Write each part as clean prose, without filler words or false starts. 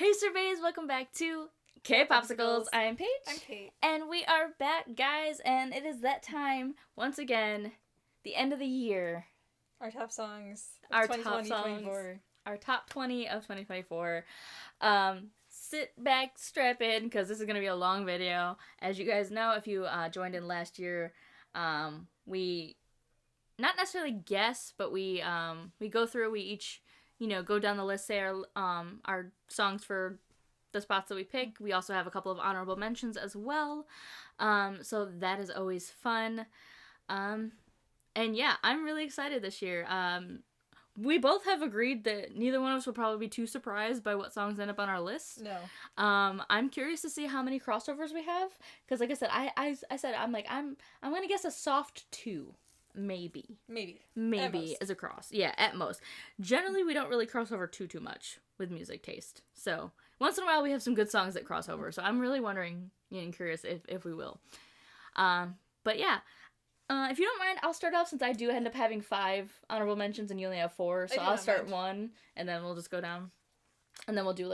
Hey surveys, welcome back to Kpopsicles. I am Paige. I'm Kate. And we are back, guys, and it is that time, once again, the end of the year. Our top songs of Our 2020, top songs. 24. Our top 20 of 2024. Sit back, strap in, because this is going to be a long video. As you guys know, if you joined in last year, we not necessarily guess, but we go through, we each, go down the list, say our songs for the spots that we pick. We also have a couple of honorable mentions as well. So that is always fun. And yeah, I'm really excited this year. We both have agreed that neither one of us will probably be too surprised by what songs end up on our list. No. I'm curious to see how many crossovers we have, because like I said, I said I'm gonna guess a soft 2, maybe as a cross. Yeah, at most. Generally, we don't really cross over too much with music taste. So once in a while, we have some good songs that cross over. So I'm really wondering and curious if we will. But yeah. If you don't mind, I'll start off since I do end up having 5 honorable mentions and you only have 4. So I'll start 1 and then we'll just go down. And then we'll do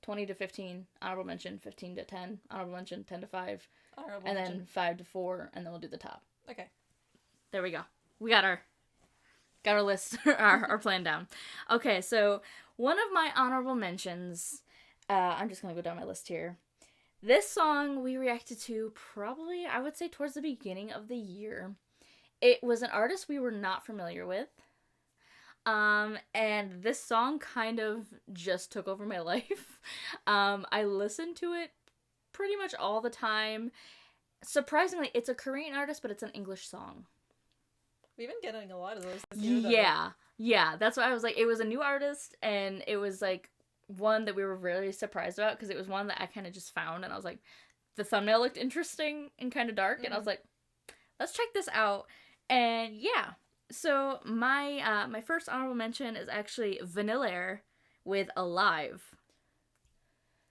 20 to 15 honorable mention, 15 to 10 honorable mention, 10 to 5. And then 5 to 4 and then we'll do the top. Okay. There we go. We got our list, our plan down. Okay, so one of my honorable mentions, I'm just going to go down my list here. This song we reacted to probably, I would say, towards the beginning of the year. It was an artist we were not familiar with. And this song kind of just took over my life. I listened to it pretty much all the time. Surprisingly, it's a Korean artist, but it's an English song. We've been getting a lot of those this year, though. Yeah. That's why I was like, it was a new artist, and it was one that we were really surprised about because it was one that I kind of just found, and I was like, the thumbnail looked interesting and kind of dark, and I was like, let's check this out. And yeah, so my first honorable mention is actually Vanilla Air with Alive.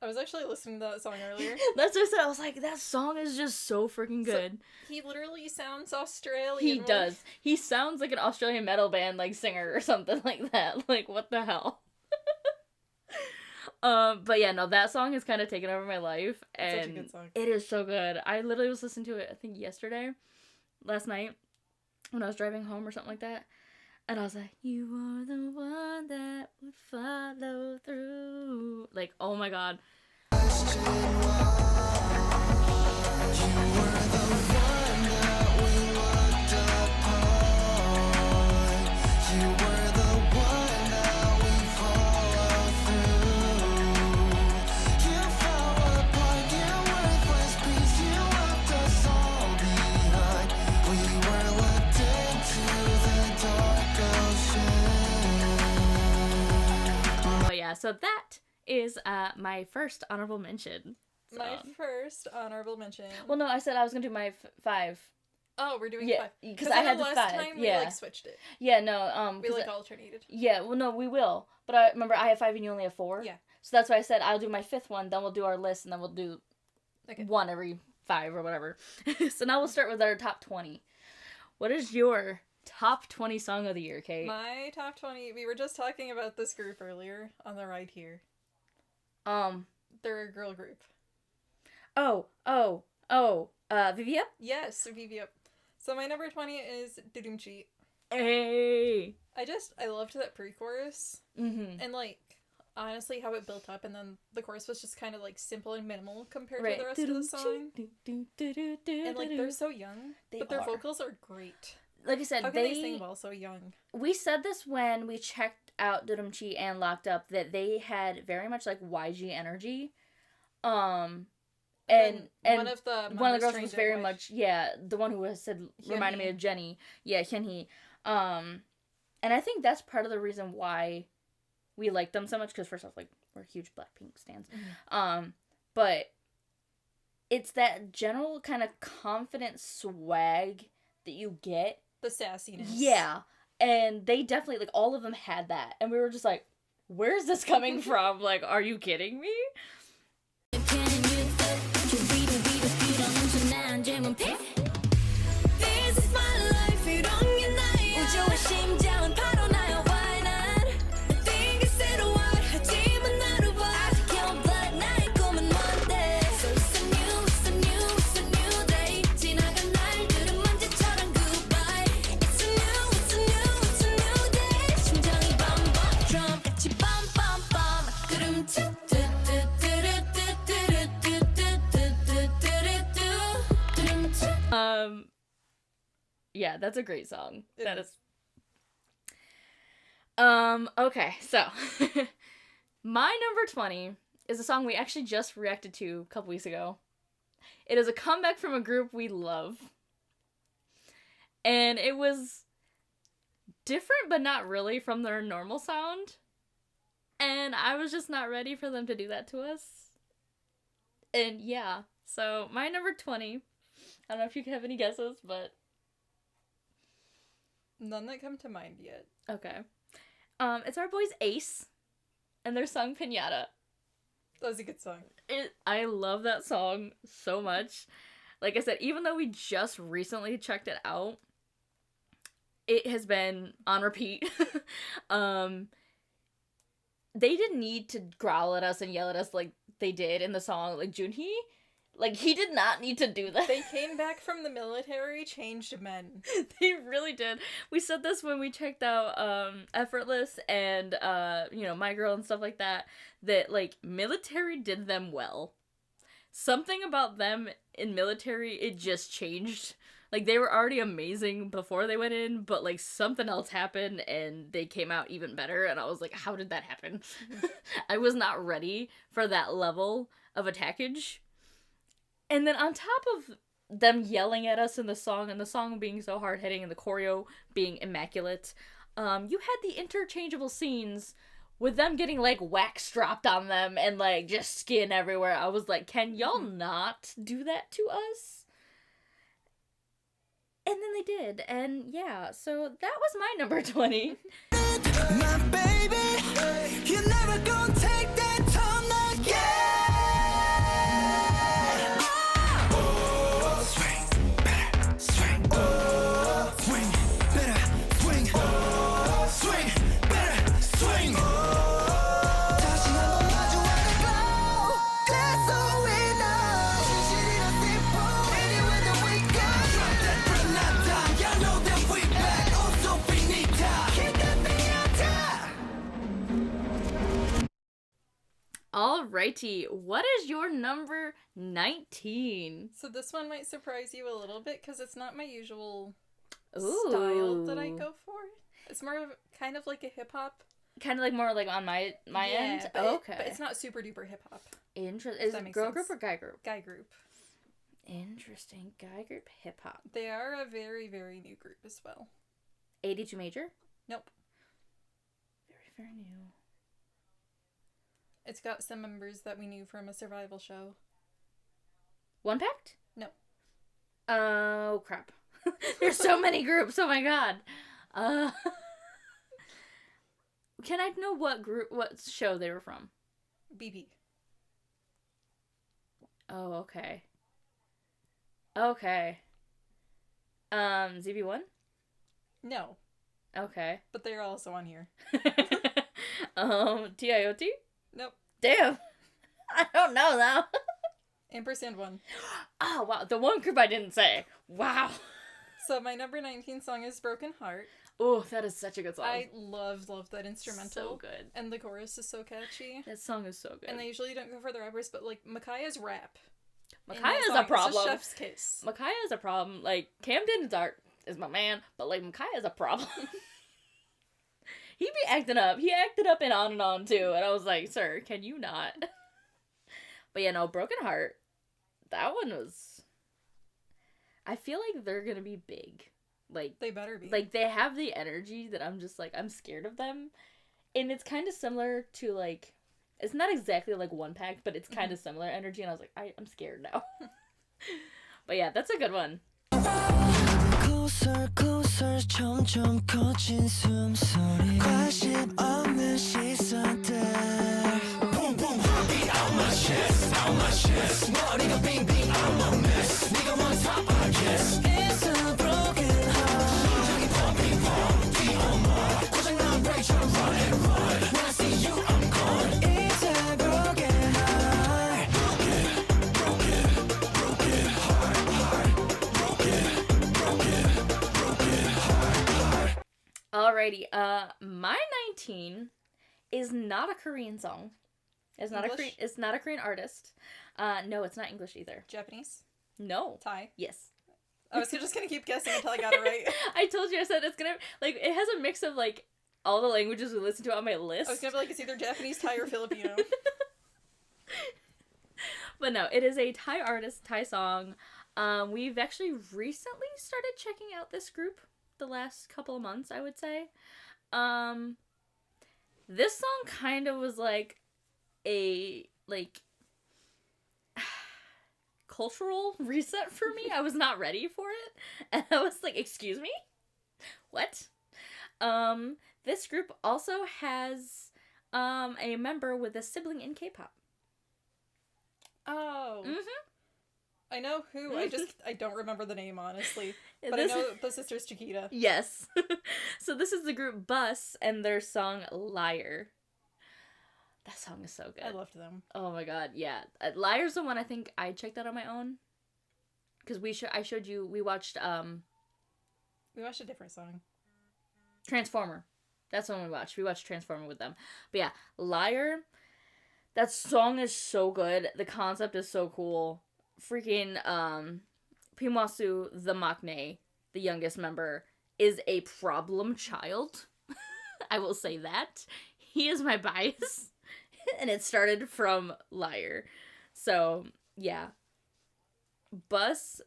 I was actually listening to that song earlier. That's what I said. I was like, that song is just so freaking good. So, he literally sounds Australian. He does. He sounds like an Australian metal band singer or something like that. What the hell? But yeah, no, that song has kind of taken over my life, and such a good song. It is so good. I literally was listening to it, I think last night, when I was driving home or something like that, and I was like, you are the one that would follow through. Oh my god. So that is my first honorable mention. So. My first honorable mention. Well, no, I said I was gonna do my 5. Oh, we're doing 5 because I had the 5. Last time we switched it. Yeah, no, we alternated. Yeah, well, no, we will. But I remember I have 5 and you only have 4. Yeah. So that's why I said I'll do my 5th one. Then we'll do our list, and then we'll do one every 5 or whatever. So now we'll start with our top 20. What is your top 20 song of the year, Kate? My top 20, we were just talking about this group earlier on the right here. They're a girl group. Vivi Up? Yes, Vivi Up. So my number 20 is Dudumchi. Hey! I loved that pre-chorus. Mm-hmm. And honestly, how it built up, and then the chorus was just kind of simple and minimal compared to the rest of the song. And they're so young, but their vocals are great. Like I said, how can they sing well so young? We said this when we checked out Dudumchi and Locked Up, that they had very much YG energy. And one of the girls was very much, the one who has said reminded me of Jenny. Yeah, Hyunhee. And I think that's part of the reason why we like them so much, because first off, we're huge Blackpink stans. Mm-hmm. But it's that general kind of confident swag that you get. The sassiness. Yeah. And they definitely, all of them had that. And we were just like, where's this coming from? Are you kidding me? This is my life, you don't unite. 심장은 바로 나야, why not? I think it's Yeah, that's a great song. That is. Okay, so my number 20 is a song we actually just reacted to a couple weeks ago. It is a comeback from a group we love. And it was different, but not really from their normal sound. And I was just not ready for them to do that to us. And yeah, so my number 20, I don't know if you have any guesses, but... None that come to mind yet. Okay. It's our boys Ace, and their song Pinata. That was a good song. I love that song so much. Like I said, even though we just recently checked it out, it has been on repeat. They didn't need to growl at us and yell at us like they did in the song, like Junhee. Like, he did not need to do that. They came back from the military, changed men. They really did. We said this when we checked out Effortless and, My Girl and stuff like that, that, like, military did them well. Something about them in military, it just changed. Like, they were already amazing before they went in, but, like, something else happened and they came out even better, and I was like, how did that happen? I was not ready for that level of attackage. And then on top of them yelling at us in the song, and the song being so hard-hitting and the choreo being immaculate, you had the interchangeable scenes with them getting, like, wax dropped on them and, like, just skin everywhere. I was like, can y'all not do that to us? And then they did, and yeah, so that was my number 20. My baby, you're never gonna take that time again. Alrighty, what is your number 19? So this one might surprise you a little bit because it's not my usual style that I go for. It's more of kind of like a hip hop. Kind of like more like on my end? But okay. But it's not super duper hip hop. Interesting. Is it girl group or guy group? Guy group. Interesting. Guy group hip hop. They are a very, very new group as well. 82 Major? Nope. Very, very new. It's got some members that we knew from a survival show. One Pact? No. Oh, crap. There's so many groups. Oh my god. Can I know what show they were from? BB. Oh, okay. Okay. ZB1? No. Okay. But they're also on here. TIOT? Nope. Damn. I don't know though. Ampersand 1. Oh, wow. The one group I didn't say. Wow. So my number 19 song is Broken Heart. Oh, that is such a good song. I love that instrumental. So good. And the chorus is so catchy. That song is so good. And they usually don't go for the rappers, but like Makaya's rap. Makaya's a problem. It's a chef's kiss. Makaya's a problem. Like, Camden is my man, but like Makaya's a problem. He be acting up. He acted up in On and On too, and I was like, sir, can you not? But yeah, no, Broken Heart. That one was... I feel like they're gonna be big. Like, they better be. Like, they have the energy that I'm just like, I'm scared of them. And it's kind of similar to like... It's not exactly like One Pact, but it's kind of similar energy, and I was like, I'm scared now. But yeah, that's a good one. Closer, closer, 점점 커진 숨소리 관심 없는 시선들 Boom, boom, heartbeat out my chest 머리가 빙빙 I'm a mess 네가 on top I guess It's a broken heart 심장이 pumping pump 뛰어마 고장난 break처럼 run and run When I see you I'm gone It's a broken heart broken heart Alrighty, my 19 is not a Korean song. It's not English? it's not a Korean artist. No, it's not English either. Japanese? No. Thai? Yes. I was just gonna keep guessing until I got it right. I told you, I said it's gonna, like, it has a mix of, like, all the languages we listen to on my list. I was gonna be like, it's either Japanese, Thai, or Filipino. But no, it is a Thai artist, Thai song. We've actually recently started checking out this group the last couple of months, I would say. This song kind of was like a, like, cultural reset for me. I was not ready for it. And I was like, excuse me? What? This group also has a member with a sibling in K-pop. Oh. Mm-hmm. I know who. I don't remember the name, honestly. But I know the sisters Chiquita. Yes. So this is the group Bus and their song Liar. That song is so good. I loved them. Oh my god, yeah. Liar's the one I think I checked out on my own. Because I showed you, we watched We watched a different song. Transformer. That's the one we watched. We watched Transformer with them. But yeah, Liar, that song is so good. The concept is so cool. Freaking, Pimwasu, the maknae, the youngest member, is a problem child. I will say that. He is my bias. And it started from Liar. So, yeah. Bus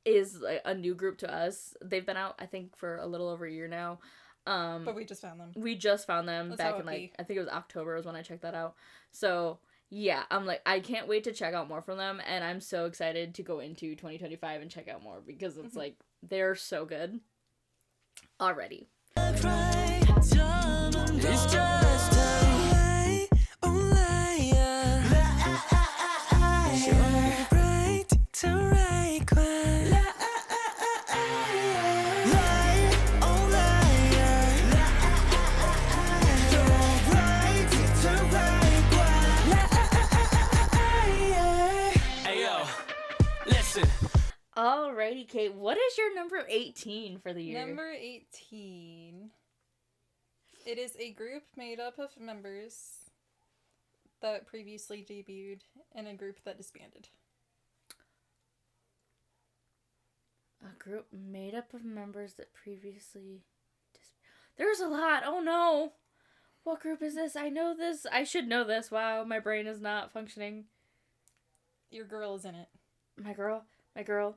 is like a new group to us. They've been out, I think, for a little over a year now. But we just found them. We just found them back in, like, I think it was October was when I checked that out. So, yeah, I'm like, I can't wait to check out more from them, and I'm so excited to go into 2025 and check out more, because it's like, they're so good already. It's just a lie, you're right to right one. Lie, oh liar, you're right to right one. Ayo, listen. Alrighty, Kate, what is your number 18 for the year? Number 18. It is a group made up of members that previously debuted and a group that disbanded. A group made up of members that previously... There's a lot! Oh no! What group is this? I know this. I should know this. Wow, my brain is not functioning. Your girl is in it. My girl? My girl?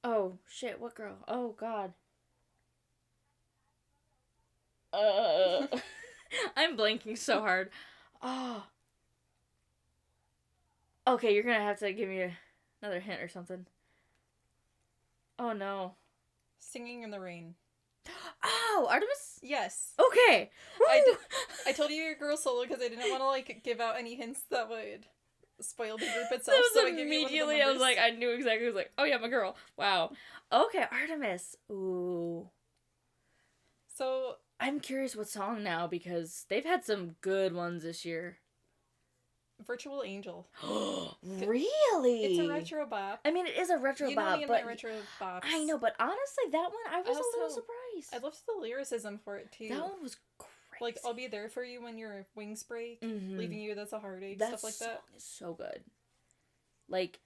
Oh, shit, what girl? Oh, God. I'm blanking so hard. Oh. Okay, you're gonna have to give me another hint or something. Oh, no. Singing in the Rain. Oh, Artemis? Yes. Okay. I told you your girl solo because I didn't want to, like, give out any hints that would spoil the group itself. So immediately I was like, I knew exactly. I was like, oh yeah, my girl. Wow. Okay, Artemis. Ooh. So I'm curious what song now, because they've had some good ones this year. Virtual Angel. Really? It's a retro bop. I mean, it is a retro you bop, know me and but my retro bops. I know, but honestly, that one I was a little surprised. I loved the lyricism for it too. That one was crazy. Like, I'll be there for you when your wings break, leaving you that's a heartache, stuff like that. That song is so good. Like,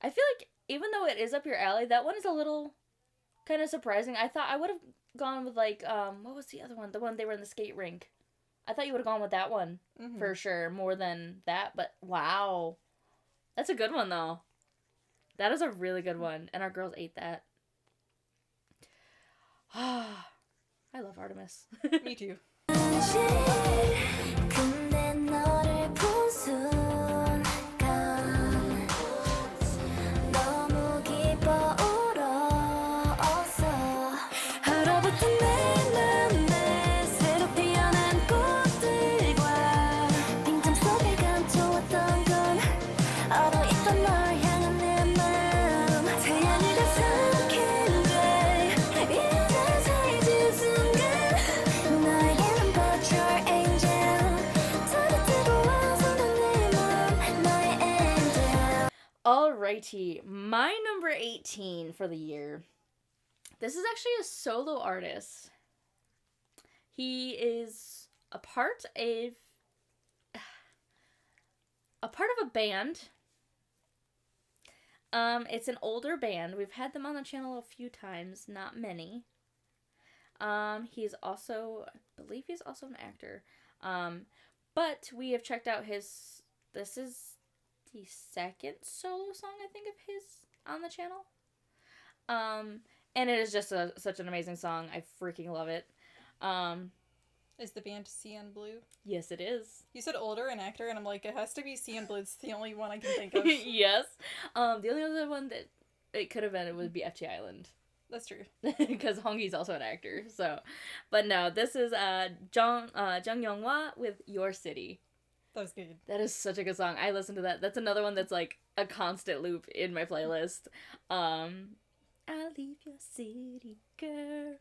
I feel like even though it is up your alley, that one is a little kind of surprising. I thought I would have gone with, like, what was the other one? The one they were in the skate rink. I thought you would have gone with that one for sure, more than that, but wow. That's a good one, though. That is a really good one, and our girls ate that. I love Artemis. Me too. 근데 너를 본 순간 너무 기뻐 울었어. 하루부터 내 맘에 새로 피어난 꽃들과 빈틈 속에 감춰왔던 건 얼어있던 널 향한 내 마음 태양이가 삼킨 돼 이제 사라진 순간 너에게는 but your angel 따뜻하고 선한 내 맘 너의 angel. Alrighty, my number 18 for the year. This is actually a solo artist. He is a part of a band. It's an older band. We've had them on the channel a few times, not many. He's also, I believe he's also an actor. But we have checked out this is the second solo song, I think, of his on the channel. And it is just such an amazing song. I freaking love it. Is the band CN Blue? Yes, it is. You said older and actor, and I'm like, it has to be CN Blue. It's the only one I can think of. Yes. The only other one that it could have been, it would be FT Island. That's true. Because Hongyi's also an actor, so. But no, this is Jung Younghwa with Your City. That was good. That is such a good song. I listen to that. That's another one that's like a constant loop in my playlist. I'll leave your city, girl.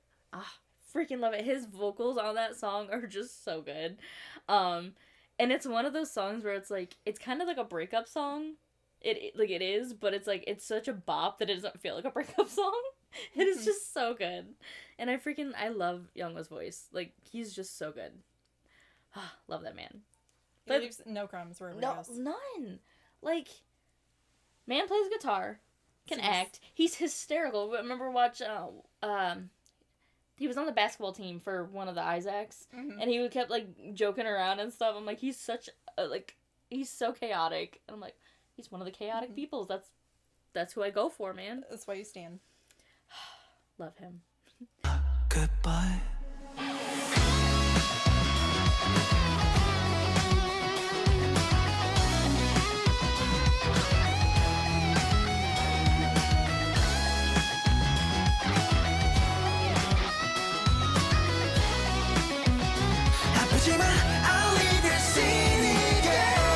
Freaking love it. His vocals on that song are just so good. And it's one of those songs where it's like, it's kind of like a breakup song. It is, but it's like, it's such a bop that it doesn't feel like a breakup song. It is just so good. And I love Younghwa's voice. Like, he's just so good. Love that man. He leaves no crumbs wherever he goes. None. Like, man plays guitar, can act. He's hysterical. Remember he was on the basketball team for one of the Isaacs, and he kept, like, joking around and stuff. I'm like, he's such, he's so chaotic. And I'm like, he's one of the chaotic people. That's who I go for, man. That's why you stand. Love him. Goodbye. I'll leave your city, girl.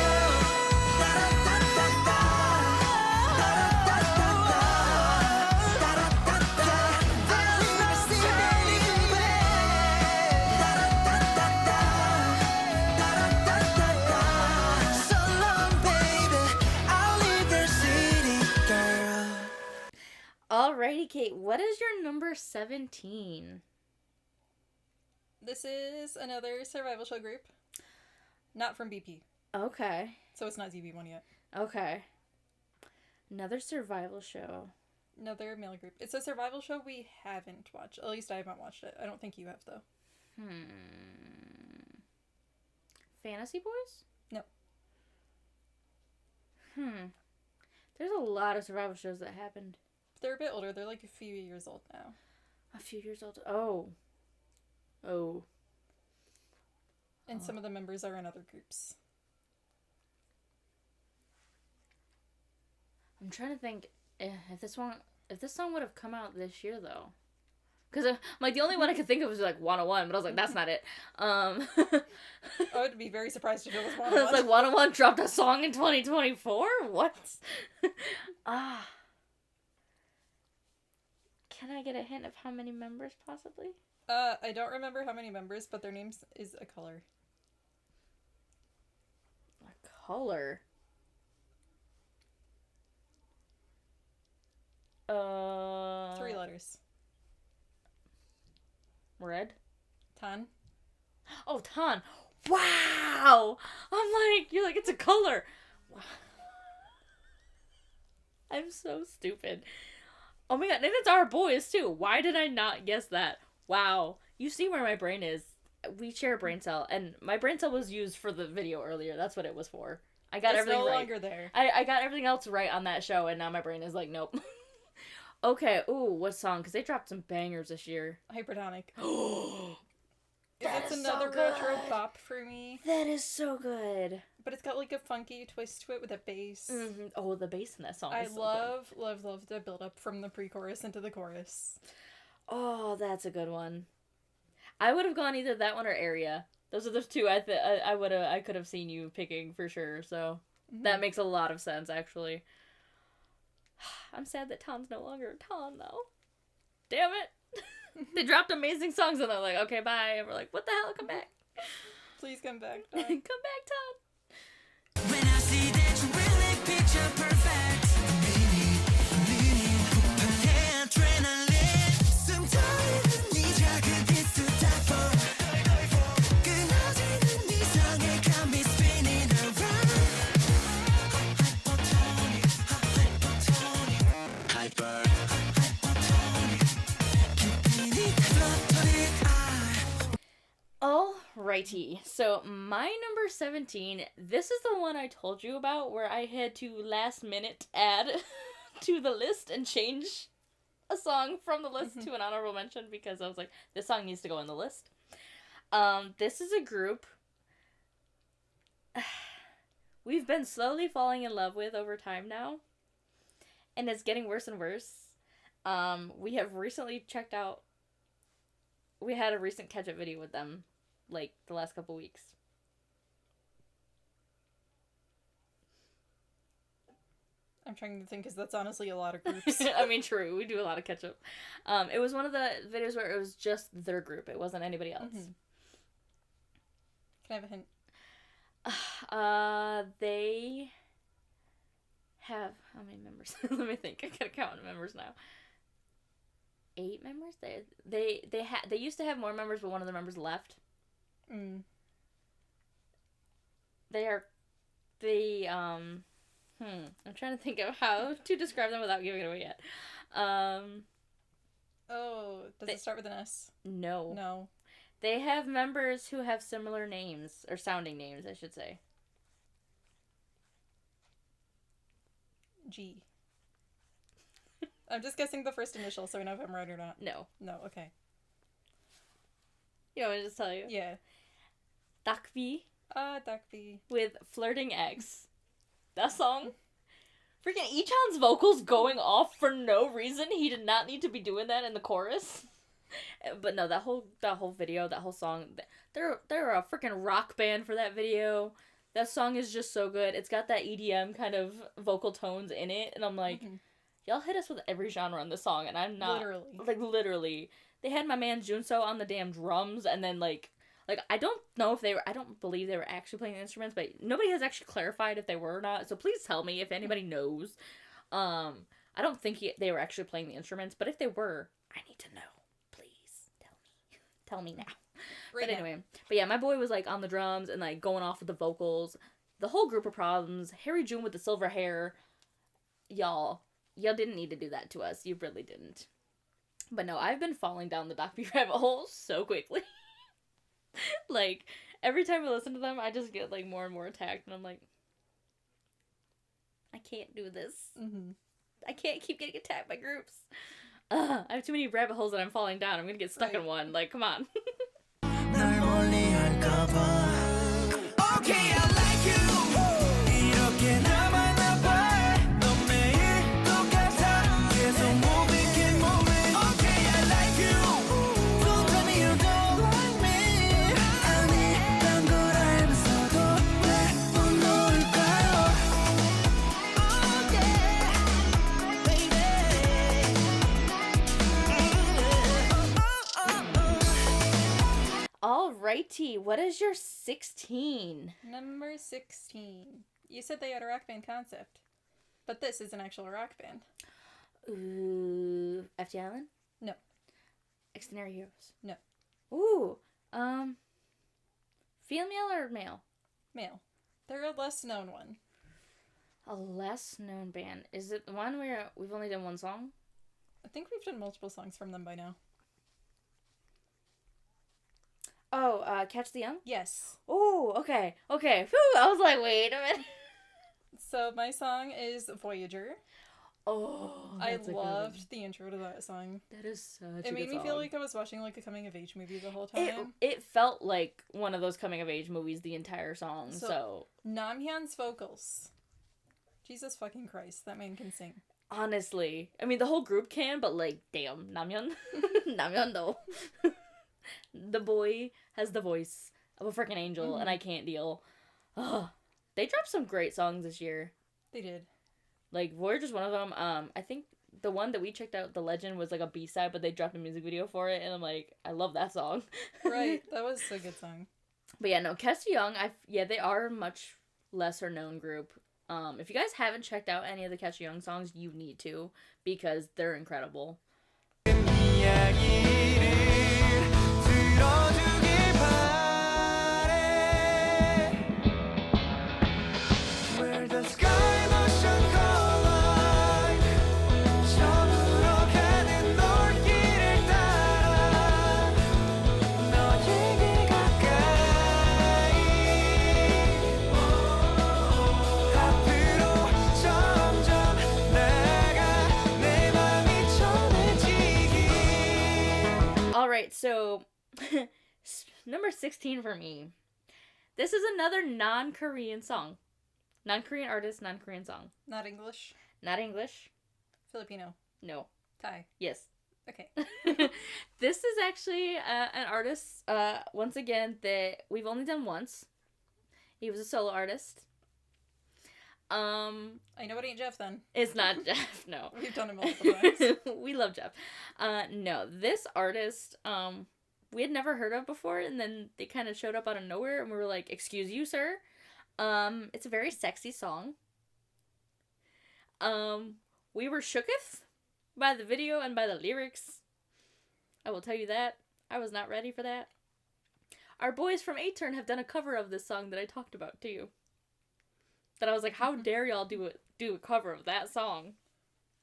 So long, baby. I'll leave your city, girl. Alrighty, Kate. What is your number 17? This is another survival show group. Not from BP. Okay. So it's not ZB1 yet. Okay. Another survival show. Another male group. It's a survival show we haven't watched. At least I haven't watched it. I don't think you have, though. Fantasy Boys? No. There's a lot of survival shows that happened. They're a bit older. They're like a few years old now. A few years old? Oh. And some of the members are in other groups. I'm trying to think if this song would have come out this year, though. Because like the only one I could think of was like 101, but I was like, that's not it. I would be very surprised if it was 101. I was like, 101 dropped a song in 2024? What? Can I get a hint of how many members, possibly? I don't remember how many members, but their name is a color. A color? 3 letters. Red? Tan. Oh, Tan. Wow! You're like, it's a color. Wow. I'm so stupid. Oh my god, and it's our boys, too. Why did I not guess that? Wow. You see where my brain is. We share a brain cell, and my brain cell was used for the video earlier. That's what it was for. I got everything right. It's no longer there. I got everything else right on that show, and now my brain is like, nope. Okay, ooh, what song? Because they dropped some bangers this year. Hypertonic. That's another so retro bop for me. That is so good. But it's got like a funky twist to it with a bass. Mm-hmm. Oh, the bass in that song is so love the build up from the pre-chorus into the chorus. Oh, that's a good one. I would have gone either that one or Area. Those are the two I could have seen you picking for sure. So that makes a lot of sense, actually. I'm sad that Tan's no longer a Tan, though. Damn it. They dropped amazing songs and they're like, okay, bye. And we're like, what the hell? Come back. Please come back, Tan. Come back, Tan. When I see that you really picture perfect. Adrenaline. Sometimes 네 작은 kiss to die for. 끊어지는 이상의 got me spinning around. Hypotonic. Alrighty. So my number 17, this is the one I told you about where I had to last minute add to the list and change a song from the list to an honorable mention because I was like, this song needs to go in the list. This is a group we've been slowly falling in love with over time now, and it's getting worse and worse. We have recently checked out, we had a recent catch-up video with them, like, the last couple weeks. I'm trying to think, because that's honestly a lot of groups. I mean, true, we do a lot of catch-up. It was one of the videos where it was just their group, it wasn't anybody else. Can I have a hint? They have, how many members? Let me think, I gotta count the members now. 8 members? They used to have more members, but one of the members left. I'm trying to think of how to describe them without giving it away yet. Does it start with an S? No. They have members who have similar names, or sounding names, I should say. G. I'm just guessing the first initial, so we know if I'm right or not. No, okay. You want me to just tell you? Yeah. Dakbi. Dakbi. With Flirting X. That song. Freaking Ichan's vocals going off for no reason. He did not need to be doing that in the chorus. But no, that whole video, that whole song, they're a freaking rock band for that video. That song is just so good. It's got that EDM kind of vocal tones in it, and I'm like, y'all hit us with every genre in the song, and I'm not literally. They had my man Junso on the damn drums, and then like I don't know if I don't believe they were actually playing the instruments, but nobody has actually clarified if they were or not. So please tell me if anybody knows. I don't think they were actually playing the instruments, but if they were, I need to know. Tell me now. Right, but anyway, but yeah, my boy was like on the drums and like going off with the vocals. The whole group of problems. Harry June with the silver hair. Y'all didn't need to do that to us. You really didn't. But no, I've been falling down the Dakbi rabbit hole so quickly. Like, every time I listen to them, I just get like more and more attacked, and I'm like, I can't do this. I can't keep getting attacked by groups. I have too many rabbit holes that I'm falling down. I'm gonna get stuck in one. Like, come on. Alrighty, what is your 16? Number 16. You said they had a rock band concept, but this is an actual rock band. Ooh, FT Island? No. Extraordinary Heroes? No. Ooh, female or male? Male. They're a less known one. A less known band. Is it the one where we've only done one song? I think we've done multiple songs from them by now. Oh, Catch the Young? Yes. Oh, okay. Whew, I was like, wait a minute. So my song is Voyager. Oh, I loved the intro to that song. That is such a good song. It made me feel like I was watching like a coming of age movie the whole time. It felt like one of those coming of age movies the entire song. So Namhyun's vocals. Jesus fucking Christ, that man can sing. Honestly, I mean the whole group can, but like, damn, Namhyun, Namhyun though. The boy has the voice of a freaking angel, and I can't deal. Ugh. They dropped some great songs this year. They did. Like, Voyager's one of them. I think the one that we checked out, The Legend, was like a B-side, but they dropped a music video for it, and I'm like, I love that song. Right, that was a good song. But yeah, no, Catch the Young, they are a much lesser known group. If you guys haven't checked out any of the Catch the Young songs, you need to, because they're incredible. right, so number 16 for me. This is another non-Korean song. Non-Korean artist, non-Korean song. Not English? Not English. Filipino? No. Thai? Yes. Okay. This is actually an artist, once again, that we've only done once. He was a solo artist. I know it ain't Jeff then. It's not Jeff, no. We've done it multiple times. We love Jeff. No, this artist, we had never heard of before, and then they kind of showed up out of nowhere, and we were like, excuse you, sir? It's a very sexy song. We were shooketh by the video and by the lyrics. I will tell you that. I was not ready for that. Our boys from A-Turn have done a cover of this song that I talked about to you. That I was like, how dare y'all do a cover of that song?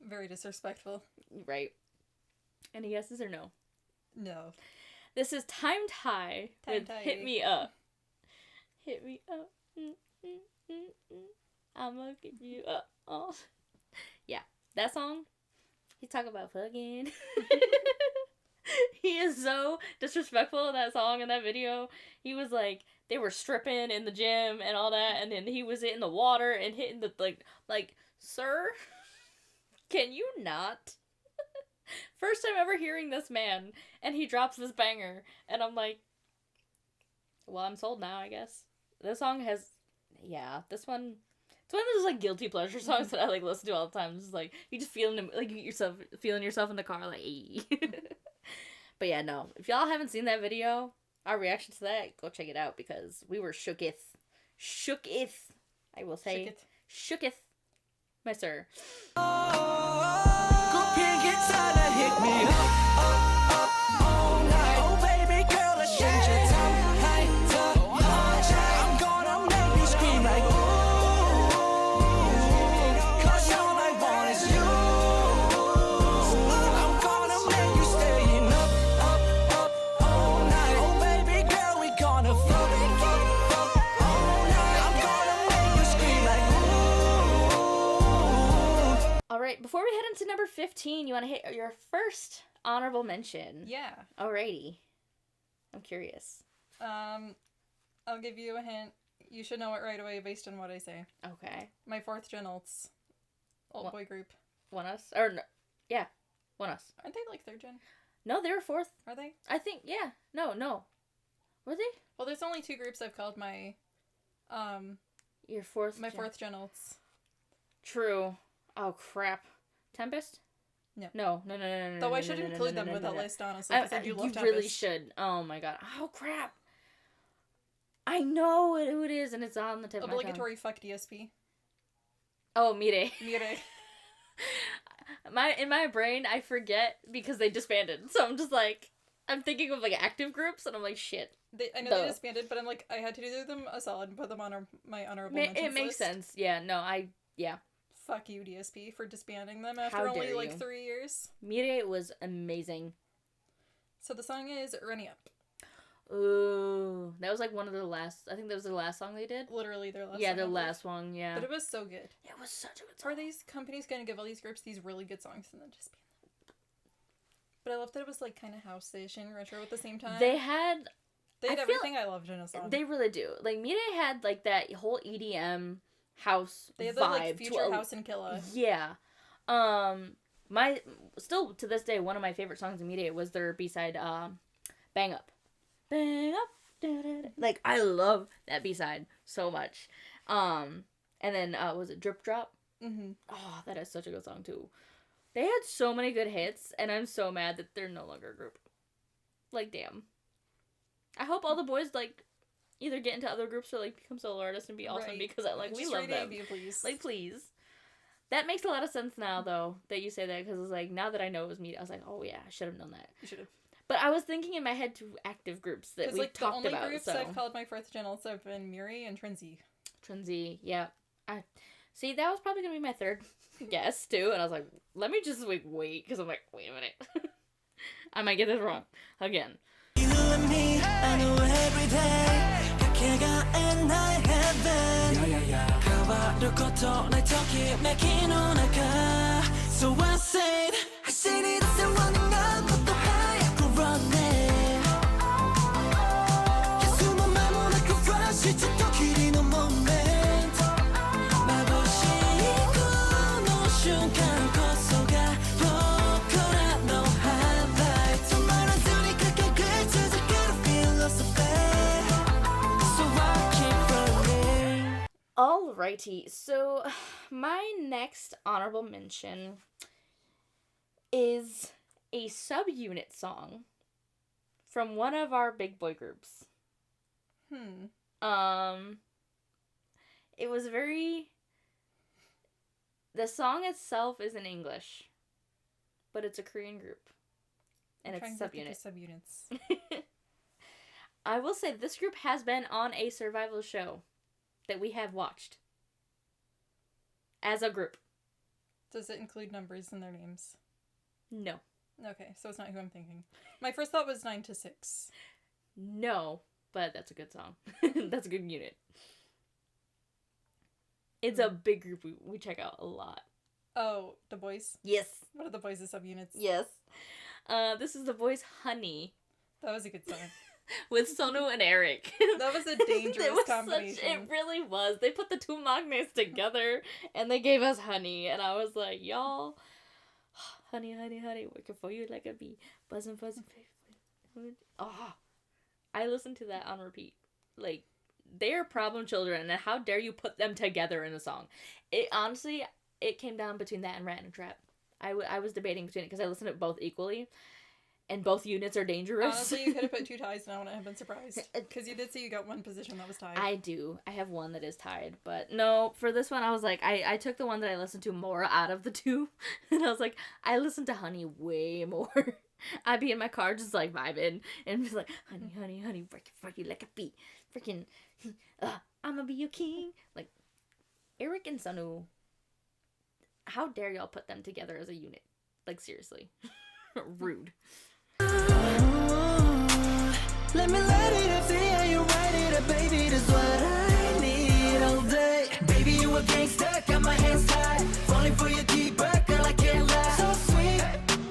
Very disrespectful. Right. Any guesses or no? No. This is Timed High with Hit Me Up. Hit me up. I'ma give you up. Oh. Yeah, that song. He's talking about fucking. He is so disrespectful in that song and that video. He was like, they were stripping in the gym and all that, and then he was hitting the water and hitting the, like, sir, can you not? First time ever hearing this man, and he drops this banger, and I'm like, well, I'm sold now, I guess. This song has, yeah, this one, it's one of those, like, guilty pleasure songs that I, like, listen to all the time. Just, like, you just feeling yourself in the car, like, hey. But yeah, no, if y'all haven't seen that video, our reaction to that, go check it out, because we were shooketh. Shooketh, I will say. Shooketh, my sir. Before we head into number 15, you want to hit your first honorable mention. Yeah. Alrighty. I'm curious. I'll give you a hint. You should know it right away based on what I say. Okay. My 4th gen alts. Alt boy group. One Us? Or, no, yeah. One Us. Aren't they like 3rd gen? No, they were 4th. Are they? I think, yeah. No. Were they? Well, there's only 2 groups I've called my, your 4th my 4th gen alts. True. Oh, crap. Tempest? No. No. Though I should include them with that list, honestly, because I do love Tempest. You really should. Oh my god. Oh, crap. I know who it is, and it's on the tip of my tongue. Obligatory fuck DSP. Oh, Mire. Mire. In my brain, I forget because they disbanded. So I'm just like, I'm thinking of like active groups, and I'm like, shit. I know they disbanded, but I'm like, I had to do them a solid and put them on my honorable mentions list. It makes sense. Yeah, no, yeah. Fuck you, DSP, for disbanding them after only, like, 3 years. Mire was amazing. So the song is Running Up. Ooh. That was, like, one of their last... I think that was their last song they did. Literally their last song. Yeah, their last one, yeah. But it was so good. It was such a good song. Are these companies going to give all these groups these really good songs and then disband them? But I love that it was, like, kind of house-ish and retro at the same time. They had everything I loved in a song. They really do. Like, Mire had, like, that whole EDM... house they had vibe the like future house and killer. Yeah. Still to this day, one of my favorite songs in Mire was their B-side Bang Up. Bang Up. Da-da-da. Like, I love that B-side so much. And then was it Drip Drop? Mm-hmm. Oh, that is such a good song too. They had so many good hits, and I'm so mad that they're no longer a group. Like, damn. I hope all the boys like either get into other groups or like become solo artists and be awesome, right. Because I like we love them. Please. Like, please. That makes a lot of sense now though that you say that, because it's like now that I know it was me, I was like, oh yeah, I should have known that. You should have. But I was thinking in my head to active groups that we like, talked about. The only groups I've called my 4th gen also have been Miri and Trinzy. Trinzy, yeah. I see that was probably gonna be my 3rd guess too, and I was like, let me just wait, because I'm like, wait a minute, I might get this wrong again. You and me, I know every day. So I said, I said it's the one 것도 하얗고 running. Alrighty, so my next honorable mention is a subunit song from one of our big boy groups. It was the song itself is in English, but it's a Korean group. And it's subunits. I will say this group has been on a survival show that we have watched. As a group. Does it include numbers in their names? No. Okay, so it's not who I'm thinking. My first thought was 9 to 6. No, but that's a good song. That's a good unit. It's a big group we check out a lot. Oh, the boys? Yes. What are the boys' subunits? Yes. This is the boys' Honey. That was a good song. With Sonu and Eric. That was a dangerous combination. It really was. They put the two magnates together and they gave us Honey. And I was like, y'all, honey, honey, honey, working for you like a bee. Buzzing, buzzing. Oh, I listened to that on repeat. Like, they're problem children and how dare you put them together in a song. It honestly, it came down between that and Rat and Trap. I was debating between it because I listened to both equally. And both units are dangerous. Honestly, you could have put 2 ties and I wouldn't have been surprised. Because you did say you got one position that was tied. I do. I have one that is tied. But no, for this one, I was like, I took the one that I listened to more out of the two. And I was like, I listened to Honey way more. I'd be in my car just like vibing. And be like, honey, honey, honey, working for you like a bee. Freaking, I'm gonna be your king. Like, Eric and Sonu, how dare y'all put them together as a unit? Like, seriously. Rude. Let me let it up, see how you write it up, baby, that's what I need all day. Baby, you a gangsta, got my hands tied, falling for your deeper, girl, I can't lie. So sweet,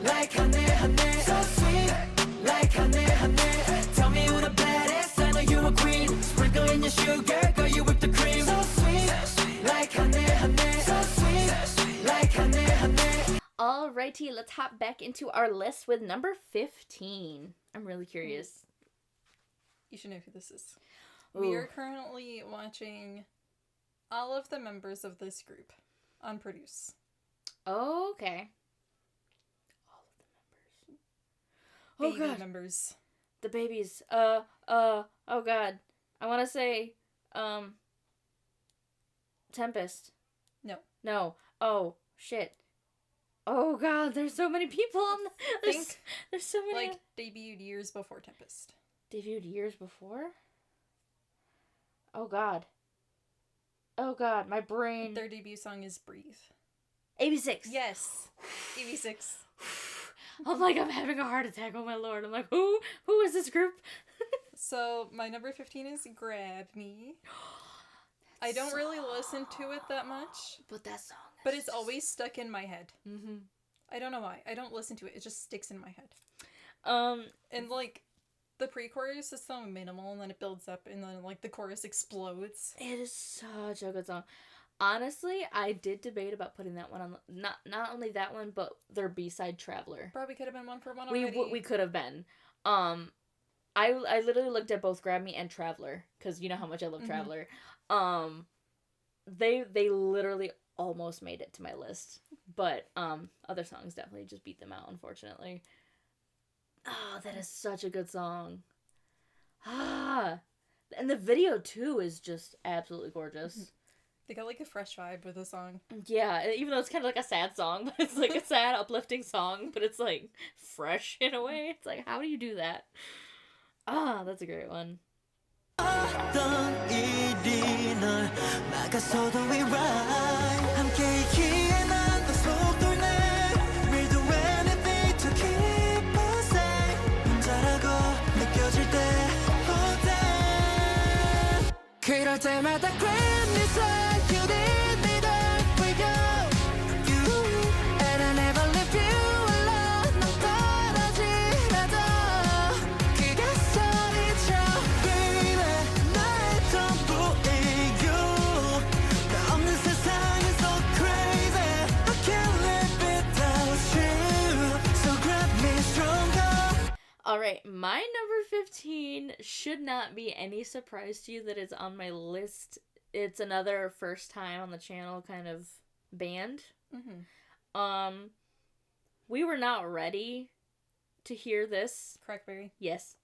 like honey, honey. So sweet, like honey, honey. Tell me who the baddest, I know you a queen. Sprinkle in your sugar, girl, you whip the cream. So sweet, like honey, honey. So sweet, like honey, honey. Alrighty, let's hop back into our list with number 15. I'm really curious. You should know who this is. Ooh. We are currently watching all of the members of this group on Produce. Okay. All of the members. Baby members. The babies. Oh god. I want to say, Tempest. No. Oh, shit. Oh god, there's so many people on there's so many. Like, debuted years before Tempest. Debuted years before? Oh god. Oh god, my brain. Their debut song is Breathe. AB6. Yes. AB6. I'm like, I'm having a heart attack, oh my lord. I'm like, who is this group? So, my number 15 is Grab Me. I don't really listen to it that much. But that song. But it's always stuck in my head. Mm-hmm. I don't know why. I don't listen to it. It just sticks in my head. And, like, the pre-chorus is so minimal, and then it builds up, and then, like, the chorus explodes. It is such a good song. Honestly, I did debate about putting that one on. Not only that one, but their B-side Traveler. Probably could have been one for one already. We could have been. I literally looked at both Grab Me and Traveler, because you know how much I love Traveler. They literally almost made it to my list, but other songs definitely just beat them out, unfortunately. Oh, that is such a good song. And the video too is just absolutely gorgeous. They got like a fresh vibe with the song. Yeah, even though it's kind of like a sad song, but it's like a sad, uplifting song, but it's like fresh in a way. It's like, how do you do that? That's a great one. 그럴 때마다 grab me like you did me that way you and I never leave you alone 너 떨어지나도 그게 소리쳐 baby 나의 전부이고 나 없는 세상은 so crazy I can't live without you so grab me stronger. Alright, my number 15 should not be any surprise to you that it's on my list it's another first time on the channel kind of band. Mm-hmm. We were not ready to hear this. Crackberry. Yes.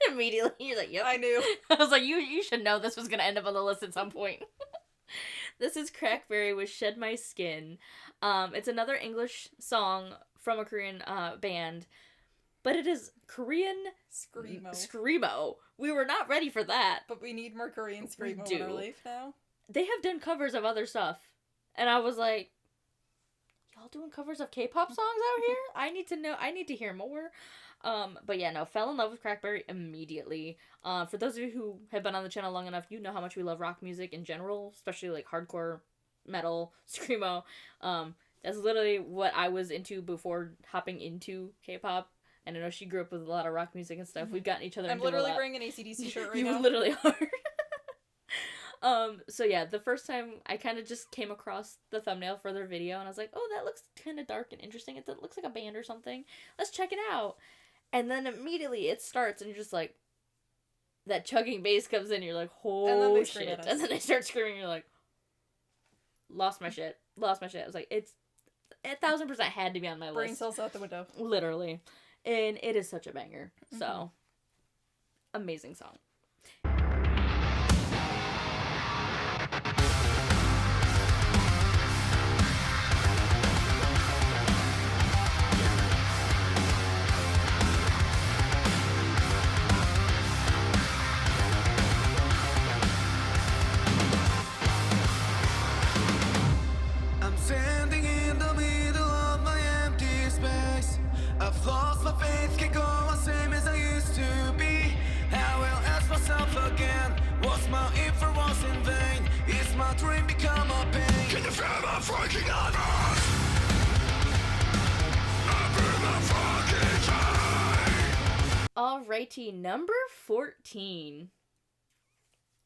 Immediately, you're like, yep. I knew. I was like, you should know this was gonna end up on the list at some point. This is Crackberry with Shed My Skin. It's another English song from a Korean band, but it is Korean screamo. We were not ready for that. But we need more Korean screamo in our life now. They have done covers of other stuff, and I was like, y'all doing covers of K-pop songs out here? I need to hear more. But yeah, no, fell in love with Crackberry immediately. For those of you who have been on the channel long enough, you know how much we love rock music in general, especially like hardcore, metal, screamo. That's literally what I was into before hopping into K-pop. And I know she grew up with a lot of rock music and stuff. We've gotten each other into a lot. I'm literally wearing an AC/DC shirt right now. You literally are. So yeah, the first time I kind of just came across the thumbnail for their video and I was like, oh, that looks kind of dark and interesting. It looks like a band or something. Let's check it out. And then immediately it starts and you're just like, that chugging bass comes in, you're like, oh shit. And then they start screaming, you're like, lost my shit. I was like, it's 1,000% had to be on my list. Brain cells out the window. Literally. And it is such a banger. So, amazing song. Standing in the middle of my empty space. I've lost my faith, can't go on same as I used to be. I will ask myself again, was my effort was in vain? Is my dream become a pain? Can you feel my freaking heart? Alrighty, number 14.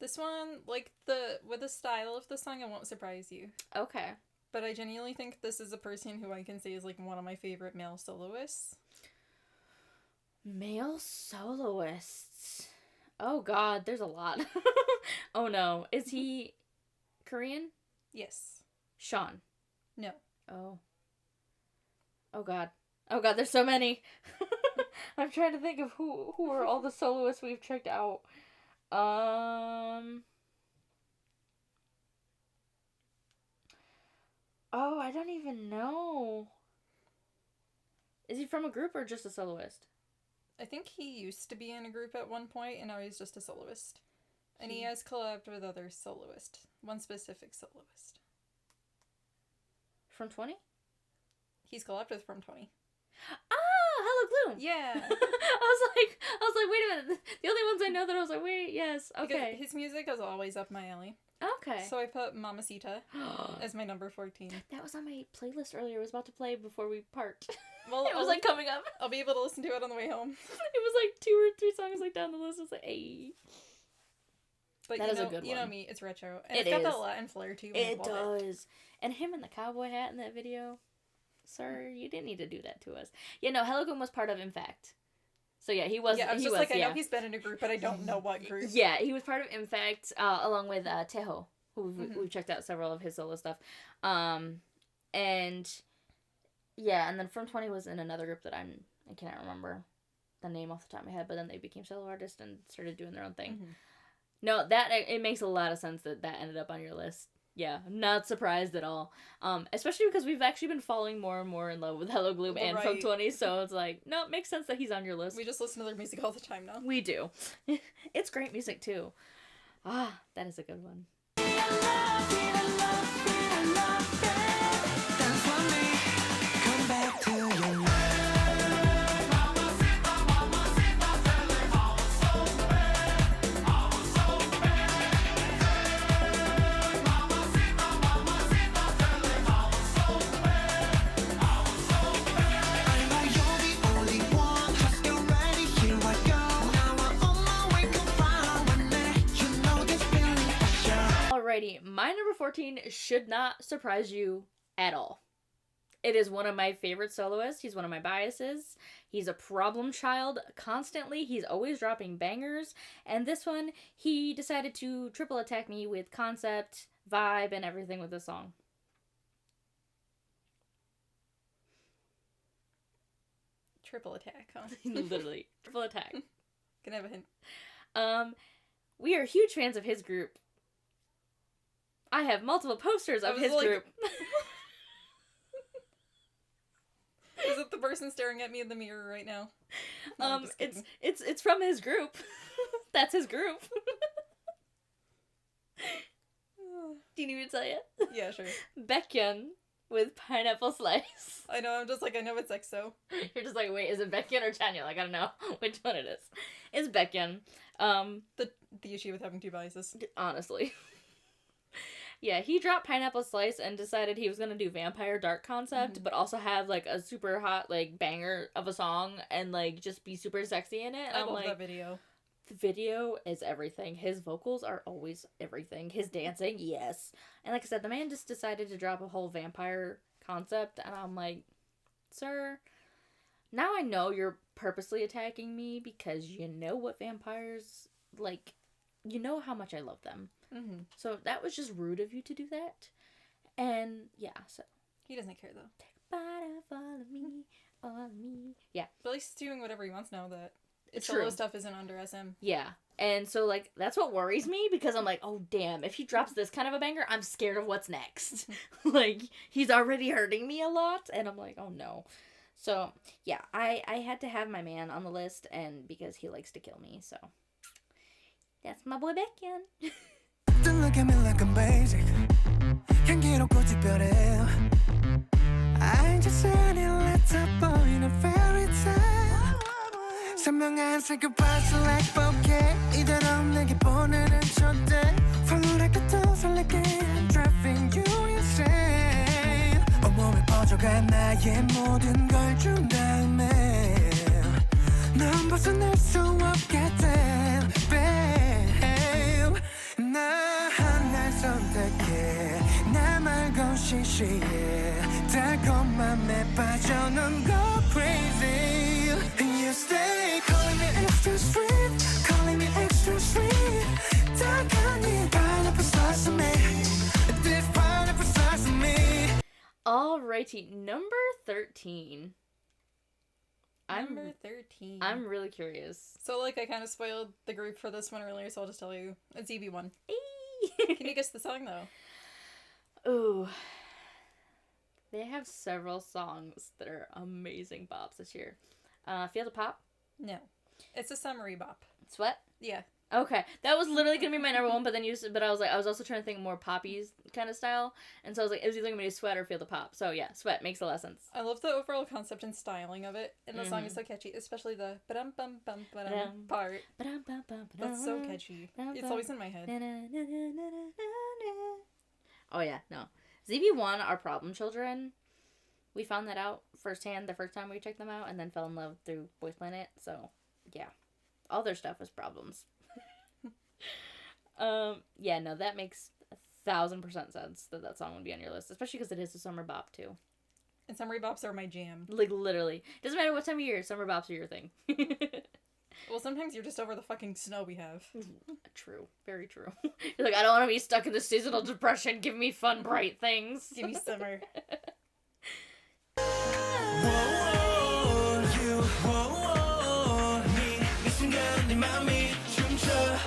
This one, with the style of the song, it won't surprise you. Okay. But I genuinely think this is a person who I can say is, one of my favorite male soloists. Male soloists. Oh god, there's a lot. Oh no. Is he Korean? Yes. Sean. No. Oh. Oh god. Oh god, there's so many. I'm trying to think of who are all the soloists we've checked out. Oh, I don't even know. Is he from a group or just a soloist? I think he used to be in a group at one point, and now he's just a soloist. And he has collabed with other soloists. One specific soloist. From 20? He's collabed with From 20. Ah, Hello Gloom! Yeah. I was like, wait a minute. The only ones I know that I was like, wait, yes, okay. Because his music is always up my alley. Okay. So I put Mamacita as my number 14. That was on my playlist earlier. It was about to play before we parked. Well, it was coming up. I'll be able to listen to it on the way home. It was 2 or 3 songs down the list. I was like, hey. But that is a good one. You know me, it's retro. And it's got that Latin flair too. It does. And him in the cowboy hat in that video. Sir, you didn't need to do that to us. Yeah, no, Hello Gloom was part of Impact. So yeah, he was. Yeah, I was I know he's been in a group, but I don't know what group. Yeah, he was part of Impact, along with Teho, who we've checked out several of his solo stuff. And yeah, and then From 20 was in another group that I cannot remember the name off the top of my head, but then they became solo artists and started doing their own thing. Mm-hmm. No, it makes a lot of sense that ended up on your list. Yeah, I'm not surprised at all. Especially because we've actually been falling more and more in love with Hello Gloom and From 20, so it's like, no, it makes sense that he's on your list. We just listen to their music all the time now. We do. It's great music, too. Ah, that is a good one. Come back to your Alrighty, my number 14 should not surprise you at all. It is one of my favorite soloists. He's one of my biases. He's a problem child constantly. He's always dropping bangers. And this one, he decided to triple attack me with concept, vibe, and everything with this song. Triple attack, huh? Literally. Triple attack. Can I have a hint? We are huge fans of his group. I have multiple posters of his group. Is it the person staring at me in the mirror right now? No, it's from his group. That's his group. Do you need me to tell you? Yeah, sure. Baekhyun with Pineapple Slice. I know, I'm just like, I know it's EXO. You're just like, wait, is it Baekhyun or Chanyeol? I gotta know which one it is. It's Baekhyun. The issue with having two biases. Honestly. Yeah, he dropped Pineapple Slice and decided he was gonna do Vampire Dark concept, but also have, like, a super hot, like, banger of a song and, like, just be super sexy in it. And I love like, that video. The video is everything. His vocals are always everything. His dancing, yes. And like I said, the man just decided to drop a whole vampire concept, and I'm like, sir, now I know you're purposely attacking me because you know what vampires, like, you know how much I love them. Mm-hmm. So that was just rude of you to do that. And yeah, so. He doesn't care, though. Follow me, follow me. Yeah. But at least he's doing whatever he wants now that It's solo true. stuff isn't under SM. Yeah. And so, like, that's what worries me, because I'm like, oh, damn, if he drops this kind of a banger, I'm scared of what's next. Like, he's already hurting me a lot, and I'm like, oh, no. So, yeah, I had to have my man on the list, and because he likes to kill me, so. That's my boy Baekhyun. Don't look at me like I'm basic. 향기롭고 특별해. I just said it, let's up boy in a fairy tale. 선명한 sacrifice like bouquet. 이대로 내게 보내는 첫대. 설레게도 설레게 driving you insane. 온몸에 퍼져가 나의 모든 걸 준 다음에 넌 벗어날 수 없게 돼, babe. 나 하나 선택해. 나 말고 시시해. 달콤한 맘에 빠져 넌 go crazy. And you stay calling me extra sweet, calling me extra sweet. 달콤한 pineapple slice of me, this pineapple slice of me. Alrighty, number 13. Number 13. I'm really curious. So, like, I kind of spoiled the group for this one earlier, so I'll just tell you. It's EV1. Can you guess the song, though? Ooh. They have several songs that are amazing bops this year. Feel the Pop? No. It's a summary bop. Sweat? Yeah. Okay. That was literally gonna be my number one, but then I was also trying to think more poppies kind of style. And so I was like, it was either gonna be Sweat or Feel the Pop. So yeah, Sweat makes a lot of sense. I love the overall concept and styling of it. And the song is so catchy, especially the ba-dum-bum-bum-ba-dum part. That's so catchy. It's always in my head. Oh yeah, no. ZB1 are problem children. We found that out firsthand the first time we checked them out, and then fell in love through Boys Planet. So, yeah. All their stuff was problems. Yeah, no, that makes 1,000% sense that song would be on your list, especially because it is a summer bop too. And summary bops are my jam. Like, literally. Doesn't matter what time of year, summer bops are your thing. Well, sometimes you're just over the fucking snow we have. True. Very true. You're like, I don't want to be stuck in the seasonal depression. Give me fun, bright things. Give me summer.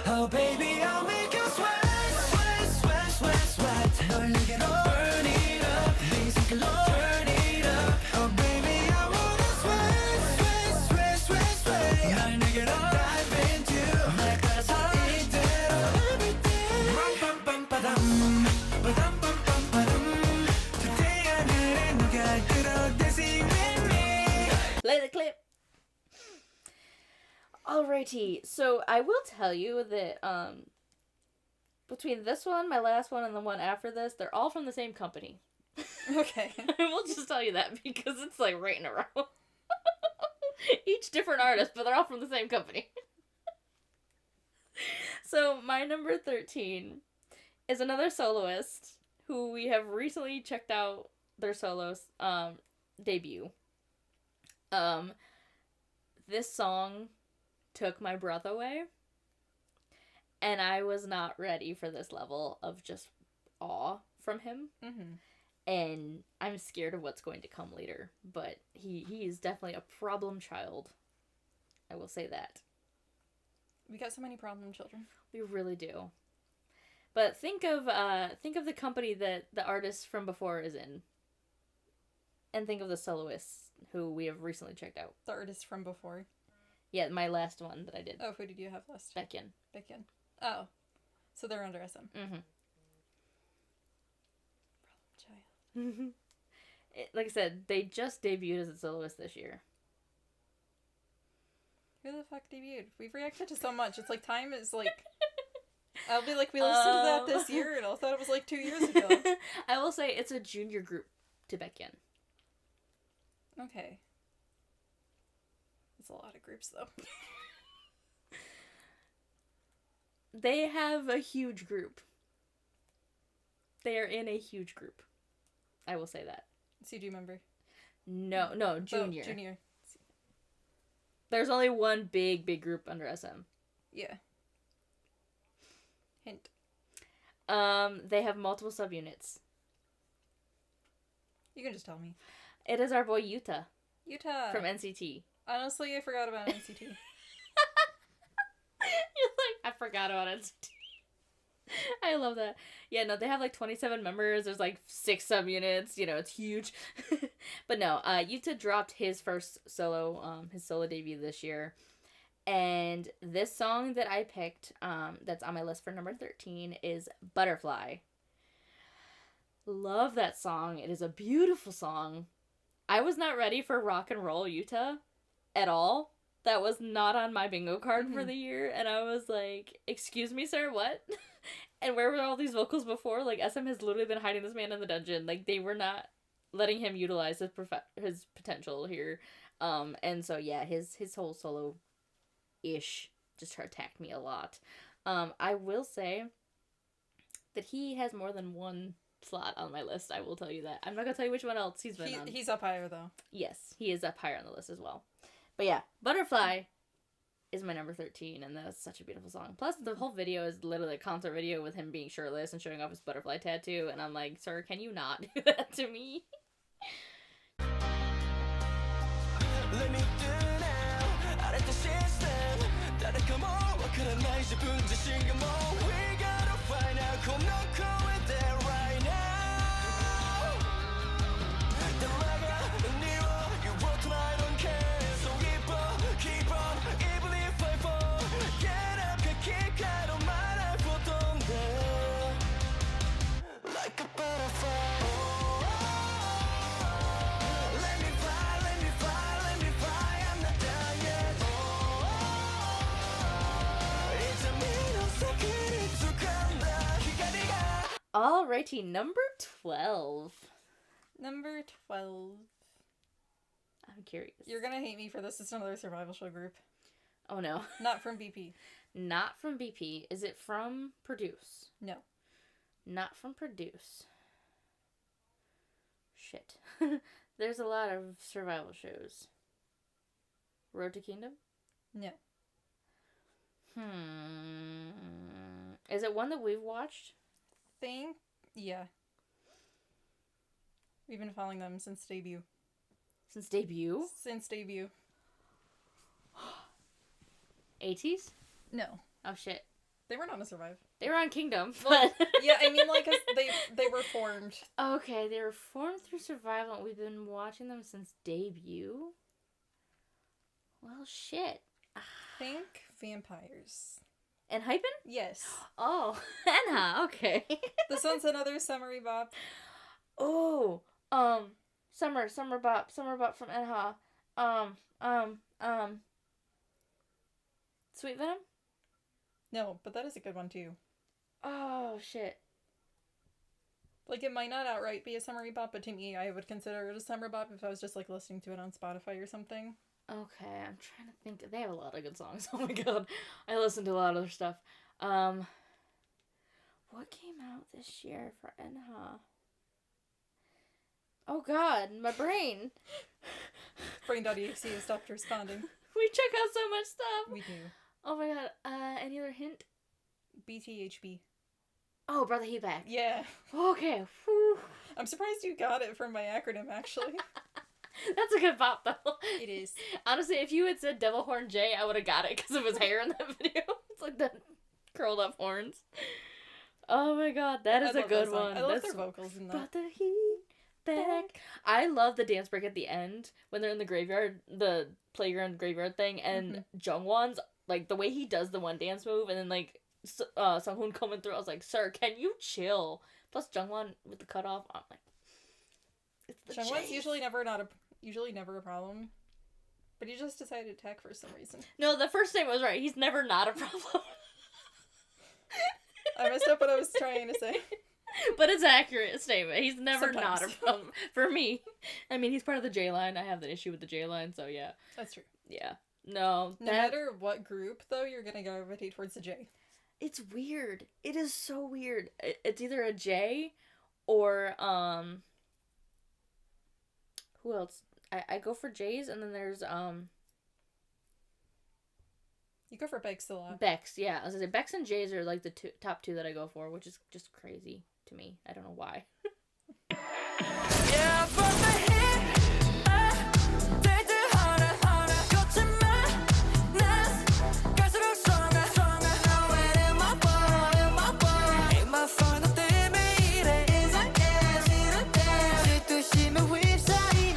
Oh baby, I'll make you sweat, sweat, sweat, sweat, sweat. 널 내게로 burn it up, 네 색깔로 turn it up. Oh baby, I wanna sweat, sweat, sweat, sweat, sweat. 날 내게로 dive into 날 따라서 이대로 everything. Rum pum pum padam, padam pum pum padam. Today 하늘에 누가 들어 dancing with me. Play the clip. Alrighty, so I will tell you that between this one, my last one, and the one after this, they're all from the same company. Okay. I will just tell you that because it's like right in a row. Each different artist, but they're all from the same company. So my number 13 is another soloist who we have recently checked out their solos debut. This song took my breath away, and I was not ready for this level of just awe from him. Mm-hmm. And I'm scared of what's going to come later, but he is definitely a problem child. I will say that. We got so many problem children. We really do. But think of the company that the artist from before is in. And think of the soloists who we have recently checked out. The artist from before. Yeah, my last one that I did. Oh, who did you have last? Baekhyun. Oh. So they're under SM. Mm-hmm. Problem child. Like I said, they just debuted as a soloist this year. Who the fuck debuted? We've reacted to so much. It's like time is like... I'll be like, we listened to that this year, and I thought it was like 2 years ago. I will say it's a junior group to Baekhyun. Okay. That's a lot of groups, though. They have a huge group. They are in a huge group. I will say that. CG member? No, junior. Oh, junior. There's only one big group under SM. Yeah. Hint. They have multiple subunits. You can just tell me. It is our boy Yuta. Yuta. From NCT. Honestly, I forgot about NCT. You're like, I forgot about NCT. I love that. Yeah, no, they have like 27 members. There's like 6 subunits. You know, it's huge. But no, Yuta dropped his first solo debut this year. And this song that I picked, that's on my list for number 13, is Butterfly. Love that song. It is a beautiful song. I was not ready for rock and roll Yuta at all. That was not on my bingo card for the year. And I was like, excuse me, sir, what? And where were all these vocals before? Like, SM has literally been hiding this man in the dungeon. Like, they were not letting him utilize his potential here. And so, yeah, his whole solo-ish just attacked me a lot. I will say that he has more than one slot on my list. I will tell you that. I'm not going to tell you which one else he's been on. He's up higher, though. Yes, he is up higher on the list as well. But yeah, Butterfly is my number 13, and that's such a beautiful song. Plus, the whole video is literally a concert video with him being shirtless and showing off his butterfly tattoo, and I'm like, sir, can you not do that to me? Let me do now. I let the shit stand. We gotta find out. Come not go with that right now. The raga, you brought tonight, don't care. So keep on, even if I fall. Get up, kick out of my life, like a butterfly. Let me fly, I'm not done yet. It's a millisecond, it's a countdown. Alrighty, number 12. Number 12. I'm curious. You're gonna hate me for this. It's another survival show group. Oh no. Not from BP. Not from BP. Is it from Produce? No. Not from Produce. Shit. There's a lot of survival shows. Road to Kingdom? No. Is it one that we've watched? Yeah. We've been following them since debut. Since debut? Since debut. 80s? No. Oh shit. They weren't on a Survive. They were on Kingdom. Well, yeah, I mean, like, they were formed. Okay, they were formed through Survival, and we've been watching them since debut? Well, shit. Think vampires. And Hypen? Yes. Oh, Enha, okay. This one's another summary bop. Oh, Summer Bop from Enha. Sweet Venom? No, but that is a good one too. Oh, shit. Like, it might not outright be a summary bop, but to me, I would consider it a summer bop if I was just, like, listening to it on Spotify or something. Okay, I'm trying to think. They have a lot of good songs. Oh my god. I listen to a lot of their stuff. What came out this year for Enha? God, my brain. Brain.exe has stopped responding. We check out so much stuff. We do. Oh my God. Any other hint? BTHB. Oh, Brother He Back. Yeah. Okay. Whew. I'm surprised you got it from my acronym, actually. That's a good pop, though. It is. Honestly, if you had said Devil Horn J, I would have got it because of his hair in that video. It's like the curled up horns. Oh my God, that is a good one. I love their vocals in that. Brother He Back. I love the dance break at the end when they're in the graveyard, the playground graveyard thing, and Jungwon's, like, the way he does the one dance move, and then, like, Sunghoon coming through, I was like, sir, can you chill? Plus Jungwon with the cutoff, I'm like, it's the Jungwon's usually never a problem. But he just decided to attack for some reason. No, the first statement was right. He's never not a problem. I messed up what I was trying to say. But it's an accurate statement. He's never Sometimes. not a problem. For me. I mean, he's part of the J-line. I have that issue with the J-line, so yeah. That's true. Yeah. No. No matter what group, though, you're gonna gravitate towards the J. It's weird. It is so weird. It's either a J or, who else? I go for J's, and then there's, You go for Bex a lot. Bex, yeah. I was gonna say, Bex and J's are, like, the top two that I go for, which is just crazy to me. I don't know why. Yeah, but the hit 대들 하나 거짓말 난 갈수록 stronger Now it in my body In my final 때문에 이래 이상해 싫은데 질투심에 휩싸이네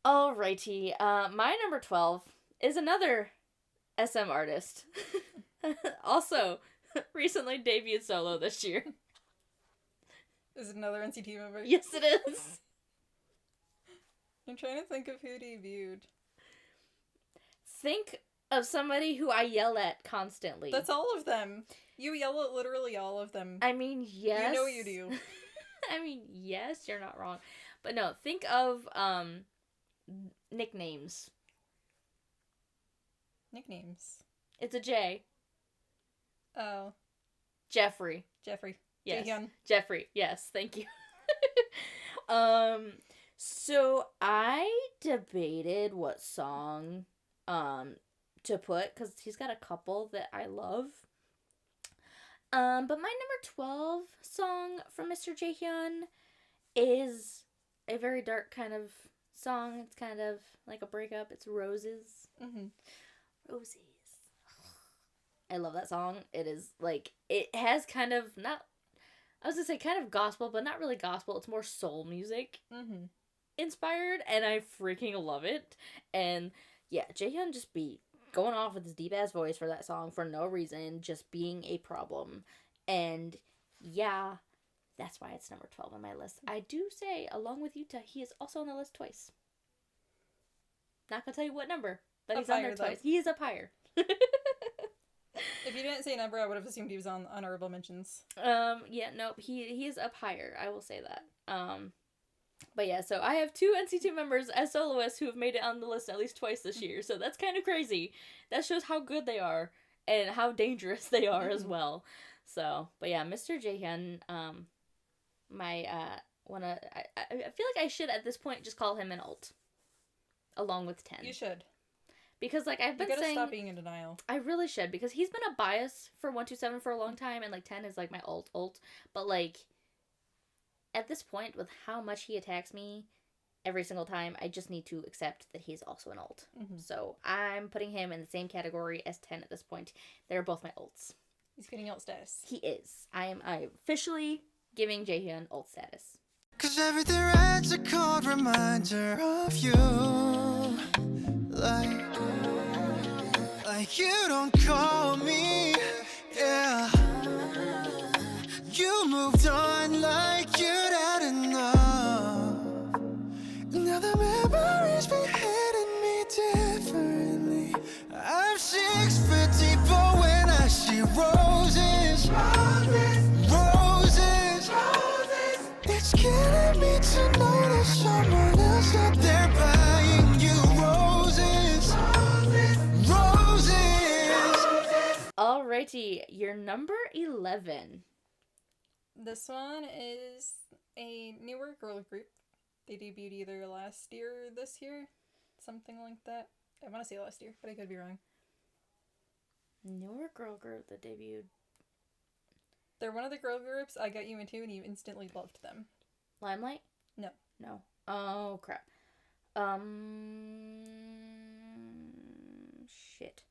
Alrighty, my number 12 is another SM artist. Also, recently debuted solo this year. Is it another NCT member? Yes, it is. I'm trying to think of who debuted. Think of somebody who I yell at constantly. That's all of them. You yell at literally all of them. I mean, yes. You know you do. I mean, yes, you're not wrong. But no, think of, nicknames. Nicknames. It's a J. Oh. Jeffrey. Jeffrey. Yes. Jaehyun. Jeffrey. Yes, thank you. So I debated what song to put because he's got a couple that I love. But my number 12 song from Mr. Jaehyun is a very dark kind of song. It's kind of like a breakup. It's Roses. Mm-hmm. Roses. I love that song. It is like, it has kind of not, I was gonna say kind of gospel, but not really gospel. It's more soul music inspired, and I freaking love it. And yeah, Jaehyun just be going off with his deep ass voice for that song for no reason, just being a problem. And yeah, that's why it's number 12 on my list. I do say, along with Yuta, he is also on the list twice. Not gonna tell you what number, but he's on there twice. He is up higher. If you didn't say a number, I would have assumed he was on honorable mentions. Yeah, nope, he is up higher, I will say that. But yeah, so I have 2 NCT members as soloists who have made it on the list at least twice this year, so that's kind of crazy. That shows how good they are, and how dangerous they are as well. So, but yeah, Mr. Jaehyun, I feel like I should at this point just call him an alt. Along with 10. You should. Because, like, I've been saying... You gotta saying... stop being in denial. I really should, because he's been a bias for 127 for a long time, and, like, 10 is, like, my alt. But, like, at this point, with how much he attacks me every single time, I just need to accept that he's also an alt. Mm-hmm. So, I'm putting him in the same category as 10 at this point. They're both my alts. He's getting alt status. He is. I'm officially giving Jaehyun alt status. 'Cause everything writes a cold reminder of you. Like you don't call me, yeah. You moved on like you'd had enough. Now the memories be hitting me differently. I'm 6 feet deep, but when I see roses, roses, it's killing me to know that someone else out there buying you roses. Alrighty, your number 11. This one is a newer girl group. They debuted either last year or this year. Something like that. I want to say last year, but I could be wrong. Newer girl group that debuted. They're one of the girl groups I got you into and you instantly loved them. Limelight? No. No. Oh, crap. Shit.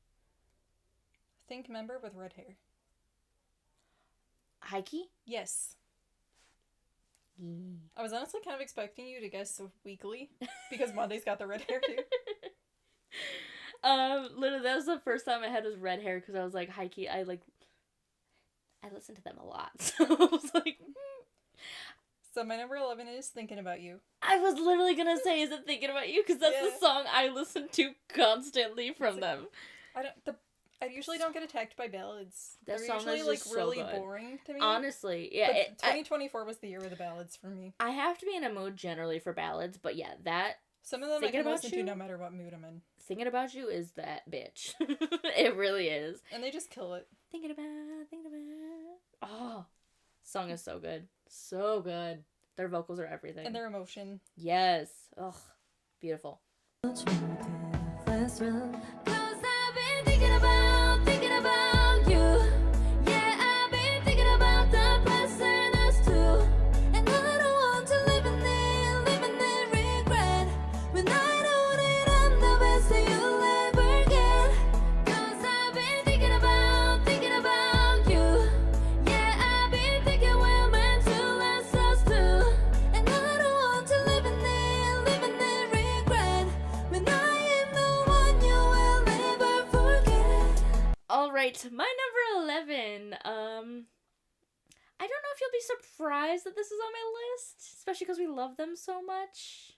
Think member with red hair. Heike? Yes. Yeah. I was honestly kind of expecting you to guess weekly because Monday's got the red hair too. Literally, that was the first time I had his red hair because I was like, Heike, I listened to them a lot, so I was like, So my number 11 is Thinking About You. I was literally gonna say, is it Thinking About You? Because that's the song I listen to constantly from them. I usually don't get attacked by ballads. That They're song usually is like just really so good. boring to me. Honestly, yeah. But 2024 was the year of the ballads for me. I have to be in a mood generally for ballads, but yeah, that Some of them I can listen to no matter what mood I'm in. Thinking About You is that bitch. It really is. And they just kill it. Thinking about. Oh, song is so good. So good. Their vocals are everything. And their emotion. Yes. Ugh. Beautiful. Thinking about you. Yeah, I've been thinking about the past and us too. And I don't want to live in regret. When I know that I'm the best that you'll ever get. 'Cause I've been thinking about you. Yeah, I've been thinking we're meant to last us too. And I don't want to live in regret. When I am the one you will never forget. Alright, my number 11. I don't know if you'll be surprised that this is on my list, especially because we love them so much.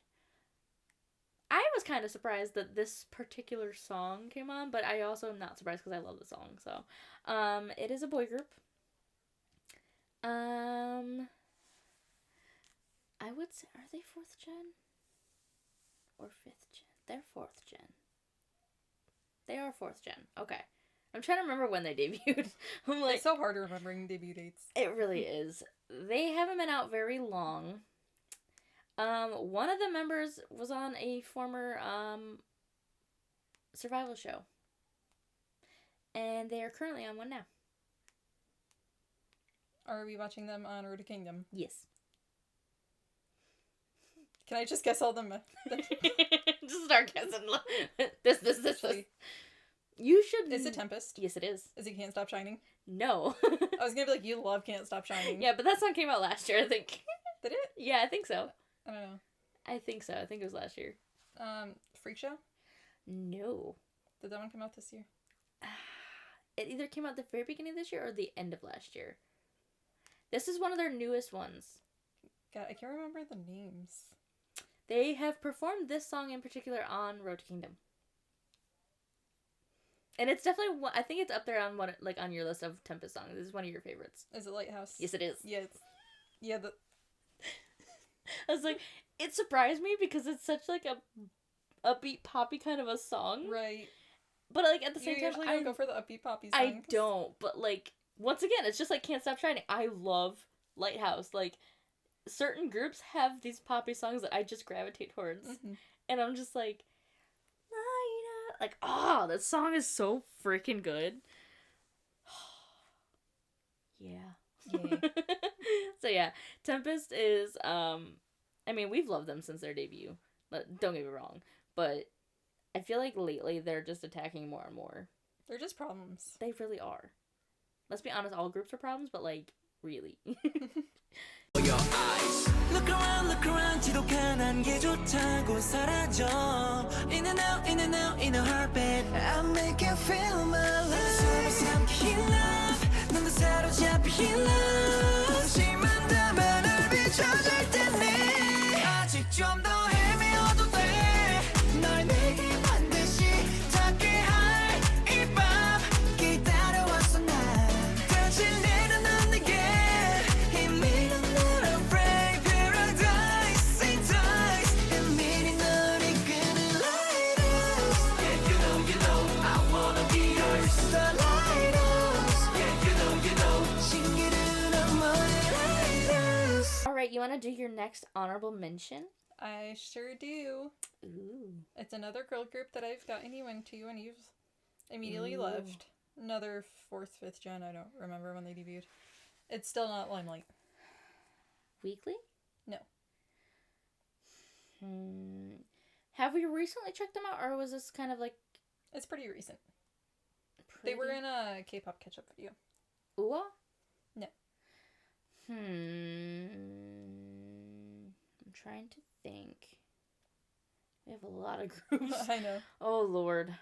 I was kind of surprised that this particular song came on, but I also am not surprised because I love the song, so. It is a boy group. I would say, are they 4th gen? Or 5th gen? They're 4th gen. They are 4th gen. Okay. I'm trying to remember when they debuted. I'm like, It's so hard remembering debut dates. it really is. They haven't been out very long. One of the members was on a former survival show. And they are currently on one now. Are we watching them on Road to Kingdom? Yes. Can I just guess all them? Just start guessing. This. You should. Is it Tempest? Yes, it is. Is it Can't Stop Shining? No. I was gonna be like, you love Can't Stop Shining. Yeah, but that song came out last year, I think. Did it? Yeah, I think so. I don't know. I think so. I think it was last year. Freak Show? No. Did that one come out this year? It either came out the very beginning of this year or the end of last year. This is one of their newest ones. God, I can't remember the names. They have performed this song in particular on Road to Kingdom. And it's definitely one, I think it's up there on one, like on your list of Tempest songs. This is one of your favorites. Is it Lighthouse? Yes, it is. Yeah, I was like, it surprised me because it's such like a upbeat poppy kind of a song. Right. But like at the same time, usually don't go for the upbeat poppy songs. I don't, but like once again, it's just like Can't Stop Shining. I love Lighthouse. Like certain groups have these poppy songs that I just gravitate towards. Mm-hmm. And I'm just like, like, oh, that song is so freaking good. Yeah. So yeah, Tempest is, I mean, we've loved them since their debut. Don't get me wrong. But I feel like lately they're just attacking more and more. They're just problems. They really are. Let's be honest, all groups are problems, but like, really. Your eyes. Look around, 지독한 안개조차고 사라져. In and out, in a heartbeat. I make you feel my love. 서로 삼킨 love. 넌 사로잡힌 love. 심한다면 날 비춰줄 테니. 아직 좀 더 헤매어도 돼. 널 내게 반드시 닿게 할 이 밤 기다려왔어 난. 다시 내려놓는 내게 이미 넌 not afraid. Paradise in ties. 이미 널 이끄는 lighthouse. Yeah, you know, I wanna be yours. The lighthouse. right, you want to do your next honorable mention? I sure do. Ooh. It's another girl group that I've gotten you into and you've immediately loved. Another 4th, 5th gen, I don't remember when they debuted. It's still not Limelight. Weekly? No. Have we recently checked them out, or was this kind of like... It's pretty recent. They were in a K-pop catch-up video. Ooh? No. I'm trying to think. We have a lot of groups. I know. Oh, Lord.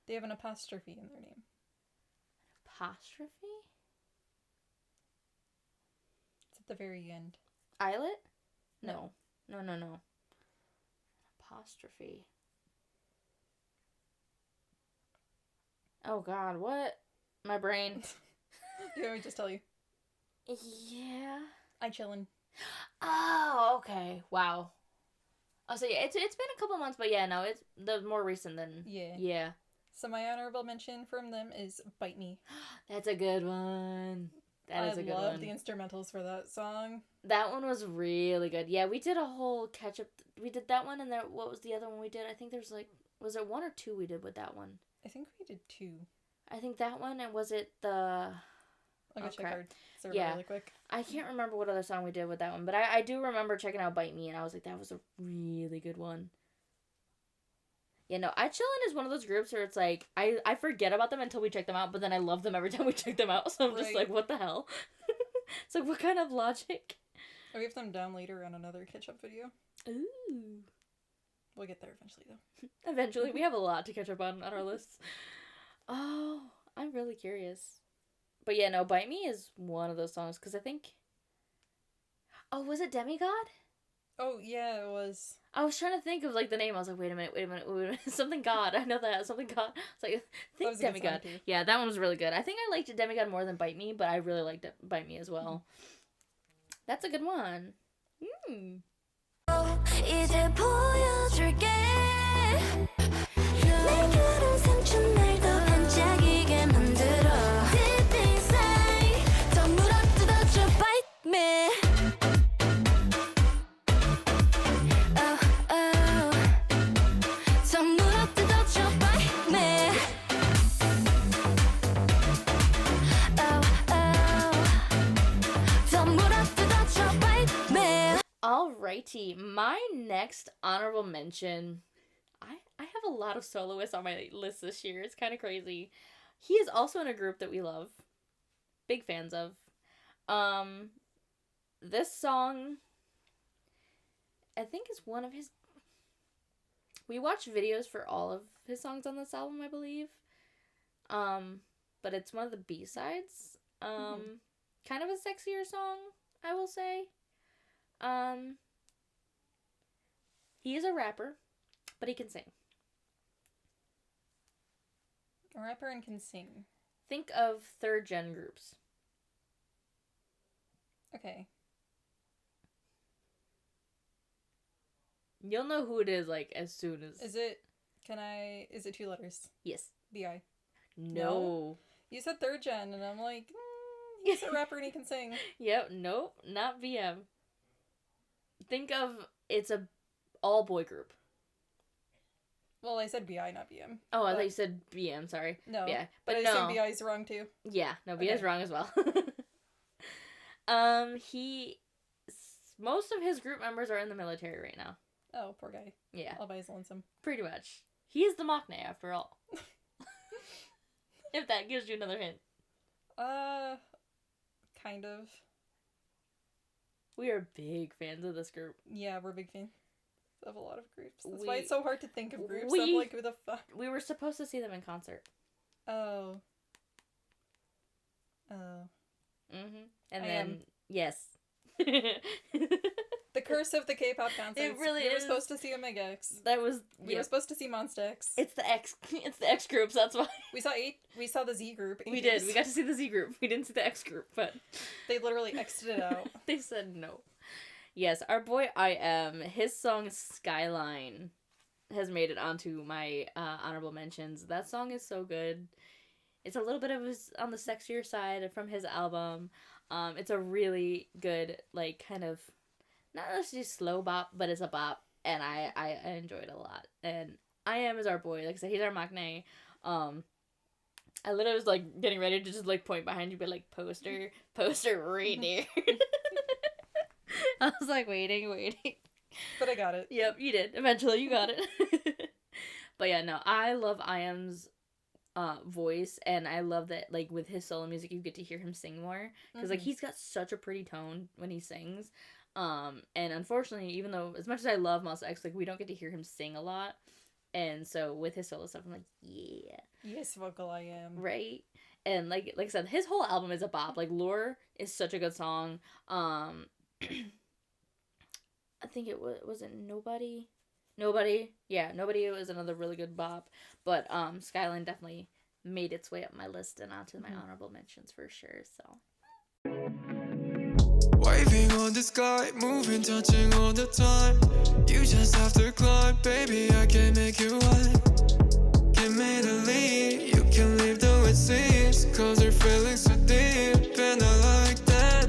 They have an apostrophe in their name. Apostrophe? It's at the very end. Islet? No. No. Apostrophe. Oh, God, what? My brain. You want me to just tell you? Yeah. I chillin'. Oh, okay. Wow. Oh, so yeah, it's been a couple months, but yeah, no, it's the more recent than... Yeah. So my honorable mention from them is Bite Me. That's a good one. That is a good one. I love the instrumentals for that song. That one was really good. Yeah, we did a whole catch-up. We did that one, and what was the other one we did? I think there's like... Was it 1 or 2 we did with that one? I think we did 2. I think that one, and was it the... I'll go check hard. Yeah. Really quick. I can't remember what other song we did with that one, but I do remember checking out Bite Me, and I was like, that was a really good one. Yeah, no, I Chillin' is one of those groups where it's like, I forget about them until we check them out, but then I love them every time we check them out, so I'm just like, what the hell? It's like, what kind of logic? We have them down later on another catch-up video. Ooh. We'll get there eventually, though. Eventually. We have a lot to catch up on our lists. Oh, I'm really curious. But yeah, no, Bite Me is one of those songs, because I think... Oh, was it Demigod? Oh, yeah, it was. I was trying to think of, like, the name. I was like, wait a minute. Something God. I know that. Something God. It's like, I think Demigod. Yeah, that one was really good. I think I liked Demigod more than Bite Me, but I really liked Bite Me as well. That's a good one. 이제 보여줄게. 내 그런 상처 날 더 반짝이게 만들어. Deep inside, 더 물어뜯어줘. Bite me. 더 물어뜯어줘. Bite me. 더 물어뜯어줘. Bite me. Alrighty, my next honorable mention. I have a lot of soloists on my list this year. It's kind of crazy. He is also in a group that we love. Big fans of. This song, I think, is one of his... We watched videos for all of his songs on this album, I believe. But it's one of the B-sides. Kind of a sexier song, I will say. He is a rapper, but he can sing. A rapper and can sing. Think of 3rd gen groups. Okay. You'll know who it is, like, as soon as... Is it 2 letters? Yes. B.I. No. You said 3rd gen, and I'm like, he's a rapper and he can sing. Yep, nope, not BM. Think of, it's a all-boy group. Well, I said B.I., not B.M. Oh, I thought you said BM, sorry. No. Yeah, but I assume B.I.'s wrong, too. Yeah, no, B.I.'s wrong as well. Most of his group members are in the military right now. Oh, poor guy. Yeah. All by his lonesome. Pretty much. He is the Machne, after all. If that gives you another hint. Kind of. We are big fans of this group. Yeah, we're big fans of a lot of groups. That's why it's so hard to think of groups. I'm like, who the fuck? We were supposed to see them in concert. Oh. And then, yes. The curse of the K-pop concerts. It really is. We were supposed to see Omega X. We were supposed to see Monsta X. It's the X groups, that's why. We saw the Z group. We did. We got to see the Z group. We didn't see the X group, but... They literally X'd it out. They said no. Yes, our boy I.M., his song Skyline has made it onto my honorable mentions. That song is so good. It's a little bit of on the sexier side from his album. It's a really good, like, kind of not necessarily slow bop, but it's a bop, and I enjoy it a lot. And I Am is our boy. Like I said, he's our maknae. I literally was like getting ready to just like point behind you, but like poster right there. I was like waiting. But I got it. Yep, you did. Eventually, you got it. But yeah, no, I love I Am's voice, and I love that like with his solo music you get to hear him sing more because like he's got such a pretty tone when he sings. And unfortunately, even though as much as I love Monsta X, like we don't get to hear him sing a lot. And so with his solo stuff, I'm like, yeah. Yes, vocal I Am. Right? And like I said, his whole album is a bop. Like Lure is such a good song. I think it was it Nobody? Yeah, Nobody was another really good bop. But Skyline definitely made its way up my list and onto my honorable mentions for sure. So Waving on the sky, moving, touching all the time. You just have to climb, baby, I can make you wine. Give me the lead, you can leave the way it seems, cause your feelings so deep, and I like that.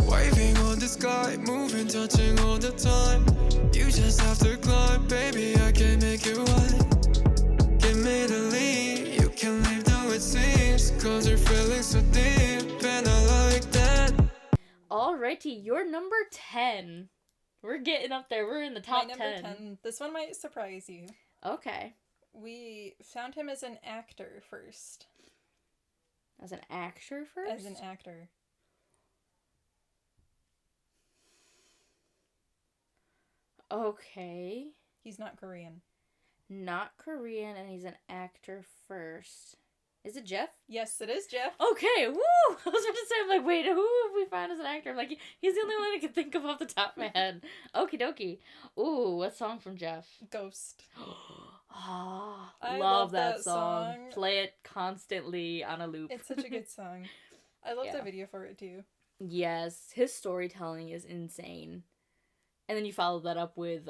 Waving on the sky, moving, touching all the time. You just have to climb, baby, I can make you wine. Give me the lead, you can leave the way it seems, cause your feelings so deep, and I like that. alrighty, your number 10. We're getting up there. We're in the top My 10. number 10. This one might surprise you. Okay. We found him as an actor first. As an actor first? As an actor. Okay. He's not Korean. Not Korean, and he's an actor first. Is it Jeff? Yes, it is Jeff. Okay, woo! I was about to say, I'm like, wait, who have we found as an actor? I'm like, he's the only one I can think of off the top of my head. Okie dokie. Ooh, what song from Jeff? Ghost. Ah, I love that song. Play it constantly on a loop. It's such a good song. I love Yeah. the video for it too. Yes, his storytelling is insane. And then you follow that up with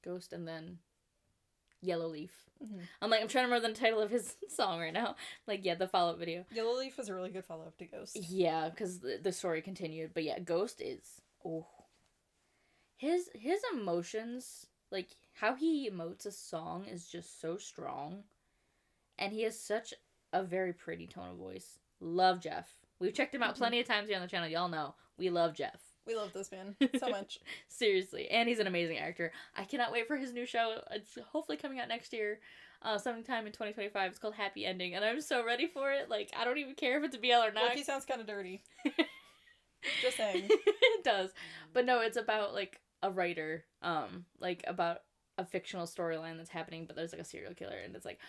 Ghost and then Yellow Leaf. Mm-hmm. I'm trying to remember the title of his song right now. Like, yeah, the follow-up video. Yellow Leaf was a really good follow-up to Ghost. Yeah, because the story continued. But yeah, Ghost is... Oh. His emotions, like, how he emotes a song is just so strong. And he has such a very pretty tone of voice. Love Jeff. We've checked him out plenty of times here on the channel. Y'all know. We love Jeff. We love this man so much. Seriously. And he's an amazing actor. I cannot wait for his new show. It's hopefully coming out next year. Sometime in 2025. It's called Happy Ending. And I'm so ready for it. Like, I don't even care if it's a BL or not. Look, he sounds kind of dirty. Just saying. It does. But no, it's about, like, a writer. Like, about a fictional storyline that's happening. But there's, like, a serial killer. And it's like,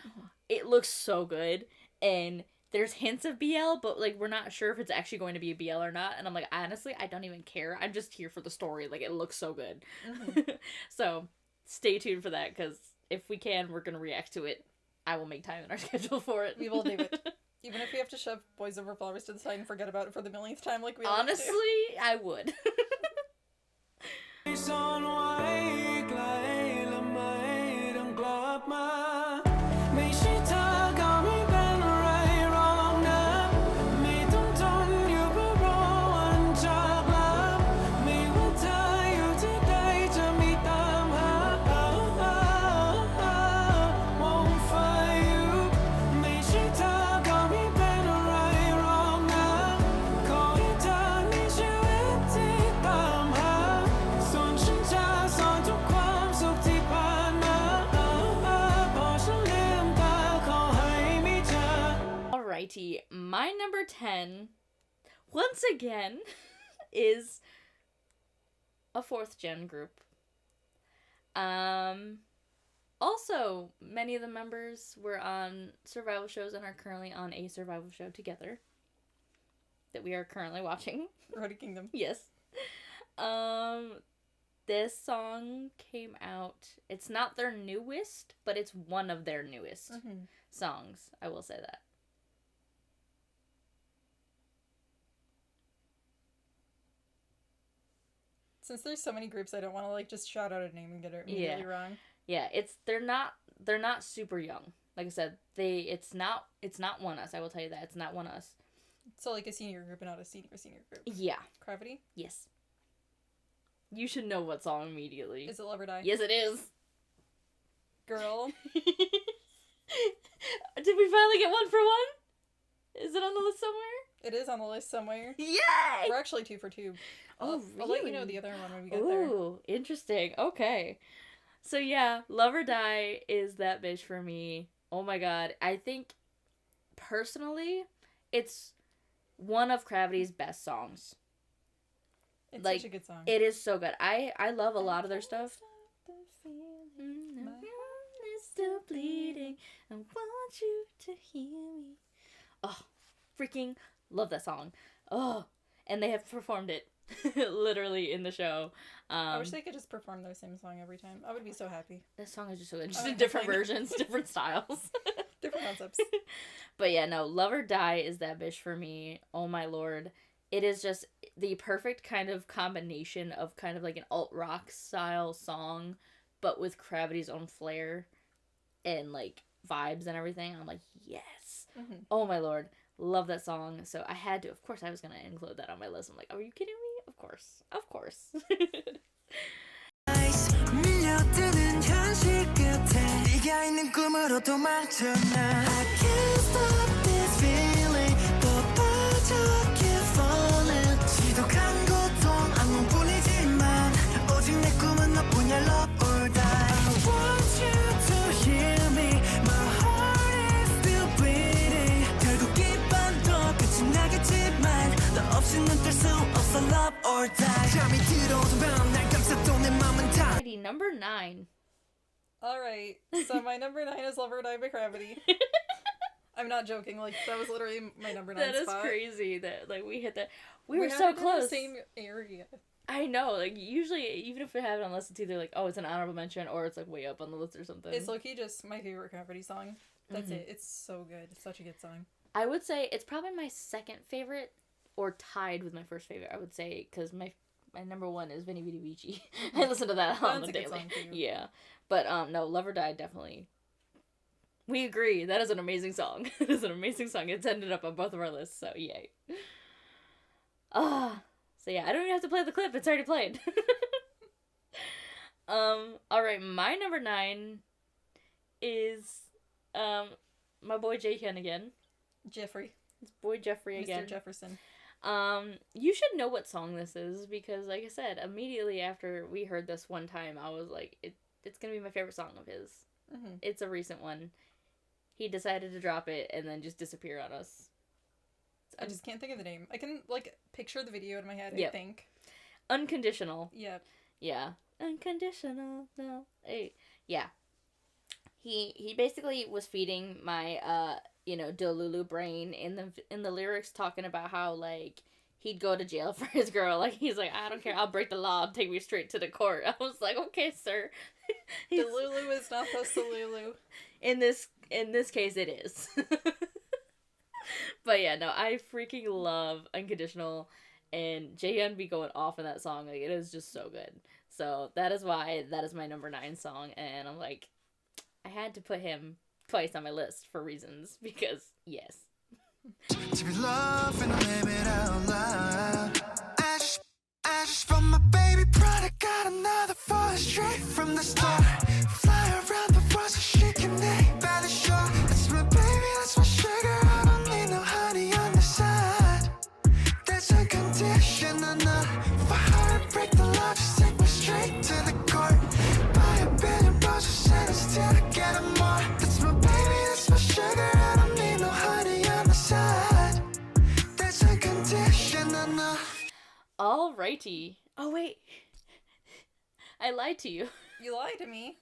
it looks so good. And... there's hints of BL, but, like, we're not sure if it's actually going to be a BL or not. And I'm like, honestly, I don't even care. I'm just here for the story. Like, it looks so good. Mm-hmm. So, stay tuned for that, because if we can, we're going to react to it. I will make time in our schedule for it. We will do it. Even if we have to shove Boys Over Flowers to the side and forget about it for the millionth time, like we honestly, I would. My number 10, once again, is a 4th gen group. Also, many of the members were on survival shows and are currently on a survival show together that we are currently watching. Roadie Kingdom. Yes. This song came out, it's not their newest, but it's one of their newest songs. I will say that. Since there's so many groups, I don't want to like just shout out a name and get it immediately wrong. Yeah, they're not super young. Like I said, it's not One Us. I will tell you that it's not One Us. So, like, a senior group and not a senior group. Yeah. Gravity? Yes. You should know what song immediately. Is it Love or Die? Yes, it is. Girl. Did we finally get 1 for 1? Is it on the list somewhere? It is on the list somewhere. Yay! We're actually 2 for 2. Oh, really? I'll let you know the other one when we get there. Ooh, interesting. Okay. So yeah, Love or Die is that bitch for me. Oh my god. I think, personally, it's one of Gravity's best songs. It's like, such a good song. It is so good. I love a lot of their stuff. Still bleeding. I want you to hear me. Oh, freaking love that song. Oh, and they have performed it literally in the show. I wish they could just perform the same song every time. I would be so happy. That song is just so good. Just in different versions, different styles. Different concepts. But yeah, no, Love or Die is that bitch for me. Oh my lord. It is just the perfect kind of combination of kind of like an alt-rock style song, but with Gravity's own flair and like vibes and everything. I'm like, yes. Mm-hmm. Oh my lord. Love that song. So I had to, of course I was going to include that on my list. I'm like, are you kidding me? Of course. Of course. Number 9. Alright, so my number 9 is Love or Die by Gravity. I'm not joking, like, that was literally my number 9 That spot. is crazy that, like, we hit that. We were so close. In the same area. I know, like, usually, even if we have it on list, it's either like, oh, it's an honorable mention, or it's like way up on the list or something. It's low-key just my favorite Gravity song. That's it. It's so good. It's such a good song. I would say it's probably my second favorite, or tied with my first favorite, I would say, because my number 1 is Vinny Vidi Vici. I listen to that on the daily. Yeah. But, no, Love or Die, definitely. We agree. That is an amazing song. It is an amazing song. It's ended up on both of our lists, so yay. So yeah, I don't even have to play the clip. It's already played. Alright, my number 9 is, my boy Jaehyun again. Jeffrey. It's boy Jeffrey again. Mr. Jefferson. You should know what song this is, because like I said, immediately after we heard this one time, I was like, it's gonna be my favorite song of his. Mm-hmm. It's a recent one. He decided to drop it and then just disappear on us. I just can't think of the name. I can, like, picture the video in my head, yep. I think. Unconditional. Yep. Yeah. Unconditional, no. Hey. Yeah. He basically was feeding my, Delulu brain in the lyrics, talking about how, like, he'd go to jail for his girl. Like, he's like, I don't care, I'll break the law, take me straight to the court. I was like, okay, sir. Delulu is not the Salulu. In this case, it is. But yeah, no, I freaking love Unconditional, and Jaehyun be going off in that song. Like, it is just so good. So that is why that is my number 9 song, and I'm like, I had to put him twice on my list for reasons, because yes. I just from my baby brother got another for straight from the start. Fly around the world so she can make better sure. That's my baby, that's my sugar. I don't need no honey on the side. That's a condition enough for her to break the law. Just take me straight to the court. Buy a billion roses and still to get more. That's my baby, that's my sugar. I don't need no honey on the side. That's a condition enough. Alrighty. Oh, wait. I lied to you. You lied to me.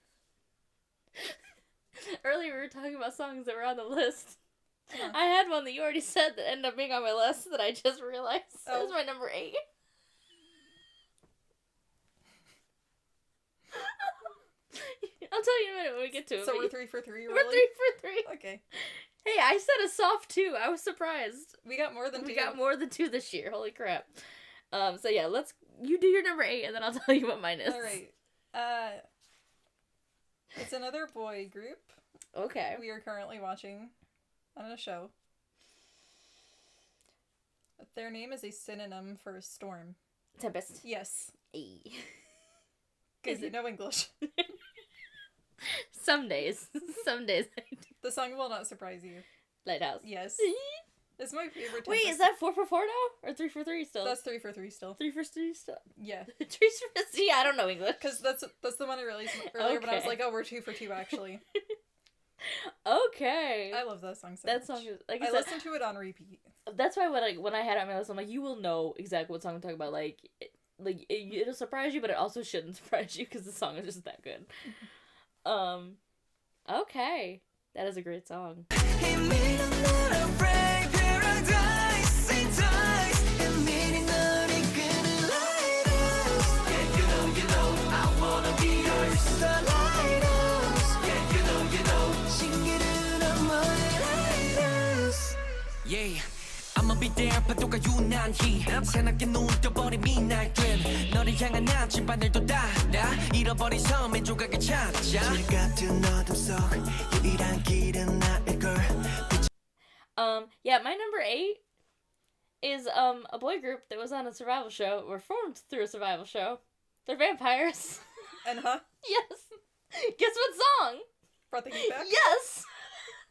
Earlier we were talking about songs that were on the list. Yeah. I had one that you already said that ended up being on my list that I just realized. Oh. That was my number 8. I'll tell you in a minute when we get to it. So we're 3 for 3, really? We're 3 for 3. Okay. Hey, I said a soft 2. I was surprised. We got more than 2. We got more than 2 this year. Holy crap. So yeah, you do your number 8 and then I'll tell you what mine is. Alright. It's another boy group. Okay. We are currently watching on a show. Their name is a synonym for storm. Tempest. Yes. Ay. Because you know English. Some days. Some days I do. The song will not surprise you. Lighthouse. Yes. It's my favorite. Wait, is that 4 for 4 now? Or 3 for 3 still? That's 3 for 3 still. 3 for 3 still? Yeah. 3 for 3? I don't know English. Because that's the one I released earlier, but I was like, oh, we're 2 for 2 actually. Okay. I love that song so That much. song is, like I said, listen to it on repeat. That's why when I had it on my list, I'm like, you will know exactly what song I'm talking about. It'll surprise you, but it also shouldn't surprise you because the song is just that good. Okay. That is a great song. Yeah, I'ma be there 파도가 유난히 새롭게 눈떠버린 midnight 너를 향한 나침반을 또 따라 잃어버린 섬의 조각을 찾자 질 같은 어둠 속 유일한 길은 나일 걸. Yeah, my number 8 is a boy group that was on a survival show, or formed through a survival show. They're vampires. And huh? Yes. Guess what song? Brought the heat back? Yes!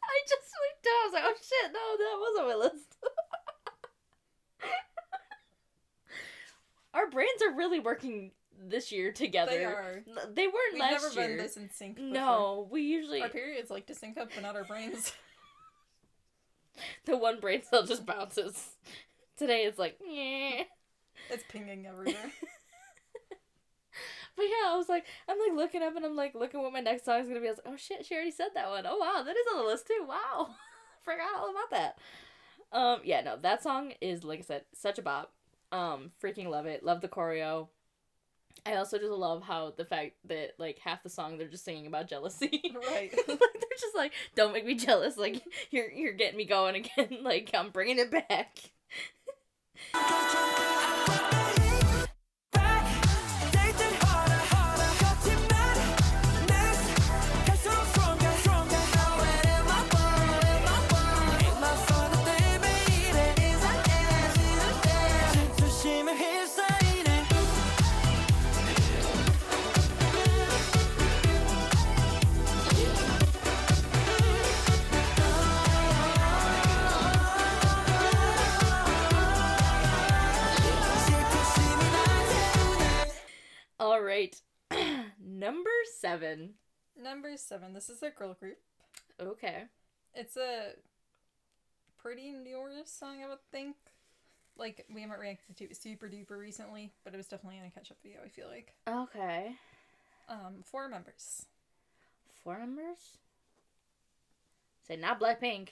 I just freaked out. I was like, oh shit, no, that was on my list. Our brains are really working this year together. They are. They weren't last year. We've never been this in sync before. No, we usually... Our periods like to sync up, but not our brains. The one brain cell just bounces. Today it's like, yeah. It's pinging everywhere. But yeah, I'm like looking up and I'm like looking what my next song is gonna be. I was like, oh shit, she already said that one. Oh wow, that is on the list too. Wow. Forgot all about that. Yeah, no, that song is, like I said, such a bop. Freaking love it. Love the choreo. I also just love how the fact that like half the song they're just singing about jealousy. Right. Like they're just like, don't make me jealous. Like you're getting me going again. Like I'm bringing it back. All right. Number 7. Number 7. This is a girl group. Okay. It's a pretty newer song, I would think. Like, we haven't reacted to it super duper recently, but it was definitely in a catch-up video, I feel like. Okay. 4 members. 4 members? Say not Blackpink.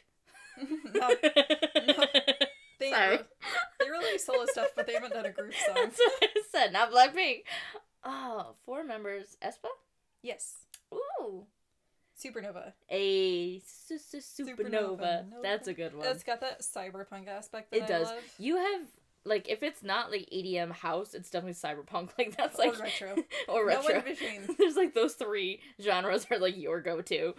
No. They release solo stuff, but they haven't done a group song. That's what I said, not Blackpink. Oh, 4 members. aespa? Yes. Ooh. Supernova. A supernova. That's a good one. It's got that cyberpunk aspect that it does. I love. You have, like, if it's not, like, EDM house, it's definitely cyberpunk. Like, that's, like... Or retro. Or retro. No in between. There's, like, those 3 genres are, like, your go-to.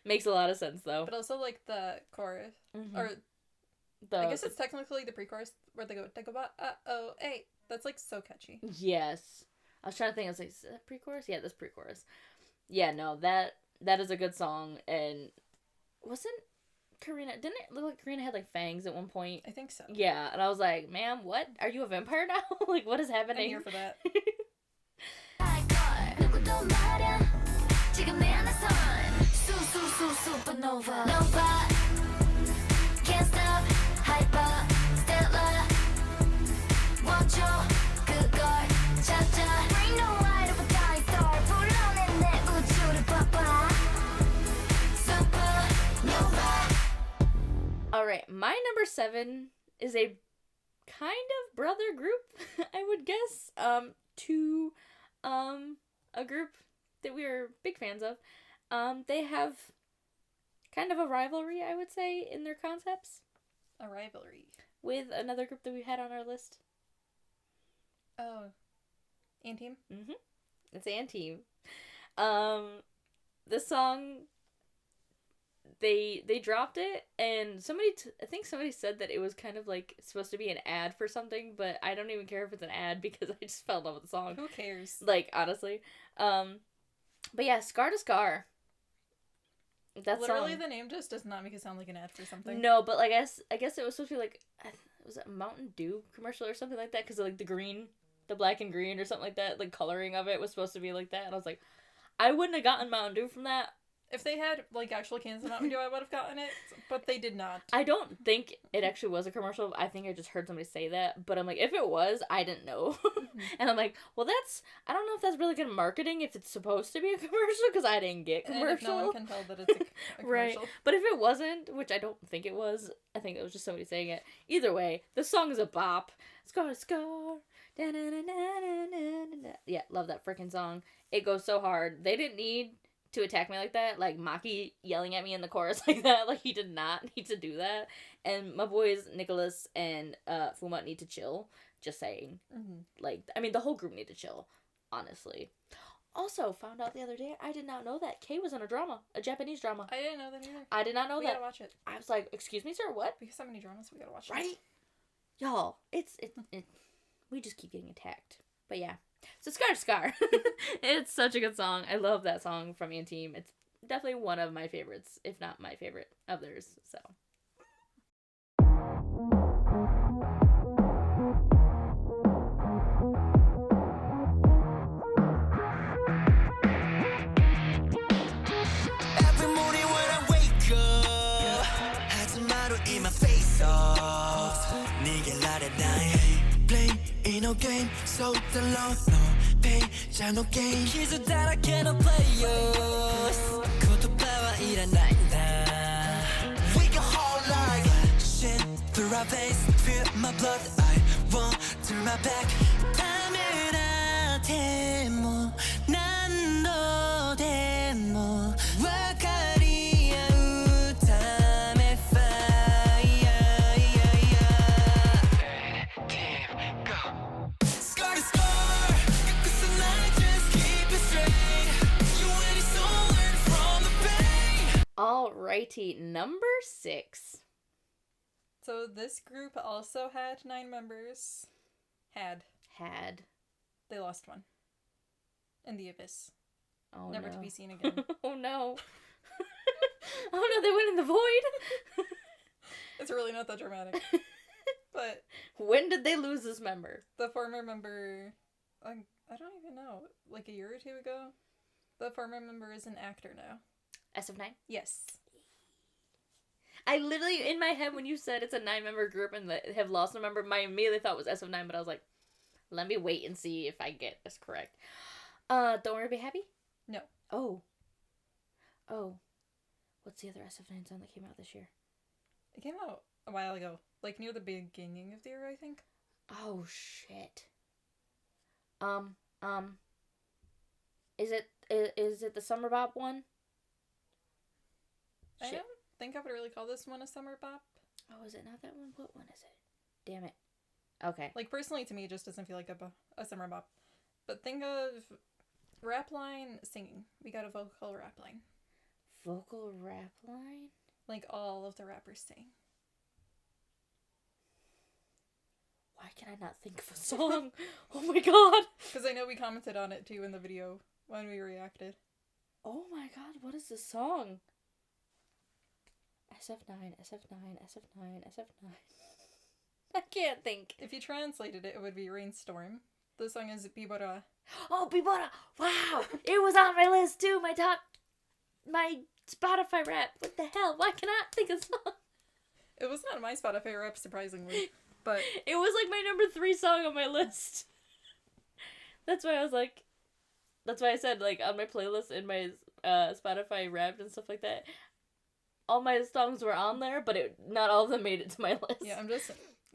Makes a lot of sense, though. But also, like, the chorus. Mm-hmm. Or... I guess it's technically the pre-chorus where they go, hey. That's, like, so catchy. Yes. I was trying to think, I was like, is that pre-chorus? Yeah, that's pre-chorus. Yeah, no, that is a good song, and wasn't Karina, didn't it look like Karina had, like, fangs at one point? I think so. Yeah, and I was like, ma'am, what? Are you a vampire now? Like, what is happening? I'm here for that. Can't stop, hyper, stellar. Want your good guard, cha-cha. Bring the light of a dying star. 불러낸 내 우주를 봐봐. Supernova. Alright, my number 7 is a kind of brother group, I would guess, to, a group that we are big fans of. They have kind of a rivalry, I would say, in their concepts. A rivalry. With another group that we had on our list. Oh. Anteam? Mm-hmm. It's Anteam. This song they dropped it, and I think somebody said that it was kind of like supposed to be an ad for something, but I don't even care if it's an ad because I just fell in love with the song. Who cares? Like, honestly. But yeah, Scar to Scar. That Literally, song. the name just does not make it sound like an ad for something. No, but like I guess it was supposed to be like, was it a Mountain Dew commercial or something like that? Because like the black and green or something like that, like coloring of it was supposed to be like that, and I was like, I wouldn't have gotten Mountain Dew from that. If they had, like, actual cans of Mountain Dew, I would have gotten it, but they did not. I don't think it actually was a commercial. I think I just heard somebody say that, but I'm like, if it was, I didn't know. And I'm like, well, I don't know if that's really good marketing if it's supposed to be a commercial, because I didn't get commercial. And if no one can tell that it's a commercial. Right. But if it wasn't, which I don't think it was, I think it was just somebody saying it. Either way, the song is a bop. Scar to Scar. Yeah, love that freaking song. It goes so hard. They didn't need to attack me like that, like Maki yelling at me in the chorus like that. Like, he did not need to do that. And my boys Nicholas and Fuma need to chill. Just saying. Like, I mean, the whole group need to chill, honestly. Also, found out the other day, I did not know that Kay was in a Japanese drama. I didn't know that either. I did not know that. We gotta watch it. I was like, excuse me, sir, what? We have so many dramas, we gotta watch it. Right? Y'all, we just keep getting attacked. But yeah. So Scar to Scar. It's such a good song. I love that song from Team. It's definitely one of my favorites, if not my favorite of theirs. So. Every morning when I wake up 하지마루 in my face off 네게 날아다니 Play in a game so alone No pain 자 no gain 기술 따라 cannot play us 고토파와 일어난다 We go hard like shit through our veins Feel my blood I won't turn my back 아무한테 뭐 난너 데모 와카리야 우타메 fire Team go Scar to scar 끝끝은 I just keep it straight You and it's all learn from the pain Alrighty, number 6. So this group also had 9 members. Had. They lost one. In the abyss. Oh, Never no. to be seen again. Oh no. Oh no, they went in the void. It's really not that dramatic. But when did they lose this member? the former member, I don't even know, like a year or two ago, the former member is an actor now. SF9? Yes. I literally, in my head, when you said it's a 9-member group and they have lost a member, my immediately thought was SF9, but I was like, let me wait and see if I get this correct. Don't Worry, Be Happy? No. Oh. What's the other SF9 song that came out this year? It came out a while ago, like near the beginning of the year, I think. Oh, shit. Is it the Summer Bop one? I Shit. don't think I would really call this one a summer bop. Oh, is it not that one? What one is it? Damn it. Okay. Like, personally, to me, it just doesn't feel like a summer bop. But think of rap line singing. We got a vocal rap line. Vocal rap line? Like, all of the rappers sing. Why can I not think of a song? Oh my god. Because I know we commented on it, too, in the video when we reacted. Oh my god, what is this song? SF9, SF9, SF9, SF9. I can't think. If you translated it, it would be Rainstorm. The song is Bibora. Oh, Bibora! Wow! It was on my list too! My Spotify rap. What the hell? Why can I not think of a song? It was not my Spotify rap, surprisingly. But it was like my number 3 song on my list. That's why I said, like, on my playlist in my Spotify Wrapped and stuff like that, all my songs were on there, but not all of them made it to my list. yeah, I'm just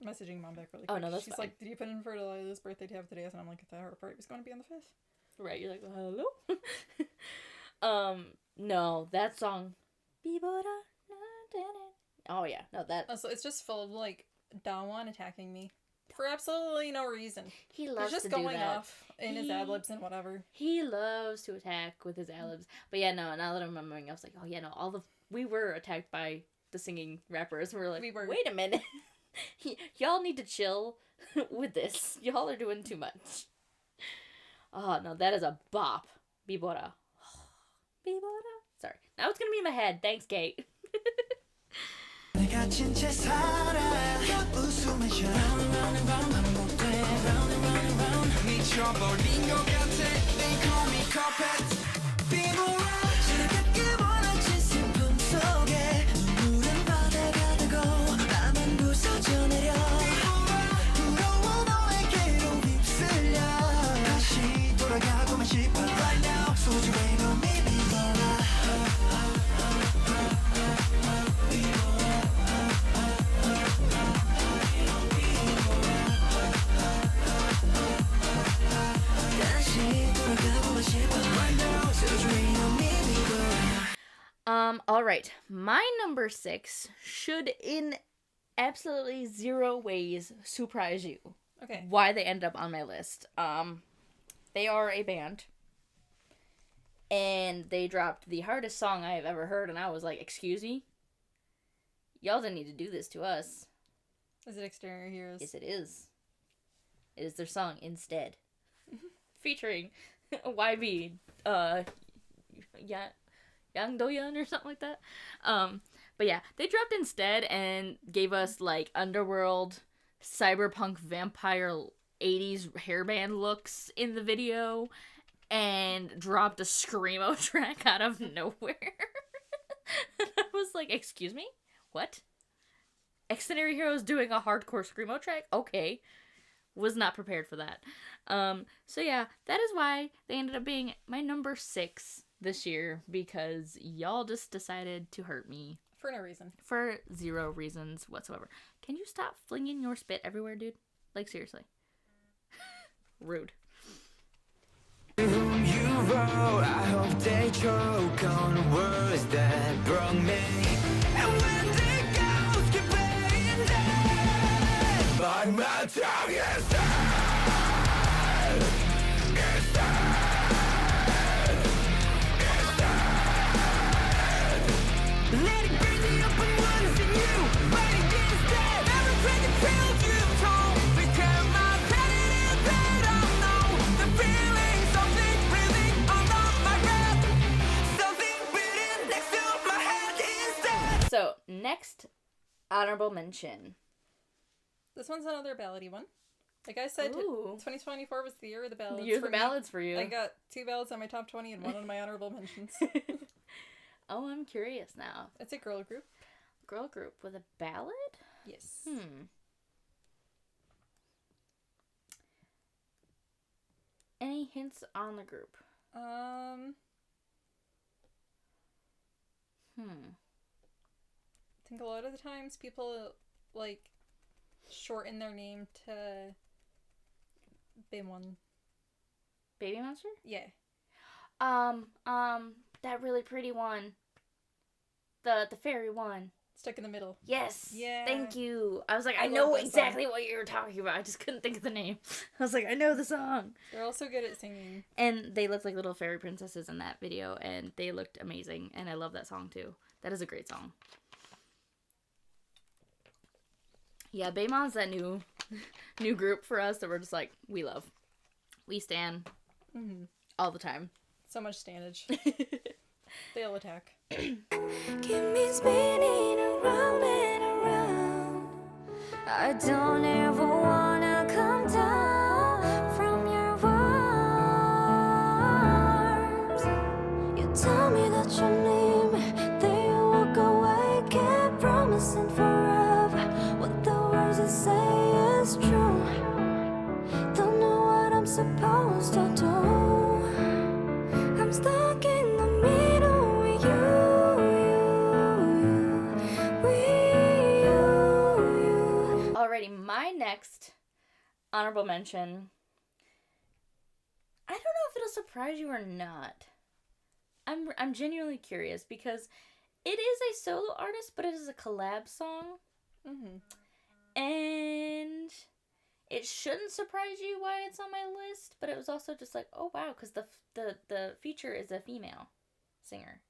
messaging Mom back really quick. Oh, no, that's She's fine. like, did you put in for Delilah's birthday to have today? And I'm like, I thought her party was going to be on the 5th. Right, you're like, well, hello? No, that song. Oh, yeah, no, that... Also, it's just full of, like, Dawan attacking me. For absolutely no reason. He loves He's just to do going that. off in his ad-libs and whatever. He loves to attack with his ad-libs. But yeah, no, now that I'm remembering, I was like, oh yeah, no, all the we were attacked by the singing rappers. We were like, wait a minute. Y'all need to chill with this. Y'all are doing too much. Oh, no, that is a bop. Bibora. Bibora? Sorry. Now it's gonna be in my head. Thanks, Kate. Alright, my number 6 should in absolutely 0 ways surprise you. Okay. Why they end up on my list. They are a band. And they dropped the hardest song I have ever heard, and I was like, excuse me? Y'all didn't need to do this to us. Is it Exterior Heroes? Yes, it is. It is their song, Instead. Featuring YB, Yang Do-yeon or something like that. But yeah, they dropped Instead and gave us like underworld, cyberpunk vampire 80s hairband looks in the video and dropped a screamo track out of nowhere. And I was like, excuse me? What? Exterior Heroes doing a hardcore screamo track? Okay. Was not prepared for that. So yeah, that is why they ended up being my number 6 this year, because y'all just decided to hurt me. For no reason. For 0 reasons whatsoever. Can you stop flinging your spit everywhere, dude? Like, seriously. Rude. Whom you wrote, I hope they choke on words that broke me. And when the ghosts keep playing dead, but my tongue is dead. It's dead. It's dead. Let it bring the open ones in you, but it is dead. Every trick and trail you've told became my predator. They don't know the feeling, something breathing under my breath, something beating next to my head instead. So, next honorable mention. This one's another ballady one. Like I said, Ooh. 2024 was the year of the ballads. The year of the for me. ballads for you. I got 2 ballads on my top 20 and 1 on my honorable mentions. Oh, I'm curious now. It's a girl group. Girl group with a ballad? Yes. Any hints on the group? I think a lot of the times people like shorten their name to Baemon. Baby Monster? Yeah. That really pretty one. The fairy one. Stuck in the Middle. Yes. Yeah. Thank you. I was like, I love know that exactly song. what you were talking about. I just couldn't think of the name. I was like, I know the song. They're also good at singing. And they looked like little fairy princesses in that video, and they looked amazing. And I love that song too. That is a great song. Yeah, Baymon's that new group for us that we're just like, we love. We stan all the time. So much standage. They'll attack. Keep me spinning around and around. I don't ever wanna come down from your arms. You tell me that you need me, then you walk away. Keep promising forever what the words you say is true. Don't know what I'm supposed to do. I'm stuck in the middle with you. Alrighty, my next honorable mention. I don't know if it'll surprise you or not. I'm genuinely curious because it is a solo artist, but it is a collab song. And it shouldn't surprise you why it's on my list, but it was also just like, oh wow, because the feature is a female singer.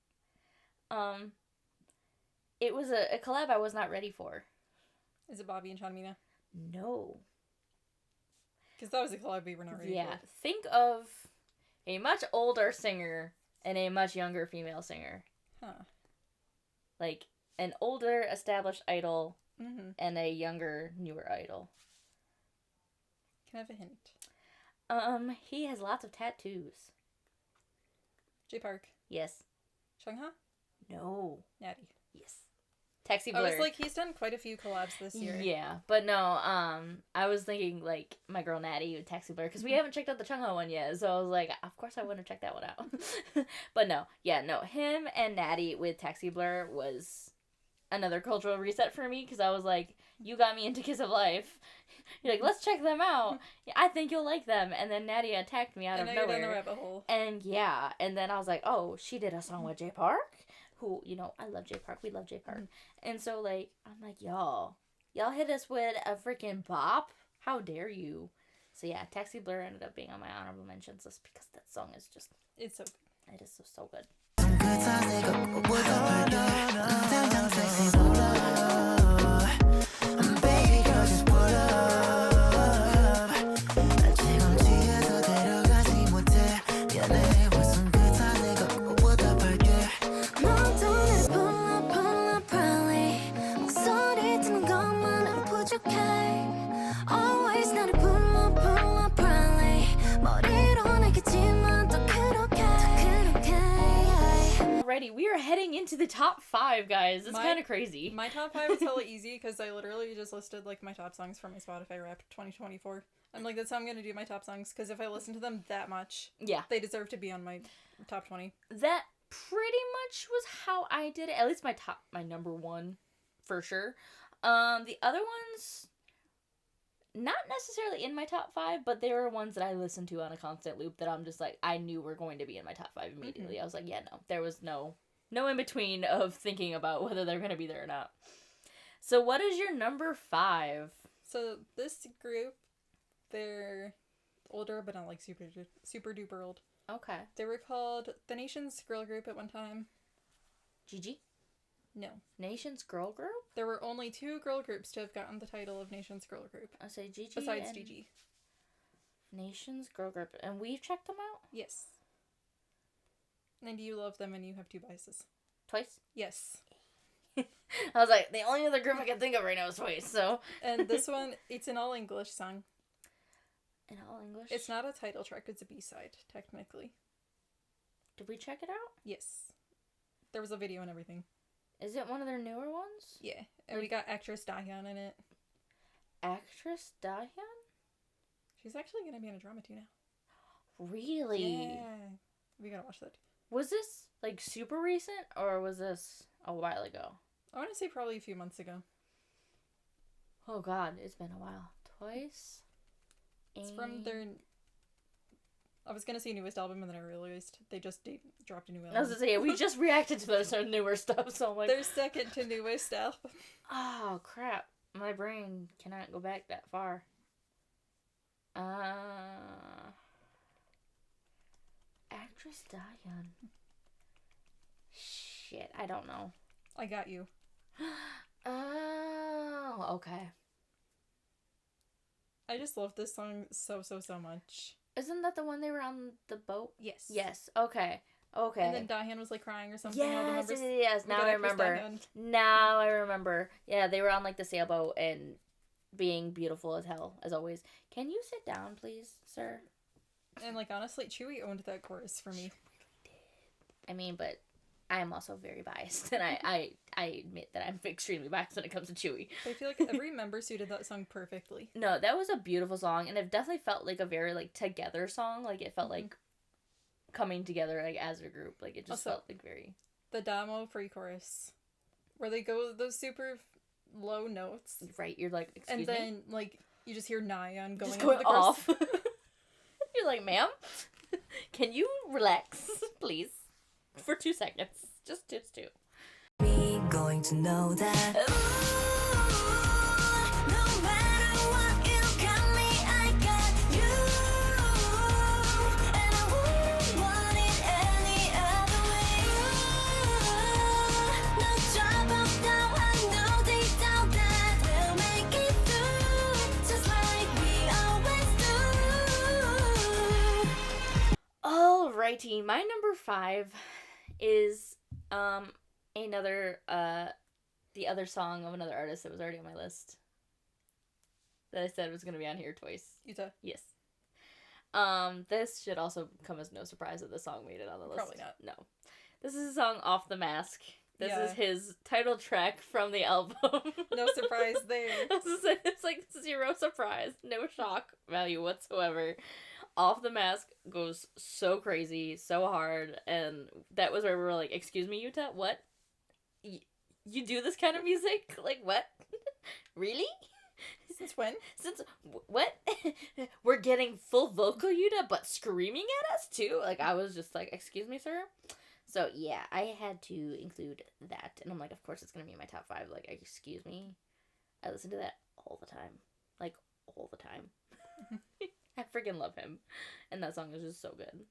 it was a collab I was not ready for. Is it Bobby and Sean Mina? No. Because that was a collab we were not ready for. Yeah. Think of a much older singer and a much younger female singer. Huh. Like, an older, established idol Mm-hmm. and a younger, newer idol. Can I have a hint? He has lots of tattoos. J Park. Yes. Chungha? No. Natty. Yes. Taxi I Blur. was like, he's done quite a few collabs this year. Yeah, but no, I was thinking, like, my girl Natty with Taxi Blur, because we haven't checked out the Chungha one yet, so I was like, of course I want to check that one out. But no, him and Natty with Taxi Blur was another cultural reset for me, because I was like, you got me into Kiss of Life. You're like, let's check them out. I think you'll like them. And then Natty attacked me out of nowhere. And now you're down the rabbit hole. And yeah, and then I was like, oh, she did a song with J Park? Who, you know, I love J Park. We love J Park. And so, like, I'm like, y'all hit us with a freaking bop? How dare you? So yeah, Taxi Blur ended up being on my honorable mentions list because that song is just... It's so good. It is so good. We are heading into the top 5, guys. It's kind of crazy. My top 5 is hella easy because I literally just listed like my top songs from my Spotify Wrapped 2024. I'm like, that's how I'm gonna do my top songs because if I listen to them that much, yeah, they deserve to be on my top 20. That pretty much was how I did it. At least my number 1, for sure. The other ones, not necessarily in my top 5, but they were ones that I listened to on a constant loop that I'm just like, I knew were going to be in my top 5 immediately. Mm-hmm. I was like, yeah, no. There was no in between of thinking about whether they're going to be there or not. So what is your number 5? So this group, they're older, but not like super duper old. Okay. They were called the Nation's Girl Group at one time. Gigi? No. Nation's Girl Group? There were only 2 girl groups to have gotten the title of Nation's Girl Group. I'll say Gigi besides Gigi. Nation's Girl Group. And we've checked them out? Yes. And you love them and you have 2 biases. Twice? Yes. I was like, the only other group I can think of right now is Twice, so. And this one, it's an all-English song. In all English? It's not a title track, it's a B-side, technically. Did we check it out? Yes. There was a video and everything. Is it one of their newer ones? Yeah. And we got actress Dahyun in it. Actress Dahyun? She's actually going to be in a drama too now. Really? Yeah. We gotta watch that. Was this, like, super recent, or was this a while ago? I want to say probably a few months ago. Oh god, it's been a while. Twice? It's from their... I was gonna say newest album, and then I realized they just dropped a new album. I was gonna say, we just reacted to their newer stuff, so I'm like... Their second to newest album. Oh, crap. My brain cannot go back that far. Actress Dahyun. Shit, I don't know. I got you. Oh, okay. I just love this song so much. Isn't that the one they were on the boat? Yes. Yes, okay. Okay. And then Dahyun was like crying or something. Yes, now I remember. Now I remember. Yeah, they were on like the sailboat and being beautiful as hell, as always. Can you sit down, please, sir? And like honestly, Chewie owned that chorus for me. I mean, but I am also very biased, and I admit that I'm extremely biased when it comes to Chewie. I feel like every member suited that song perfectly. No, that was a beautiful song, and it definitely felt like a very like together song. Like it felt like coming together like as a group. Like it just felt like very the Damo pre-chorus, where they go those super low notes. Right, you're like, excuse me? And then like you just hear Nyan going off. You're like, ma'am, can you relax, please, for 2 seconds? Just 2. Me going to know that. No matter what you got me, I got you. And I wouldn't want it any other way. No drop of Alrighty, my number 5 is another the other song of another artist that was already on my list. That I said was gonna be on here twice. Utah. Yes. This should also come as no surprise that the song made it on the list. Probably not. No. This is a song Off the Mask. This Yeah. is his title track from the album. No surprise there. It's like 0 surprise, no shock value whatsoever. Off the Mask goes so crazy, so hard, and that was where we were like, excuse me, Utah, what? You do this kind of music? Like, what? Really? Since when? Since, what? We're getting full vocal, Utah, but screaming at us, too? Like, I was just like, excuse me, sir? So, yeah, I had to include that, and I'm like, of course it's gonna be in my top 5, like, excuse me? I listen to that all the time. Like, all the time. I freaking love him. And that song is just so good.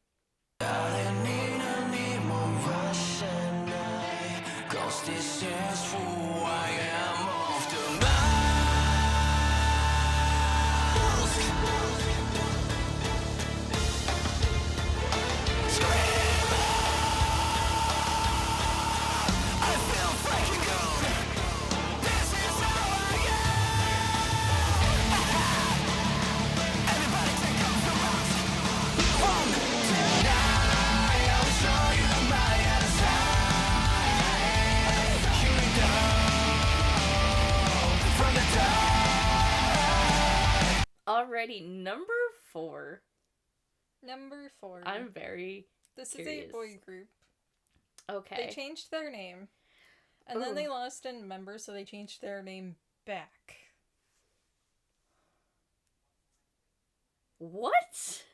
Alrighty, number 4. Number 4. I'm very This curious. is a boy group. Okay. They changed their name. And then they lost a member, so they changed their name back. What?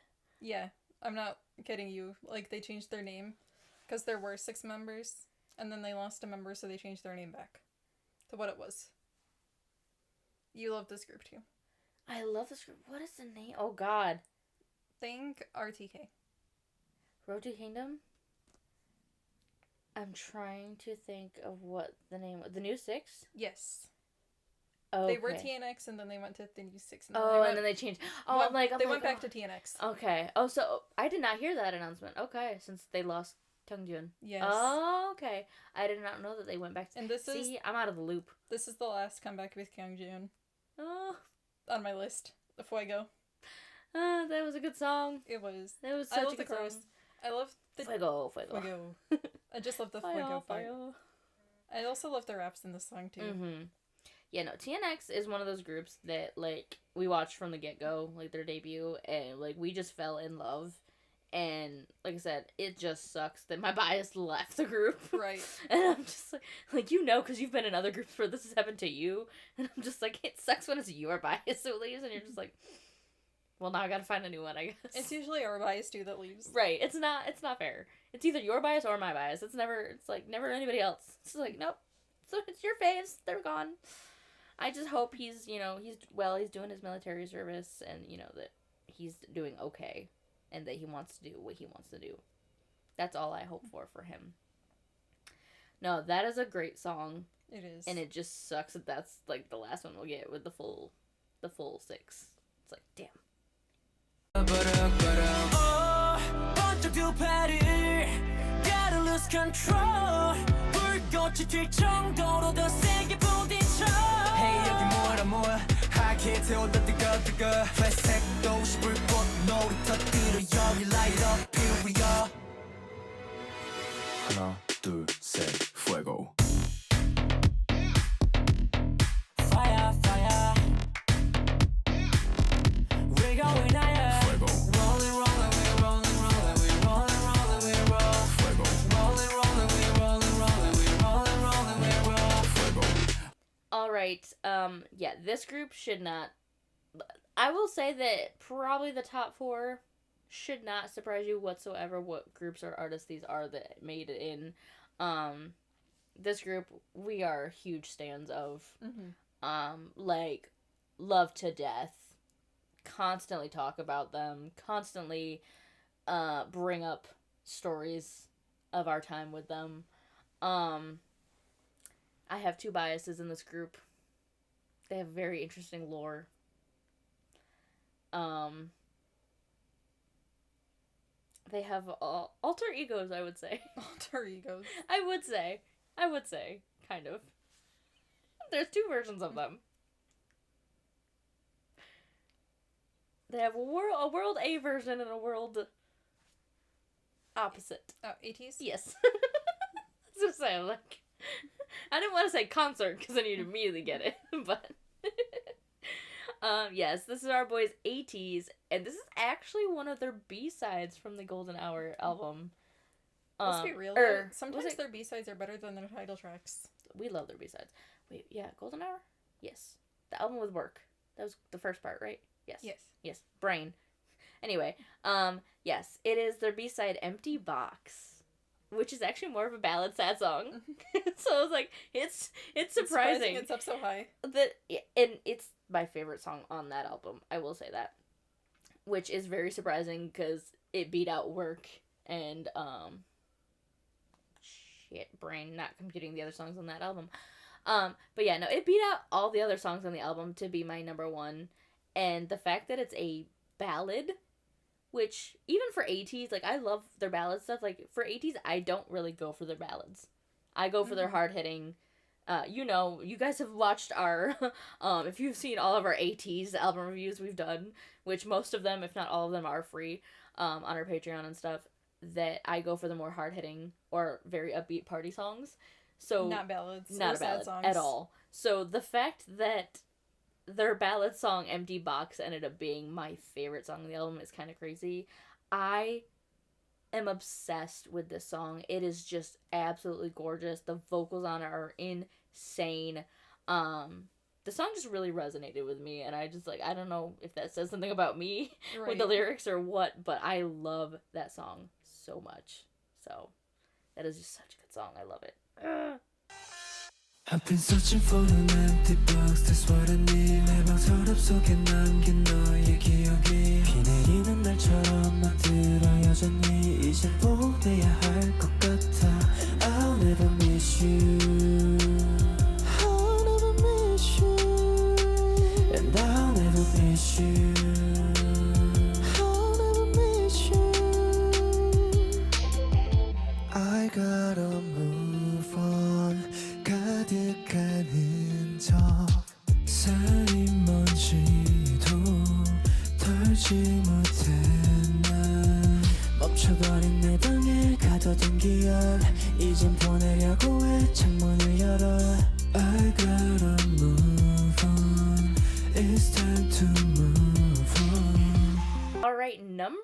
Yeah, I'm not kidding you. Like, they changed their name because there were 6 members, and then they lost a member, so they changed their name back to what it was. You love this group, too. I love this group. What is the name? Oh, God. Think RTK. Road to Kingdom? I'm trying to think of what the name was. The New Six? Yes. Okay. They were TNX, and then they went to the New Six. And then they changed. Oh, well, I'm went back to TNX. Okay. Oh, so I did not hear that announcement. Okay, since they lost Tungjun. Yes. Oh, okay. I did not know that they went back to... And this See, I'm out of the loop. This is the last comeback with Kyungjun Oh. on my list. The Fuego. That was a good song. It was. That was I such love a the good song. chorus. I love the Fuego. Fuego. I just love the Fuego part. I also love the raps in this song too. Mm-hmm. Yeah, no, TNX is one of those groups that, like, we watched from the get-go, like, their debut, and, like, we just fell in love, and, like I said, it just sucks that my bias left the group. Right. And I'm just like, you know, because you've been in other groups where this has happened to you, and I'm just like, it sucks when it's your bias who leaves, and you're just like, well, now I gotta find a new one, I guess. It's usually our bias too that leaves. Right, it's not fair. It's either your bias or my bias. It's never anybody else. It's like, nope, so it's your faves, they're gone. I just hope he's doing his military service, and, you know, that he's doing okay, and that he wants to do what he wants to do. That's all I hope for him. No, that is a great song. It is. And it just sucks that that's, like, the last one we'll get with the full 6. It's like, damn. Hey 여기 뭐야 하얗게 태워도 뜨거 회색 도시 불꽃 놀이터 뛰러 여기 light up here we go 하나 둘 셋 fuego fire fire we're going higher fuego rolling rolling we're rolling rolling we're rolling rolling we're rolling fuego rolling rolling we're rolling rolling we're rolling rolling we're rolling fuego. Alright, yeah, this group should not... I will say that probably the top 4 should not surprise you whatsoever what groups or artists these are that made it in. This group, we are huge stans of. Mm-hmm. Like, love to death. Constantly talk about them. Constantly bring up stories of our time with them. I have 2 biases in this group. They have very interesting lore. They have alter egos, I would say. Alter egos. I would say, kind of. There's two versions of them. They have a world A version and a world opposite. Oh, ATs? Yes. I was gonna say, like, I didn't want to say concert because then you'd immediately get it, but yes, this is our boys' ATs, and this is actually one of their B-sides from the Golden Hour album. Let's be real. Sometimes their B-sides are better than their title tracks. We love their B-sides. Wait, yeah, Golden Hour? Yes. The album with Work. That was the first part, right? Yes. Yes. Brain. Anyway, yes, it is their B-side Empty Box, which is actually more of a ballad sad song. So I was like, it's surprising. It's up so high. And it's my favorite song on that album, I will say that. Which is very surprising because it beat out Work and brain, not computing the other songs on that album. But yeah, no, it beat out all the other songs on the album to be my number one. And the fact that it's a ballad, which even for ATs, like, I love their ballad stuff. Like, for ATs, I don't really go for their ballads. I go for their hard-hitting, you guys have watched our, if you've seen all of our ATs album reviews we've done, which most of them, if not all of them, are free, on our Patreon and stuff, that I go for the more hard-hitting or very upbeat party songs. So not ballads. Not a ballad at all. So the fact that their ballad song Empty Box ended up being my favorite song on the album is kind of crazy. I am obsessed with this song. It is just absolutely gorgeous. The vocals on it are insane. The song just really resonated with me, and I just, like, I don't know if that says something about me with the lyrics or what, but I love that song so much. So that is just such a good song. I love it. I've been searching for an empty box. That's what I need. 내 방 서랍 속에 남긴 너의 기억이 비 내리는 날처럼 막 들어 여전히 이젠 보내야 할 것 같아. I'll never miss you. I'll never miss you. And I'll never miss you. I'll never miss you. I gotta move on. 가득한 흔적 쌓인 먼지도 털지 못해 난 멈춰버린 내 방에 가둬둔 기억 이젠 보내려고 해 창문을 열어 I gotta move on It's time to move on. Alright, number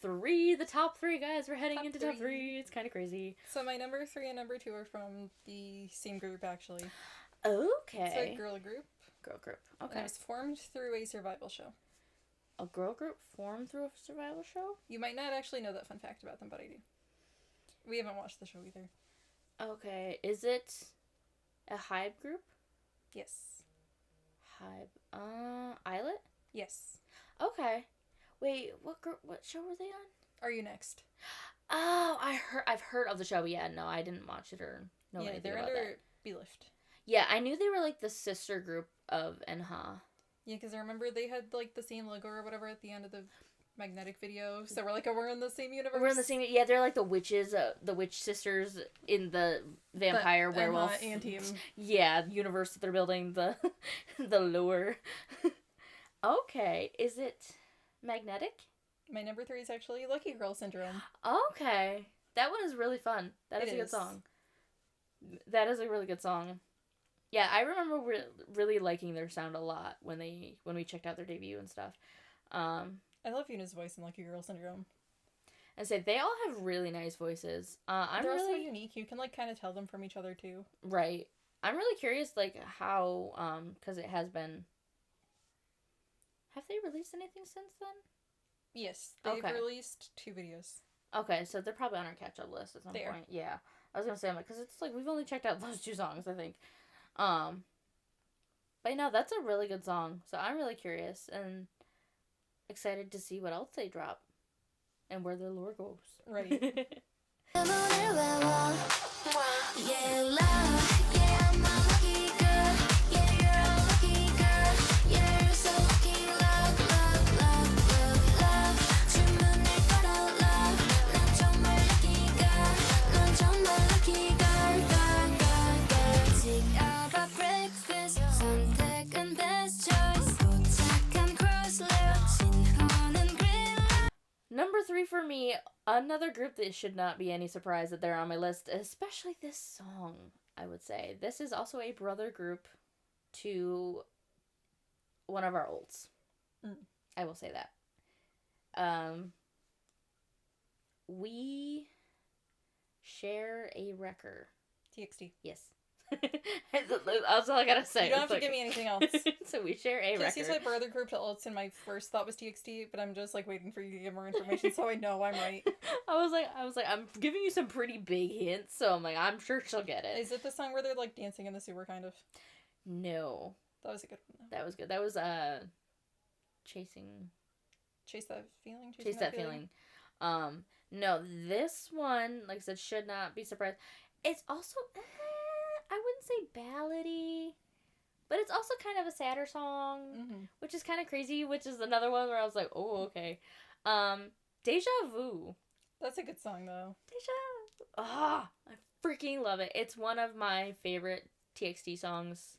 3, the top 3, guys. We're heading into top 3. It's kind of crazy. So my number 3 and number 2 are from the same group, actually. Okay. It's a girl group. Girl group. Okay. And it was formed through a survival show. A girl group formed through a survival show? You might not actually know that fun fact about them, but I do. We haven't watched the show either. Okay. Is it a Hybe group? Yes. Hybe. Islet? Yes. Okay. Wait, what show were they on? Are You Next? Oh, I've heard of the show. Yeah, no, I didn't watch it or know anything they're about under that. B-Lift. Yeah, I knew they were like the sister group of NHA. Yeah, because I remember they had like the same logo or whatever at the end of the Magnetic video. So we're like, oh, we're in the same universe. We're in the same. Yeah, they're like the witches, the witch sisters in the vampire werewolf team. Yeah, universe that they're building. The lure. Okay, is it Magnetic? My number 3 is actually Lucky Girl Syndrome. Okay. That one is really fun. That is a good song. That is a really good song. Yeah, I remember really liking their sound a lot when we checked out their debut and stuff. I love Yuna's voice in Lucky Girl Syndrome. And say they all have really nice voices. They're also unique. You can like kind of tell them from each other too. Right. I'm really curious, like how because it has been. Have they released anything since then? Yes, they've released 2 videos. Okay, so they're probably on our catch-up list at some point. Yeah, I was gonna say, because it's like we've only checked out those 2 songs, I think. But no, that's a really good song. So I'm really curious and excited to see what else they drop and where their lore goes. Right. 선택은 best choice 도착한 crossroad 신호는 green light. Number 3 for me, another group that should not be any surprise that they're on my list, especially this song, I would say. This is also a brother group to one of our olds. I will say that. We share a wrecker. TXT. Yes. That's all I gotta say. You don't have to give me anything else. So we share a Because wrecker. he's my brother group to alts, and my first thought was TXT, but I'm just like waiting for you to give more information so I know I'm right. I was like, I'm giving you some pretty big hints, so I'm like, I'm sure she'll get it. Is it the song where they're like dancing in the sewer, kind of? No. That was a good one, though. That was good. That was chasing. Chase that feeling. Chase that feeling. No, this one, like I said, should not be surprised. It's also, I wouldn't say ballady, but it's also kind of a sadder song, which is kind of crazy, which is another one where I was like, oh, okay. Deja Vu. That's a good song, though. Deja. Ah, I freaking love it. It's one of my favorite TXT songs,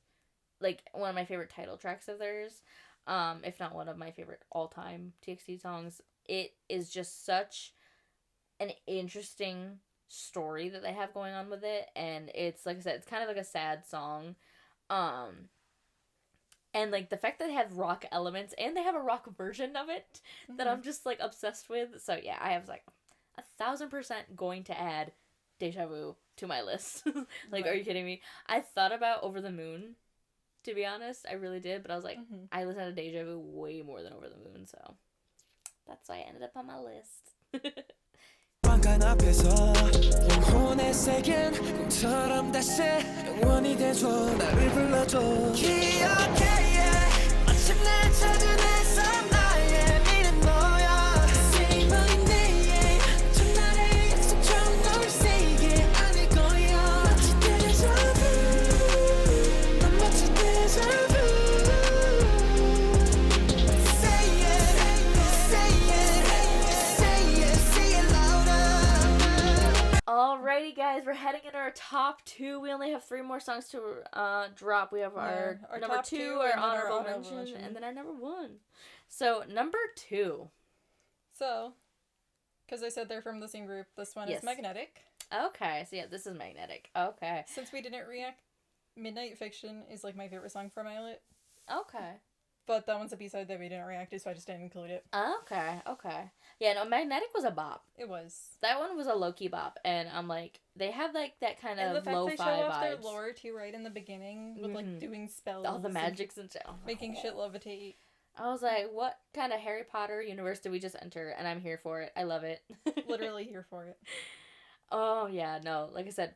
like one of my favorite title tracks of theirs, if not one of my favorite all-time TXT songs. It is just such an interesting story that they have going on with it, and it's, like I said, it's kind of like a sad song, and like the fact that they have rock elements and they have a rock version of it that I'm just like obsessed with. So yeah, I was like 1,000% going to add Deja Vu to my list. Like, are you kidding me? I thought about Over the Moon, to be honest. I really did, but I was like, I listen to Deja Vu way more than Over the Moon, so that's why I ended up on my list. 왕관 앞에서 영혼의 세계는 꿈처럼 다시 영원히 돼줘 나를 불러줘 기억해 yeah. 마침내 찾은 햇살 나의 미는 너야 Say my name 전날의 약속처럼 널 세게 안을 거야 마치 déjà vu 난 마치 déjà vu Say it Say it Say it Say it louder. Alrighty, guys, we're heading into our top 2. We only have 3 more songs to drop. We have our number top 2, and our then our honorable mention, and then our number 1. So, number 2. So, because I said they're from the same group, this one is Magnetic. Okay, so yeah, this is Magnetic. Okay. Since we didn't react, Midnight Fiction is like my favorite song from Islet. Okay. But that one's a B-side that we didn't react to, so I just didn't include it. Okay. Yeah, no, Magnetic was a bop. It was. That one was a low-key bop, and I'm like, they have like that kind of lo-fi vibes. And the fact they show off their lore too right in the beginning with like doing spells. All the magics and shit. Making shit levitate. I was like, what kind of Harry Potter universe did we just enter? And I'm here for it. I love it. Literally here for it. Oh, yeah, no. Like I said,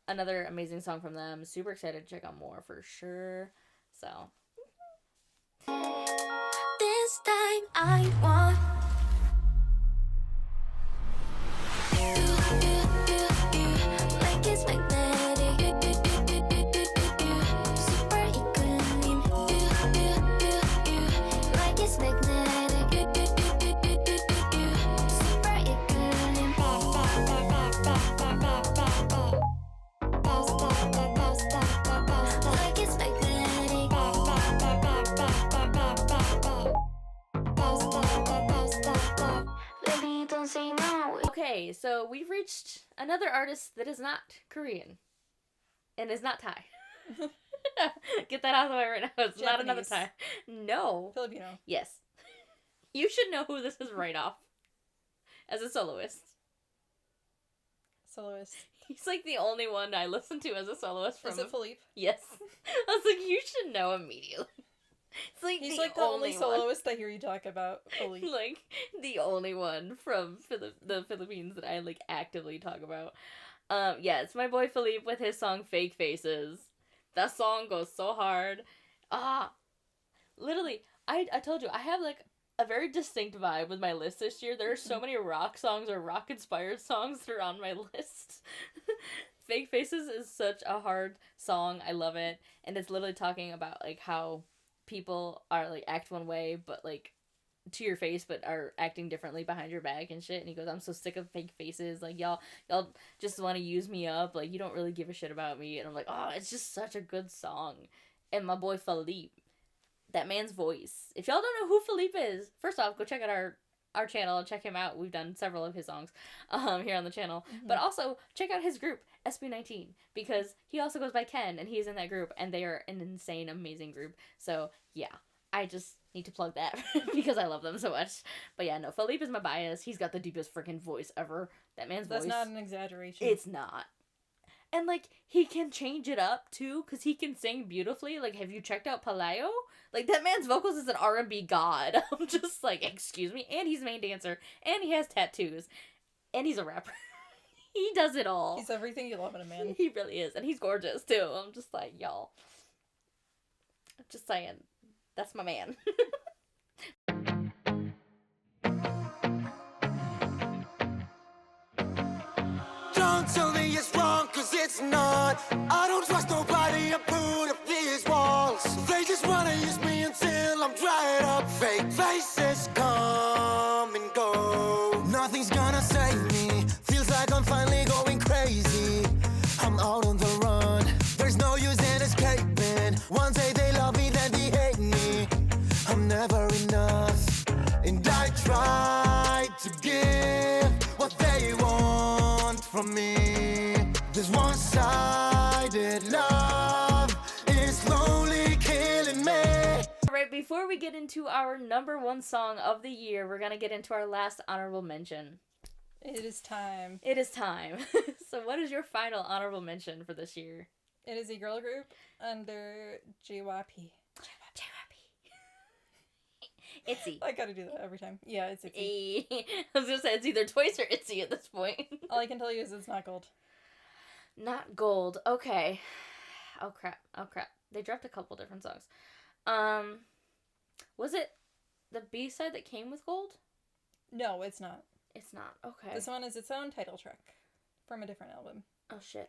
another amazing song from them. Super excited to check out more for sure. So. This time I want like it's magnetic super equilibrium like it's magnetic super equilibrium like it's magnetic baby don't say no. Okay, so we've reached another artist that is not Korean. And is not Thai. Get that out of the way right now. It's not another Thai. No. Filipino. Yes. You should know who this is right off. As a soloist. Soloist. He's like the only one I listen to as a soloist from. Is it Philippe? Yes. I was like, you should know immediately. It's like he's like the only soloist I hear you talk about. Philippe. Like the only one from the Philippines that I like actively talk about. Yeah, it's my boy Philippe with his song Fake Faces. That song goes so hard. Literally, I told you, I have like a very distinct vibe with my list this year. There are so many rock songs or rock inspired songs that are on my list. Fake Faces is such a hard song. I love it. And it's literally talking about like how people are like act one way but like to your face but are acting differently behind your back and shit. And he goes, I'm so sick of fake faces, like y'all just want to use me up, like you don't really give a shit about me. And I'm like, oh, it's just such a good song. and my boy Philippe. That man's voice. If y'all don't know who Philippe is, first off, go check out our channel and check him out. We've done several of his songs here on the channel. Mm-hmm. But also, check out his group, SB19, because he also goes by Ken, and he's in that group, and they are an insane, amazing group. So, yeah, I just need to plug that because I love them so much. But yeah, no, Philippe is my bias. He's got the deepest freaking voice ever. That man's voice. That's not an exaggeration. It's not. And, like, he can change it up, too, because he can sing beautifully. Like, have you checked out Palayo? Like, that man's vocals is an R&B god. I'm just like, excuse me? And he's a main dancer. And he has tattoos. And he's a rapper. He does it all. He's everything you love in a man. He really is. And he's gorgeous, too. I'm just like, y'all. I'm just saying. That's my man. Don't tell me it's wrong, cause it's not. I don't trust nobody, I put up these walls. They just wanna use me until I'm dried up. Fake faces come and go. Nothing's gonna save me. Feels like I'm finally going crazy. I'm out on the run. There's no use in escaping. One day they love me, then they hate me. I'm never enough. And I try to give what they want from me. This one-sided love is slowly killing me. Alright, before we get into our number one song of the year, we're gonna get into our last honorable mention. It is time. It is time. So what is your final honorable mention for this year? It is a girl group under JYP. Itzy. I gotta do that every time. Yeah, it's Itzy. I was gonna say it's either Twice or Itzy at this point. All I can tell you is it's not gold. Not gold. Okay. Oh crap. They dropped a couple different songs. Was it the B-side that came with gold? No, it's not. It's not. Okay. This one is its own title track from a different album. Oh shit.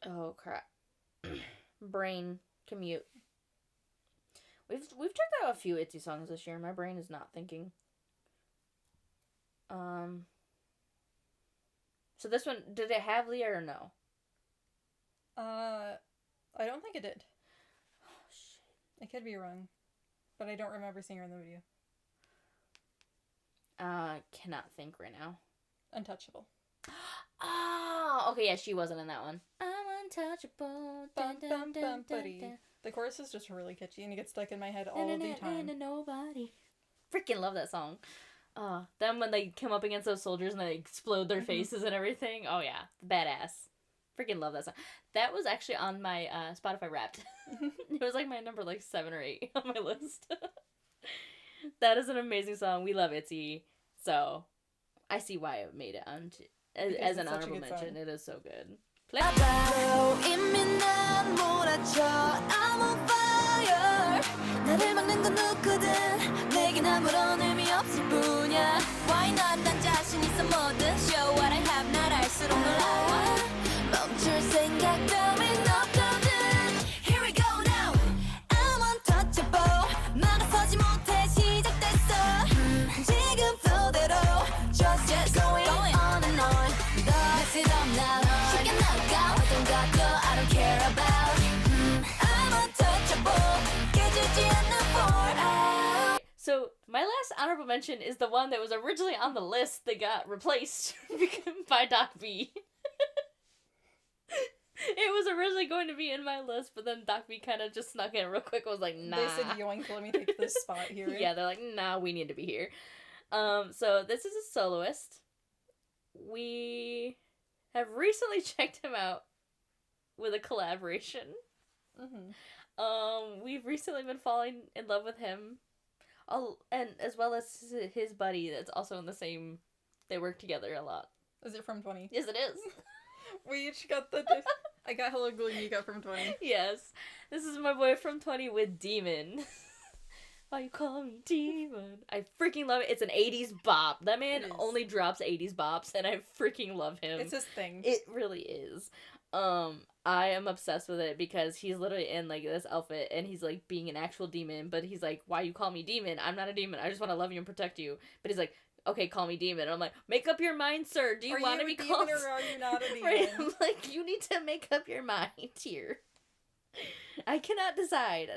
Oh crap. Brain commute. We've checked out a few Itzy songs this year. My brain is not thinking. So this one, did it have Leah or no? I don't think it did. Oh shit. I could be wrong, but I don't remember seeing her in the video. Cannot think right now. Untouchable. Oh, okay, yeah, she wasn't in that one. I'm untouchable. Dun, dun, dun, dun, dun. The chorus is just really catchy and it gets stuck in my head all the time. Nobody. Freaking love that song. Then when they come up against those soldiers and they explode their faces and everything. Oh yeah, badass. Freaking love that song. That was actually on my Spotify Wrapped. It was like my number 7 or 8 on my list. That is an amazing song. We love Itzy. So I see why it made it on as an honorable mention. It is so good. Play. 나를 막는 건 누구든 내겐 아무런 의미 없을 뿐이야 Why not 난 자신 있어 뭐든 Show what I have 날 알수록 놀라워 멈출 생각 따윈 없거든 Here we go now I'm untouchable 막아서지 못해 시작됐어 지금 flow대로 Just going on and on Mess it up now 쉽게 나가 어떤 것도 I don't care about I'm untouchable So my last honorable mention is the one that was originally on the list that got replaced by Doc B. It was originally going to be in my list, but then Doc B kind of just snuck in real quick. Was like, nah. They said, yoink, let me take this spot here. Yeah, they're like, nah, we need to be here. So this is a soloist. We have recently checked him out with a collaboration. Mm-hmm. We've recently been falling in love with him. And as well as his buddy that's also in the same... They work together a lot. Is it from 20? Yes, it is. We each got the... I got Hello Gloom, you got from 20. Yes. This is my boy from 20 with Demon. Why you call me Demon? I freaking love it. It's an 80s bop. That man only drops 80s bops, and I freaking love him. It's his thing. It really is. I am obsessed with it because he's literally in this outfit and he's being an actual demon, but he's like, why you call me demon? I'm not a demon. I just want to love you and protect you. But he's like, okay, call me demon. And I'm like, make up your mind, sir. Do you want to be called? Or are you not a demon? Right? I'm like, you need to make up your mind here. I cannot decide.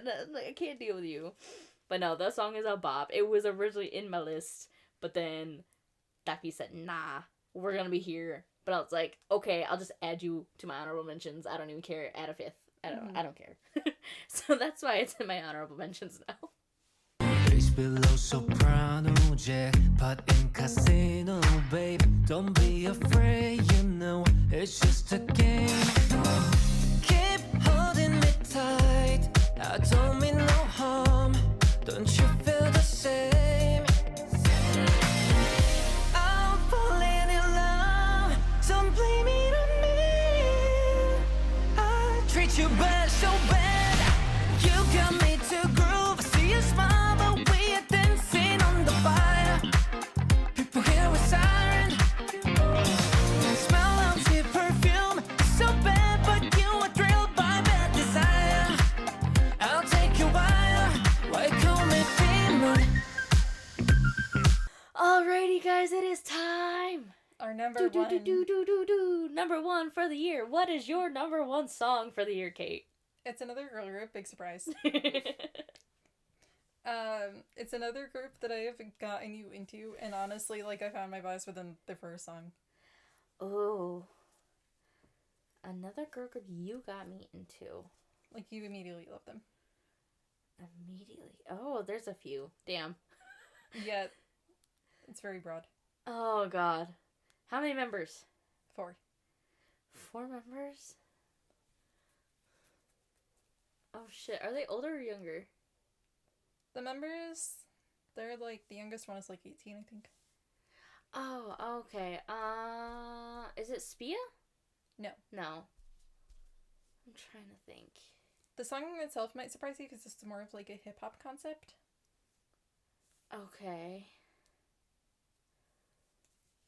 I can't deal with you. But no, that song is a bop. It was originally in my list, but then Ducky said, nah, we're gonna be here. But I was like, okay, I'll just add you to my honorable mentions. I don't even care. Add a fifth. I don't care. So that's why it's in my honorable mentions now. It's below soprano, jackpot in casino, babe. Don't be afraid, you know it's just a game. Keep holding me tight. I don't mean no harm. Don't you feel the same? I'm falling in love. Don't blame it on me. I treat you bad, so bad. You got me to groove. I see you smile, but we are dancing on the fire. People here with siren. Smell of your perfume. So bad, but you are thrilled by bad desire. I'll take you higher. Why call me demon? Alrighty, guys, it is time. Our number one. Number one for the year. What is your number one song for the year, Kate? It's another girl group. Big surprise. It's another group that I have gotten you into, and honestly, like, I found my bias within the first song. Oh. Another girl group you got me into. Like, you immediately love them. Immediately. Oh, there's a few. Damn. Yet, it's very broad. Oh, God. How many members? 4. 4 members? Oh, shit. Are they older or younger? The members, they're like, the youngest one is like 18, I think. Oh, okay. Is it Spia? No. No. I'm trying to think. The song itself might surprise you because it's more of like a hip-hop concept. Okay.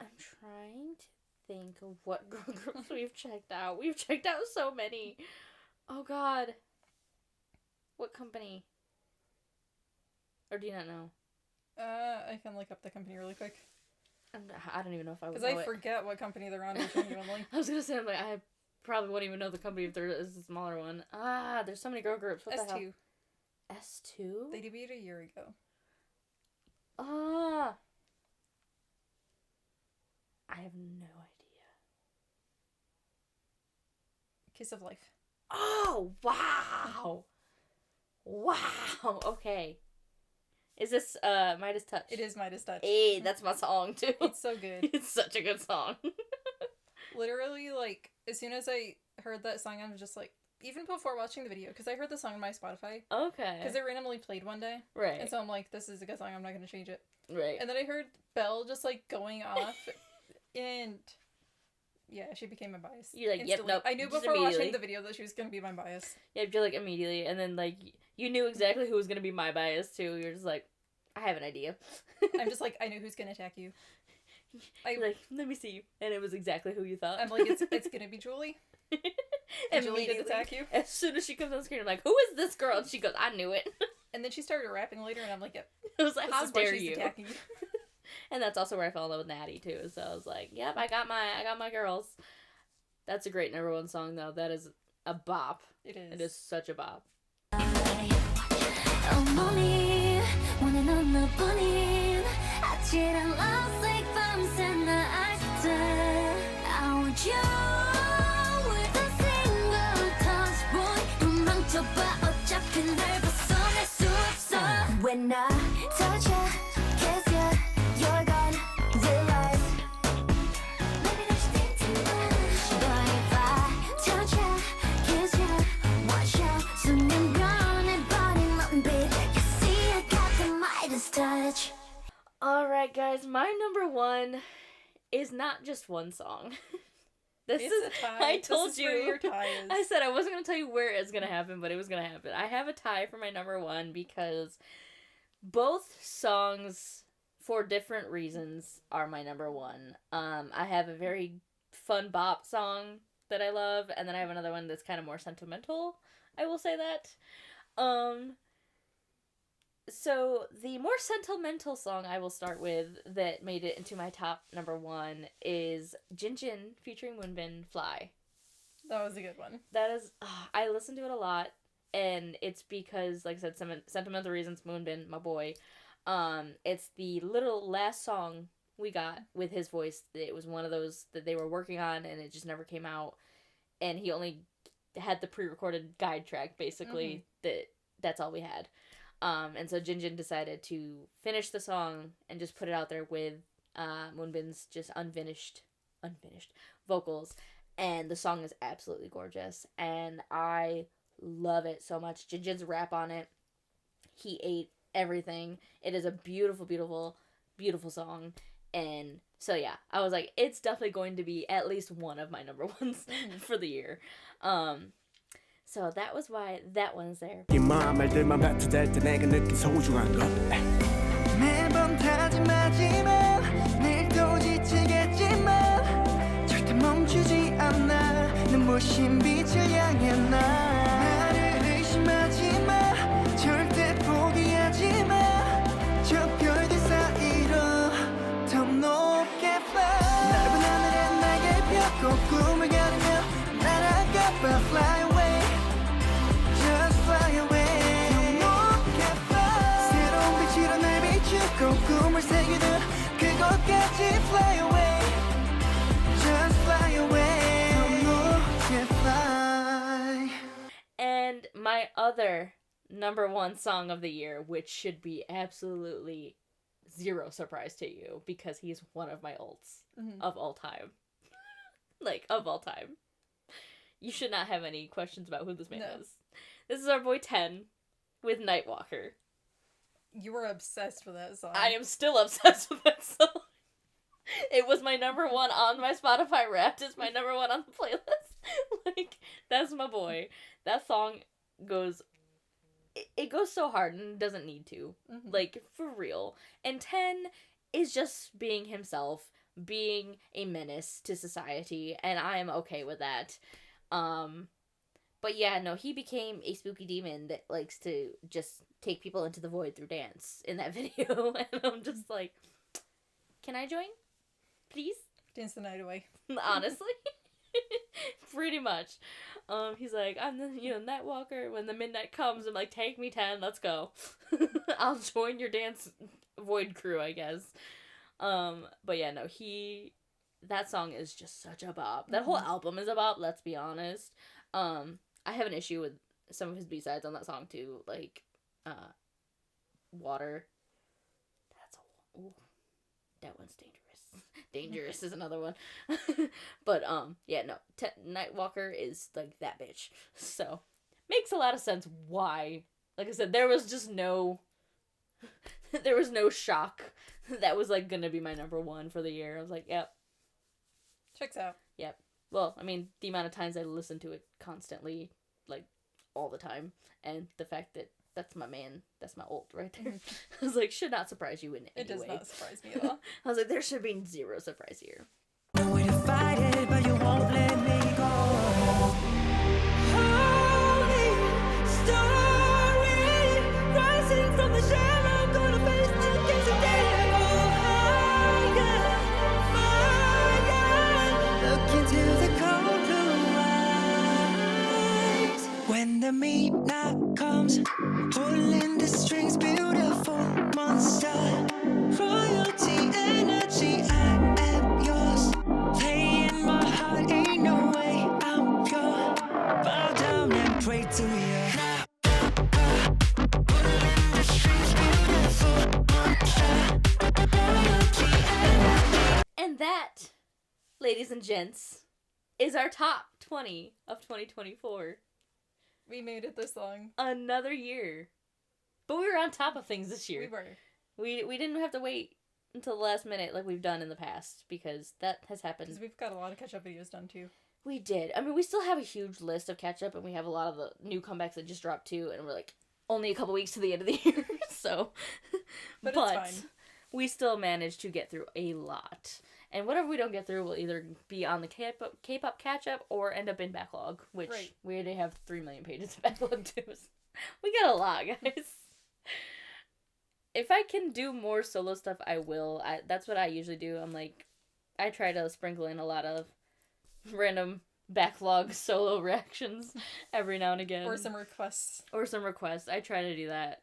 I'm trying to think of what girl groups we've checked out. We've checked out so many. Oh, God. What company? Or do you not know? I can look up the company really quick. I don't even know if I would know because I forget what company they're on genuinely. I was gonna say, I'm like, I probably wouldn't even know the company if there is a smaller one. There's so many girl groups. What the hell? S2? They debuted a year ago. I have no idea. Kiss of Life. Oh, wow! Wow, okay. Is this Midas Touch? It is Midas Touch. Hey, that's my song too. It's so good. It's such a good song. Literally, like, as soon as I heard that song, I was just like, even before watching the video, because I heard the song on my Spotify. Okay. Because it randomly played one day. Right. And so I'm like, this is a good song, I'm not going to change it. Right. And then I heard Belle just, like, going off, and yeah, she became my bias. You're like, instantly. yep, nope. I knew before watching the video that she was going to be my bias. Yeah, you're like, immediately, and then, like, you knew exactly who was going to be my bias, too. You're just like, I have an idea. I'm just like, I know who's going to attack you. Like, let me see. And it was exactly who you thought. I'm like, it's going to be Julie. And Julie did attack you. As soon as she comes on screen, I'm like, who is this girl? And she goes, I knew it. And then she started rapping later, and I'm like, yep. I was like, how dare you? Attacking you. And that's also where I fell in love with Natty, too. So I was like, yep, I got my girls. That's a great number one song, though. That is a bop. It is. It is such a bop. When I touch ya, kiss ya, you're gone, realize maybe there's things too much. But if I touch ya, kiss ya, watch ya, soon gone body mountain beat. You see I got the Midas touch. Alright, guys, my number one is not just one song. This it's is a tie. I told this is you. Where your tie is. I said I wasn't gonna tell you where it's gonna happen, but it was gonna happen. I have a tie for my number one because both songs, for different reasons, are my number one. I have a very fun bop song that I love, and then I have another one that's kind of more sentimental. I will say that. So the more sentimental song I will start with that made it into my top number one is Jin Jin featuring Moonbin, Fly. That was a good one. That is, I listen to it a lot. and it's because, like I said, some sentimental reasons, Moonbin, my boy. It's the little last song we got with his voice. It was one of those that they were working on, and it just never came out. And he only had the pre-recorded guide track, basically. That's all we had. And so Jinjin decided to finish the song and just put it out there with Moonbin's just unfinished vocals. And the song is absolutely gorgeous. And I love it so much. Jinjin's rap on it. He ate everything. It is a beautiful, beautiful, beautiful song. And so yeah, I was like, it's definitely going to be at least one of my number ones for the year. So that was why that one's there. 매번 다짐하지만 내일 또 지치겠지만 절대 멈추지 않아 눈부신 빛을 향해 나를 의심하지 마 절대 포기하지 마 저 별들 사이로 더 높게 fly 넓은 하늘에 날개 펴고 꿈을 가르며 날아가 봐 fly away just fly away 더 높게 fly 새로운 빛으로 날 비추고 꿈을 새기듯 그곳까지 fly away just fly away 더 높게 fly. And my other number one song of the year, which should be absolutely zero surprise to you because he's one of my ults of all time. Like, of all time. You should not have any questions about who this man is. This is our boy 10 with Nightwalker. You were obsessed with that song. I am still obsessed with that song. It was my number one on my Spotify Wrapped. It's my number one on the playlist. Like, that's my boy. That song goes... It goes so hard and it doesn't need to. Like, for real. And 10 is just being himself, being a menace to society, and I am okay with that. But yeah, no, he became a spooky demon that likes to just take people into the void through dance in that video. And I'm just like, can I join? Please? Dance the night away. Honestly. Pretty much. He's like, I'm the, Nightwalker. When the midnight comes, I'm like, take me 10, let's go. I'll join your dance void crew, I guess. But yeah, no, that song is just such a bop. That whole album is a bop, let's be honest. I have an issue with some of his B-sides on that song too, like, Water. That one's dangerous. Dangerous is another one. But, yeah, no, Nightwalker is, like, that bitch. So, makes a lot of sense why. Like I said, there was no shock that was, like, gonna be my number one for the year. I was like, yep. Checks out. Yep. Well, I mean, the amount of times I listen to it constantly, like, all the time, and the fact that that's my man, that's my ult right there. I was like, should not surprise you in any way. It does not surprise me at all. I was like, there should be zero surprise here. No way to fight it, but you won't let me go. Holy story, rising from the shadow, gonna face the gates of devil. Higher, fire, look into the cold blue eyes. When the midnight comes, pulling the strings, beautiful monster, royalty, energy, I am yours. Playing my heart, ain't no way I'm pure. Bow down and pray to you. Pulling the strings, beautiful monster, royalty, energy. And that, ladies and gents, is our top 20 of 2024. We made it this long. Another year. But we were on top of things this year. We were. We didn't have to wait until the last minute like we've done in the past, because that has happened. Because we've got a lot of catch-up videos done, too. We did. I mean, we still have a huge list of catch-up, and we have a lot of the new comebacks that just dropped, too, and we're, like, only a couple weeks to the end of the year, so... But it's fine. We still managed to get through a lot. And whatever we don't get through will either be on the K-pop catch-up or end up in backlog, which we already have 3 million pages of backlog, too. We got a lot, guys. If I can do more solo stuff, I will. That's what I usually do. I'm like, I try to sprinkle in a lot of random backlog solo reactions every now and again. Or some requests. I try to do that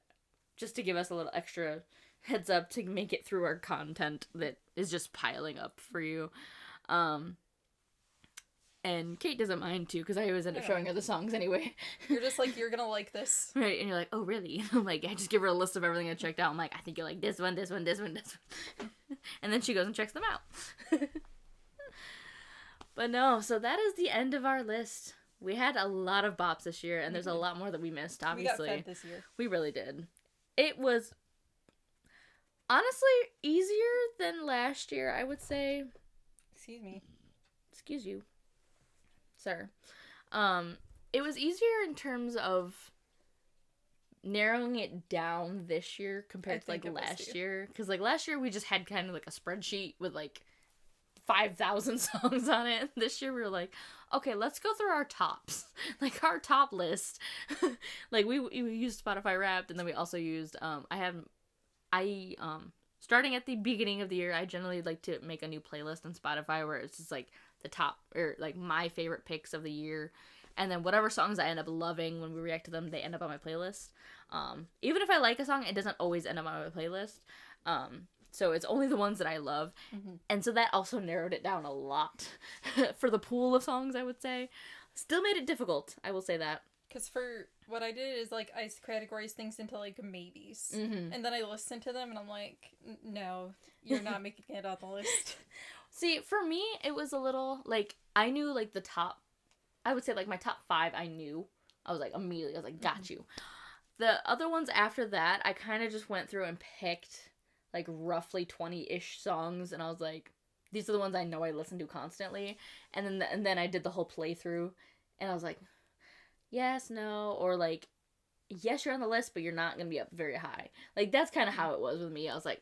just to give us a little extra heads up to make it through our content that is just piling up for you. And Kate doesn't mind too, because I always end up showing her the songs anyway. You're just like, you're gonna like this. Right, and you're like, oh, really? And I'm like, I just give her a list of everything I checked out. I'm like, I think you'll like this one, this one, this one, this one. And then she goes and checks them out. But no, so that is the end of our list. We had a lot of bops this year, and there's a lot more that we missed, obviously. We got fed this year. We really did. It was honestly easier than last year, I would say. Excuse me. Excuse you, sir. It was easier in terms of narrowing it down this year compared to like last year, because like last year we just had kind of like a spreadsheet with like 5,000 songs on it. This year we were like, okay, let's go through our tops, like our top list. Like we used Spotify Wrapped, and then we also used starting at the beginning of the year, I generally like to make a new playlist on Spotify where it's just like the top, or like my favorite picks of the year, and then whatever songs I end up loving when we react to them, they end up on my playlist. Even if I like a song, it doesn't always end up on my playlist. So it's only the ones that I love. Mm-hmm. And so that also narrowed it down a lot for the pool of songs, I would say. Still made it difficult, I will say that. Because for what I did is, like, I categorized things into, like, maybes. Mm-hmm. And then I listened to them, and I'm like, no, you're not making it on the list. See, for me, it was a little, like, I knew, like, the top, I would say, like, my top 5 I knew. I was like, immediately, I was like, got you. The other ones after that, I kind of just went through and picked, like, roughly 20-ish songs, and I was like, these are the ones I know I listen to constantly. And then I did the whole playthrough, and I was like, yes, no, or like, yes, you're on the list, but you're not gonna be up very high. Like, that's kind of how it was with me. I was like,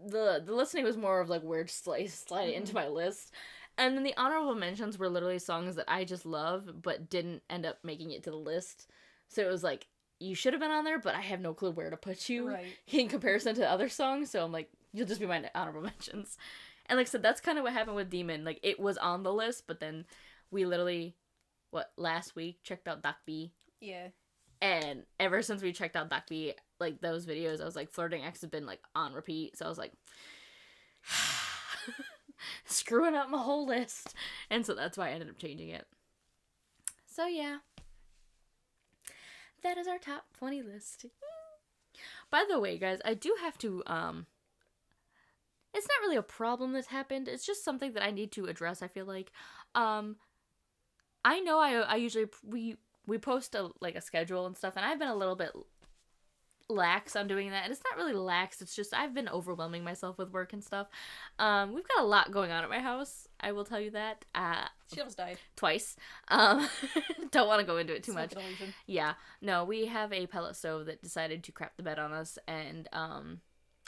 the listening was more of like where to slide it into my list. And then the honorable mentions were literally songs that I just love, but didn't end up making it to the list. So it was like, you should have been on there, but I have no clue where to put you in comparison to other songs. So I'm like, you'll just be my honorable mentions. And like I said, that's kind of what happened with Demon. Like, it was on the list, but then we literally, last week checked out Doc B. Yeah. And ever since we checked out Doc B, like, those videos, I was like, Flirting X has been, like, on repeat. So I was like, screwing up my whole list. And so that's why I ended up changing it. So, yeah. That is our top 20 list. By the way, guys, I do have to, it's not really a problem that's happened. It's just something that I need to address, I feel like. I know I usually, we post a schedule and stuff, and I've been a little bit lax on doing that. And it's not really lax, it's just I've been overwhelming myself with work and stuff. We've got a lot going on at my house, I will tell you that. She almost died. Twice. Don't want to go into it too much. Yeah. No, we have a pellet stove that decided to crap the bed on us, and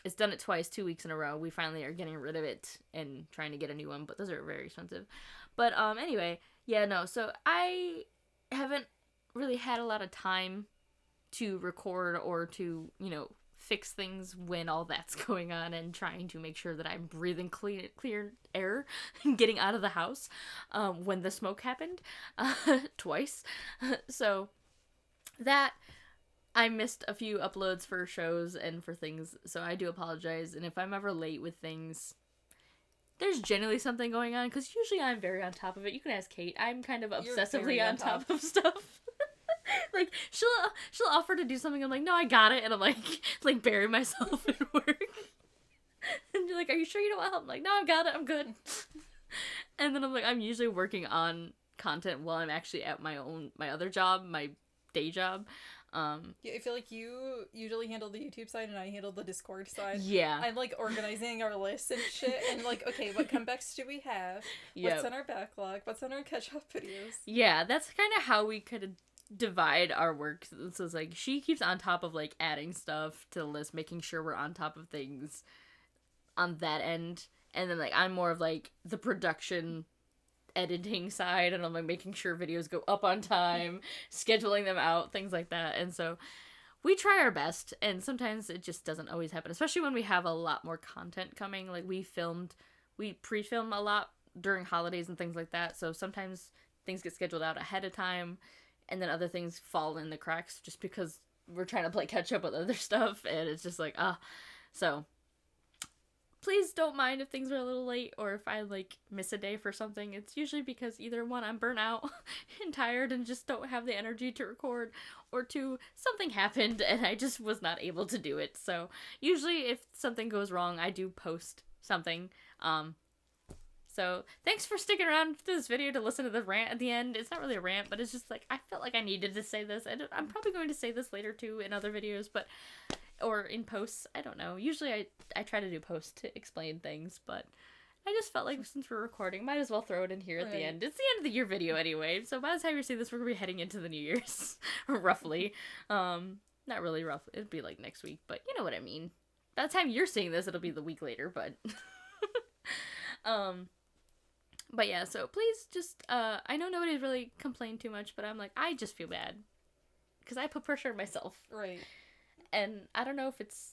it's done it twice, 2 weeks in a row. We finally are getting rid of it and trying to get a new one, but those are very expensive. But anyway, yeah, no, so I haven't really had a lot of time to record or to, fix things when all that's going on, and trying to make sure that I'm breathing clear air and getting out of the house when the smoke happened twice. So that, I missed a few uploads for shows and for things, so I do apologize. And if I'm ever late with things, there's generally something going on, because usually I'm very on top of it. You can ask Kate. I'm kind of obsessively on top of stuff. Like, she'll offer to do something, I'm like, no, I got it, and I'm like bury myself in work. And you're like, are you sure you don't want help? I'm like, no, I got it, I'm good. And then I'm like, I'm usually working on content while I'm actually at my other job, my day job. Yeah, I feel like you usually handle the YouTube side and I handle the Discord side. Yeah. I'm like organizing our lists and shit, and like, okay, what comebacks do we have? Yep. What's on our backlog? What's on our catch-up videos? Yeah, that's kind of how we could divide our work. So it's like, she keeps on top of like adding stuff to the list, making sure we're on top of things on that end. And then like, I'm more of like the production editing side, and I'm like making sure videos go up on time, scheduling them out, things like that. And so we try our best, and sometimes it just doesn't always happen, especially when we have a lot more content coming. Like, we pre-film a lot during holidays and things like that. So sometimes things get scheduled out ahead of time, and then other things fall in the cracks just because we're trying to play catch up with other stuff, and it's just like, so please don't mind if things are a little late or if I, like, miss a day for something. It's usually because either one, I'm burnt out and tired and just don't have the energy to record, or two, something happened and I just was not able to do it. So usually if something goes wrong, I do post something. So thanks for sticking around to this video to listen to the rant at the end. It's not really a rant, but it's just like, I felt like I needed to say this. I'm probably going to say this later too in other videos, but, or in posts, I don't know. Usually I try to do posts to explain things, but I just felt like since we're recording, might as well throw it in here at the end. It's the end of the year video anyway, so by the time you see this, we're going to be heading into the New Year's, roughly. Not really rough, it'd be like next week, but you know what I mean. By the time you're seeing this, it'll be the week later, but... But yeah, so please just, I know nobody's really complained too much, but I'm like, I just feel bad. Because I put pressure on myself. Right. And I don't know if it's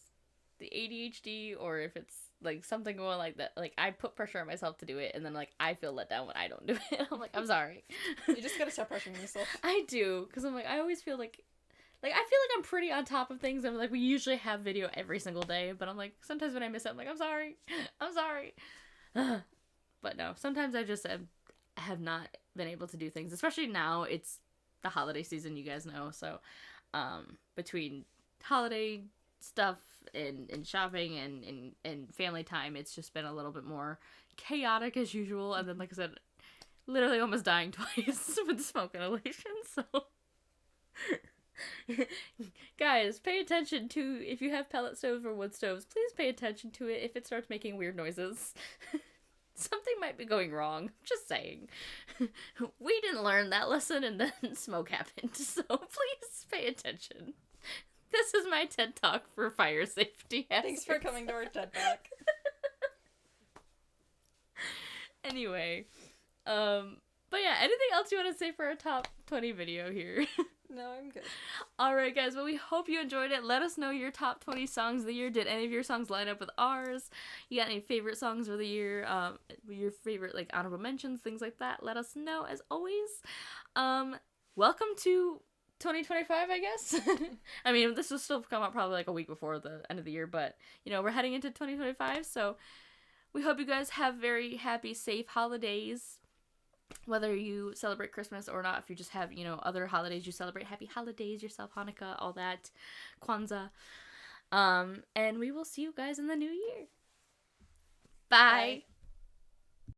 the ADHD or if it's, like, something going like that. Like, I put pressure on myself to do it, and then, like, I feel let down when I don't do it. I'm like, I'm sorry. You just gotta stop pressuring yourself. I do, because I'm like, I always feel like I feel like I'm pretty on top of things. I'm like, we usually have video every single day, but I'm like, sometimes when I miss it, I'm like, I'm sorry. I'm sorry. But no, sometimes I just have not been able to do things, especially now. It's the holiday season, you guys know, so between holiday stuff and shopping and family time, it's just been a little bit more chaotic as usual. And then, like I said, literally almost dying twice with smoke inhalation, so guys, pay attention to, if you have pellet stoves or wood stoves, please pay attention to it if it starts making weird noises. Something might be going wrong. Just saying. We didn't learn that lesson, and then smoke happened, so please pay attention. This is my TED Talk for fire safety. Thanks for coming to our TED Talk. Anyway, but yeah, anything else you want to say for our top 20 video here? No, I'm good. Alright guys, well we hope you enjoyed it. Let us know your top 20 songs of the year. Did any of your songs line up with ours? You got any favorite songs of the year? Your favorite, like, honorable mentions, things like that. Let us know, as always. Welcome to 2025, I guess. I mean, this will still come out probably like a week before the end of the year, but, you know, we're heading into 2025, so we hope you guys have very happy, safe holidays. Whether you celebrate Christmas or not, if you just have, you know, other holidays you celebrate, happy holidays yourself, Hanukkah, all that, Kwanzaa. And we will see you guys in the new year. Bye.